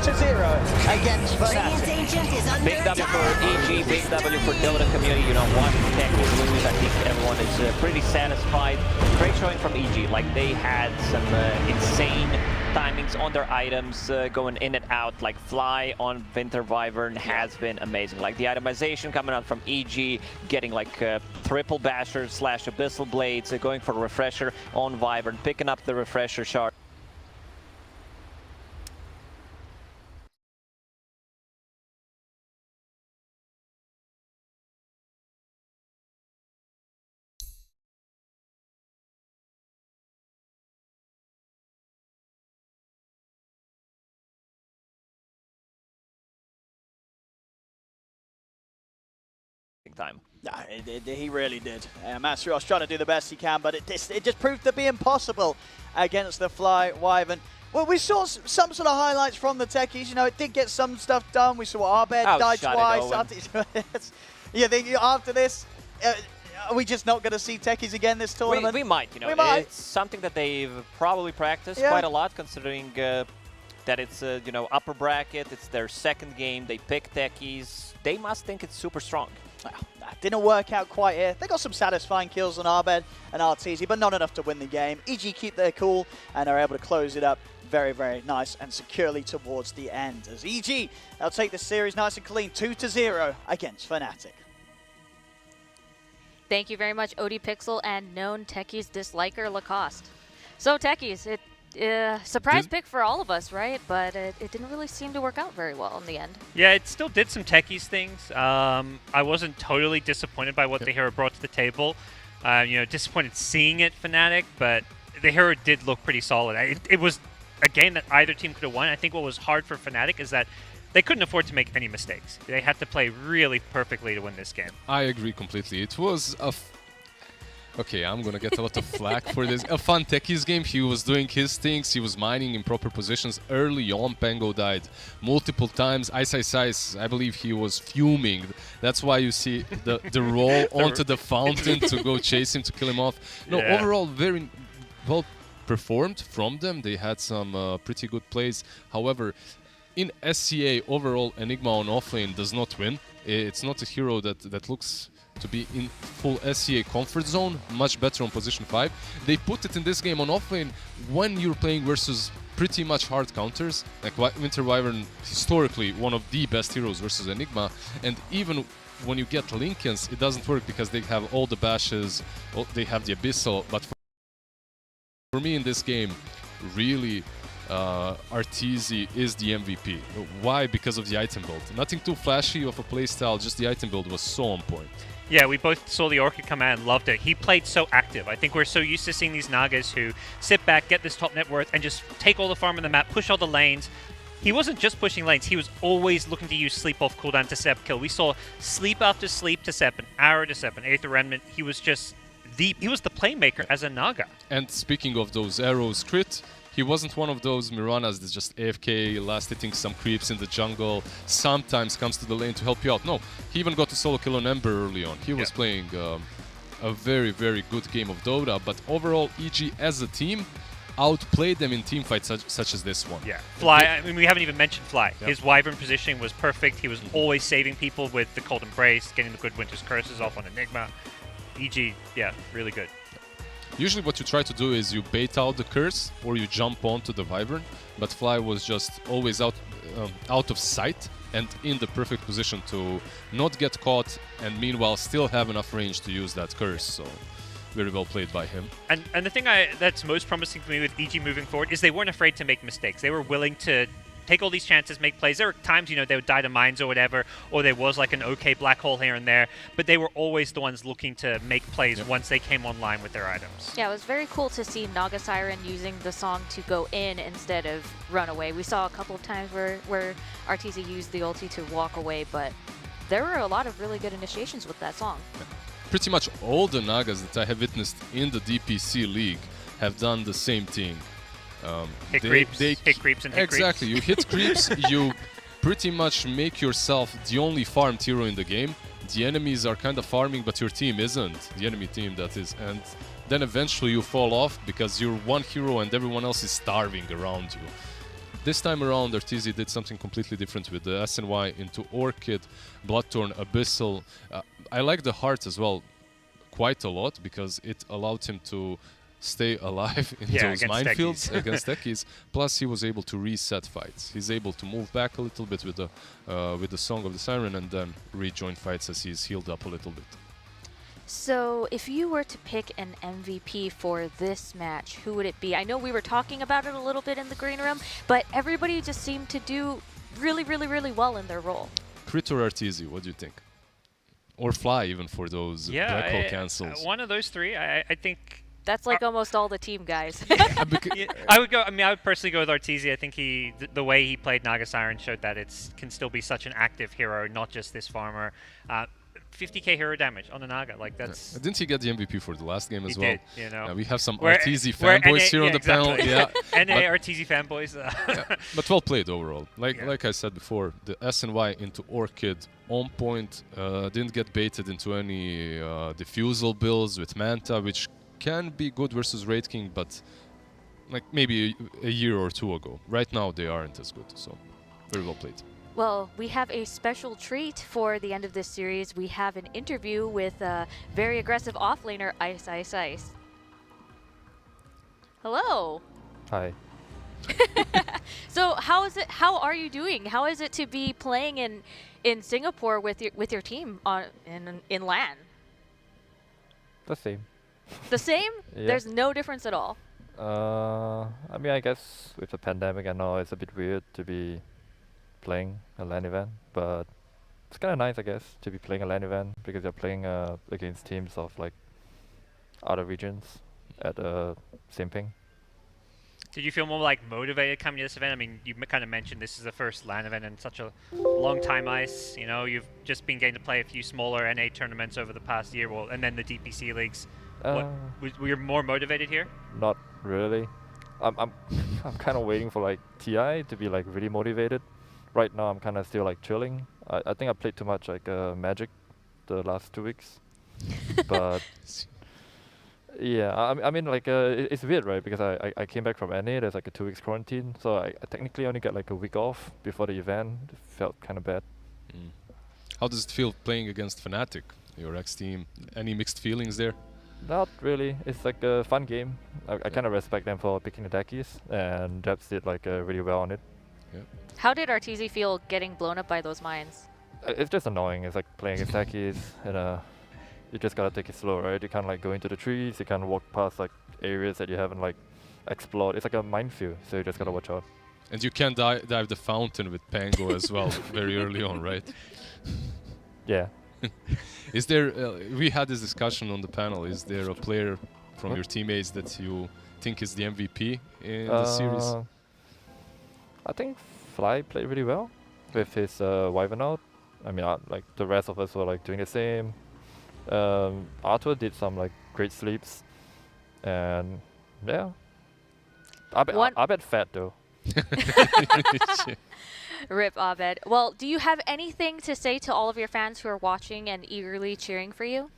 against FNATIC. Big W for EG, big W for Dota community. You know, watching techies lose, I think everyone is pretty satisfied. Great showing from EG. Like, they had some insane timings on their items going in and out. Like Fly on Winter Wyvern has been amazing. Like the itemization coming out from EG, getting like triple bashers / abyssal blades, going for refresher on Wyvern, picking up the refresher shard. Time. Yeah, he really did. Mastros trying to do the best he can, but it just proved to be impossible against the Fly Wyvern. Well, we saw some sort of highlights from the techies. You know, it did get some stuff done. We saw Arbed died twice. Yeah, after this, are we just not going to see techies again this tournament? We might, you know. It's something that they've probably practiced quite a lot, considering that it's, you know, upper bracket. It's their 2nd game. They pick techies. They must think it's super strong. Well, that didn't work out quite here. They got some satisfying kills on Arbed and Arteezy, but not enough to win the game. EG keep their cool and are able to close it up very, very nice and securely towards the end. As EG, they'll take the series nice and clean, 2-0 against FNATIC. Thank you very much, ODPixel and known Techies disliker Lacoste. So Techies, surprise pick for all of us, right? But it didn't really seem to work out very well in the end. Yeah, it still did some Techies things. I wasn't totally disappointed by what the hero brought to the table. You know, disappointed seeing it FNATIC, but the hero did look pretty solid. It was a game that either team could have won. I think what was hard for FNATIC is that they couldn't afford to make any mistakes. They had to play really perfectly to win this game. I agree completely. It was a Okay, I'm gonna get a lot of flack for this. A FNATIC's game, he was doing his things, he was mining in proper positions. Early on, Pango died multiple times. Ice, I believe he was fuming. That's why you see the roll onto the fountain to go chase him, to kill him off. No, overall, very well performed from them. They had some pretty good plays. However, in SCA, overall, Enigma on offlane does not win. It's not a hero that looks to be in full SCA comfort zone, much better on position 5. They put it in this game on offlane when you're playing versus pretty much hard counters. Like Winter Wyvern, historically one of the best heroes versus Enigma, and even when you get Lincolns, it doesn't work because they have all the bashes, they have the Abyssal, but for me in this game, really Arteezy is the MVP. Why? Because of the item build. Nothing too flashy of a playstyle, just the item build was so on point. Yeah, we both saw the Orchid come out and loved it. He played so active. I think we're so used to seeing these Nagas who sit back, get this top net worth, and just take all the farm on the map, push all the lanes. He wasn't just pushing lanes, he was always looking to use sleep off cooldown to Sep kill. We saw sleep after sleep to Sep, an arrow to Sep, an Aether Remnant. He was just he was the playmaker as a Naga. And speaking of those arrows crit, he wasn't one of those Miranas that's just AFK, last hitting some creeps in the jungle, sometimes comes to the lane to help you out. No, he even got a solo kill on Ember early on. He was playing a very, very good game of Dota, but overall, EG as a team outplayed them in team fights such as this one. Yeah, Fly, I mean, we haven't even mentioned Fly. Yep. His Wyvern positioning was perfect. He was always saving people with the Cold Embrace, getting the good Winter's Curses off on Enigma. EG, yeah, really good. Usually what you try to do is you bait out the curse or you jump onto the Wyvern, but Fly was just always out of sight and in the perfect position to not get caught and meanwhile still have enough range to use that curse. So very well played by him. And the thing that's most promising for me with EG moving forward is they weren't afraid to make mistakes. They were willing to take all these chances, make plays. There were times, you know, they would die to mines or whatever, or there was like an okay black hole here and there, but they were always the ones looking to make plays once they came online with their items. Yeah, it was very cool to see Naga Siren using the song to go in instead of run away. We saw a couple of times where Arteezy used the ulti to walk away, but there were a lot of really good initiations with that song. Yeah. Pretty much all the Nagas that I have witnessed in the DPC League have done the same thing. Hit creeps and hit creeps. Exactly, you hit creeps, you pretty much make yourself the only farmed hero in the game. The enemies are kind of farming, but your team isn't. The enemy team, that is. And then eventually you fall off because you're one hero and everyone else is starving around you. This time around, Arteezy did something completely different with the SNY into Orchid, Bloodthorn, Abyssal. I like the Heart as well quite a lot because it allowed him to stay alive in those minefields against techies. Plus, he was able to reset fights. He's able to move back a little bit with the Song of the Siren and then rejoin fights as he's healed up a little bit. So, if you were to pick an MVP for this match, who would it be? I know we were talking about it a little bit in the green room, but everybody just seemed to do really, really, really well in their role. Crit or Arteezy, what do you think? Or Fly, even for those black hole cancels. One of those three, I think. That's like almost all the team guys. I would go. I mean, I would personally go with Arteezy. I think the way he played Naga Siren showed that it can still be such an active hero, not just this farmer. 50k hero damage on a Naga, like that's. Didn't he get the MVP for the last game as well? Did, you know. We have some Arteezy fanboys here on the panel. Yeah, NA Arteezy fanboys. But well played overall. Like I said before, the SNY into Orchid on point. Didn't get baited into any diffusal builds with Manta, which can be good versus Raid King, but like maybe a year or two ago. Right now they aren't as good, so very well played. Well, we have a special treat for the end of this series. We have an interview with very aggressive offlaner Ice. Hello. Hi. So how are you doing? How is it to be playing in Singapore with your team in LAN? The same. The same? Yeah. There's no difference at all? I mean, I guess with the pandemic and all, it's a bit weird to be playing a LAN event, but it's kind of nice, I guess, to be playing a LAN event because you're playing against teams of like other regions at the same ping. Did you feel more like motivated coming to this event? I mean, you kind of mentioned this is the first LAN event in such a long time, Ice. You know, you've just been getting to play a few smaller NA tournaments over the past year, and then the DPC leagues. Were you more motivated here? Not really. I'm kind of waiting for like TI to be like really motivated. Right now I'm kind of still like chilling. I think I played too much like Magic the last 2 weeks, but yeah, I mean like it's weird, right? Because I came back from NA. There's like a 2 weeks quarantine, so I technically only got like a week off before the event. It felt kind of bad. How does it feel playing against FNATIC, your ex-team? Any mixed feelings there? Not really. It's like a fun game. I kind of respect them for picking the deckies, and Debs did like really well on it. Yeah. How did Arteezy feel getting blown up by those mines? It's just annoying. It's like playing against deckies, and you just gotta take it slow, right? You can't like go into the trees. You can't walk past like areas that you haven't like explored. It's like a minefield, so you just gotta watch out. And you can dive the fountain with Pango as well, very early on, right? Yeah. Is there? We had this discussion on the panel. Is there a player from your teammates that you think is the MVP in the series? I think Fly played really well with his Wyvern out. I mean, like the rest of us were like doing the same. Arthur did some like great sleeps, and yeah. I bet Fat though. Rip Abed. Well, do you have anything to say to all of your fans who are watching and eagerly cheering for you?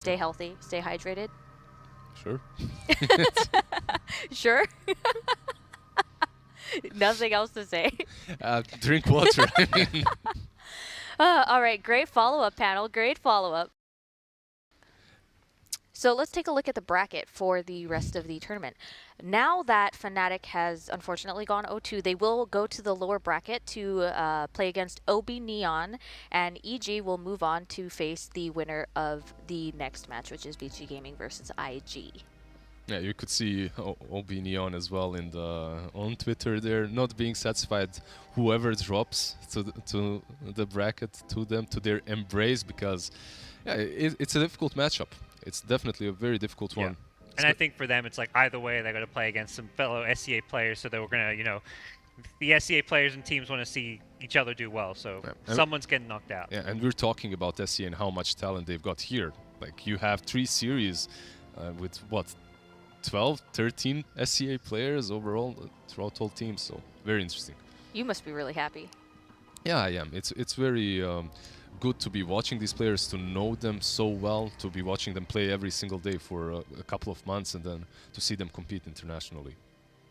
Stay healthy, stay hydrated. Sure. Sure. Nothing else to say. Drink water. All right, great follow-up panel. Great follow-up. So let's take a look at the bracket for the rest of the tournament. Now that FNATIC has unfortunately gone 0-2, they will go to the lower bracket to play against OB Neon, and EG will move on to face the winner of the next match, which is BG Gaming versus IG. Yeah, you could see OB Neon as well in on Twitter. They're not being satisfied whoever drops to the bracket to them, to their embrace, because yeah, it's a difficult matchup. It's definitely a very difficult one. And I think for them, it's like either way, they're going to play against some fellow SCA players, so they were going to, you know, the SCA players and teams want to see each other do well, so someone's getting knocked out. Yeah, and we're talking about SCA and how much talent they've got here. Like, you have 3 series with, what, 12, 13 SCA players overall throughout all teams, so very interesting. You must be really happy. Yeah, I am. It's very good to be watching these players, to know them so well, to be watching them play every single day for a couple of months, and then to see them compete internationally.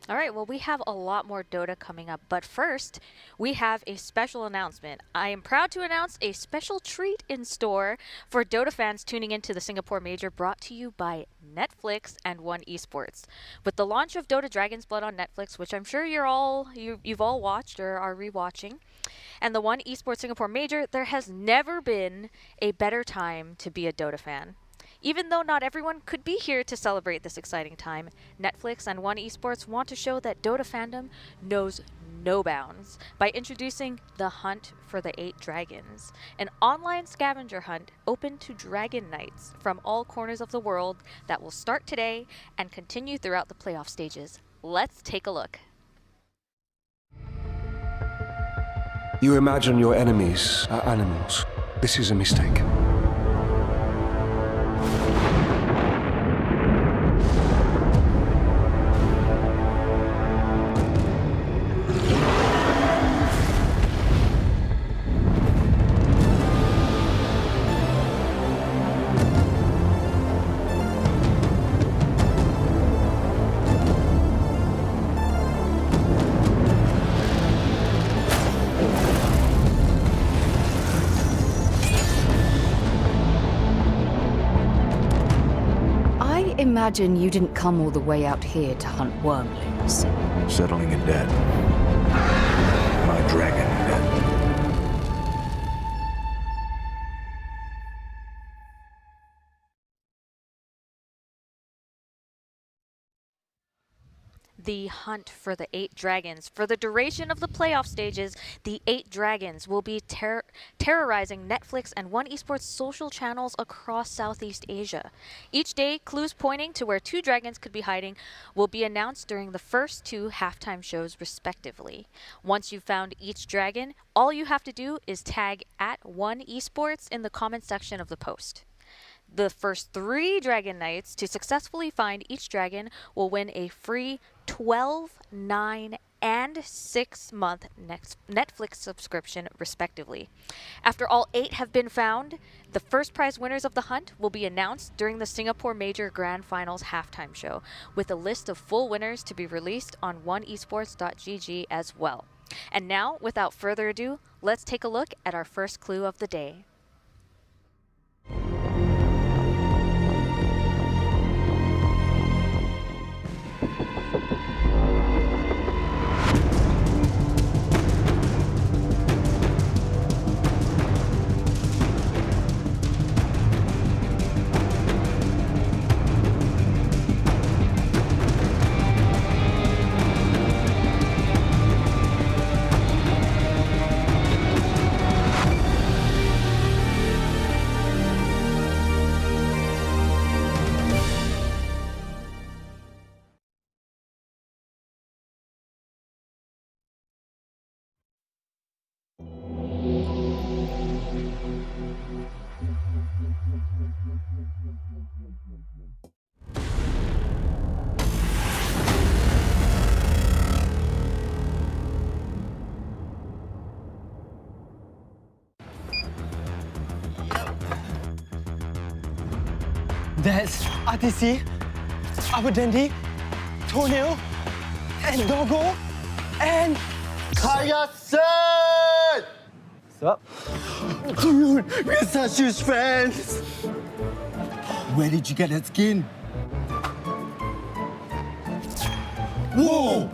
All right, well, we have a lot more Dota coming up, but first, we have a special announcement. I am proud to announce a special treat in store for Dota fans tuning into the Singapore Major, brought to you by Netflix and One Esports. With the launch of Dota Dragon's Blood on Netflix, which I'm sure you've all watched or are rewatching, and the One Esports Singapore Major, there has never been a better time to be a Dota fan. Even though not everyone could be here to celebrate this exciting time, Netflix and One Esports want to show that Dota fandom knows no bounds by introducing The Hunt for the 8 Dragons, an online scavenger hunt open to Dragon Knights from all corners of the world that will start today and continue throughout the playoff stages. Let's take a look. You imagine your enemies are animals. This is a mistake. Imagine you didn't come all the way out here to hunt wormlings. Settling in debt. My dragon debt. the hunt for the 8 dragons. For the duration of the playoff stages, the 8 dragons will be terrorizing Netflix and One Esports social channels across Southeast Asia. Each day, clues pointing to where 2 dragons could be hiding will be announced during the first 2 halftime shows respectively. Once you've found each dragon, all you have to do is tag at One Esports in the comment section of the post. The first 3 Dragon Knights to successfully find each dragon will win a free 12, 9, and 6-month Netflix subscription, respectively. After all 8 have been found, the first prize winners of the hunt will be announced during the Singapore Major Grand Finals halftime show, with a list of full winners to be released on oneesports.gg as well. And now, without further ado, let's take a look at our first clue of the day. That's RTC, Abadendi, Tonil, and Doggo, and Kayasen! What's up? Dude, we're such huge fans! Where did you get that skin? Whoa!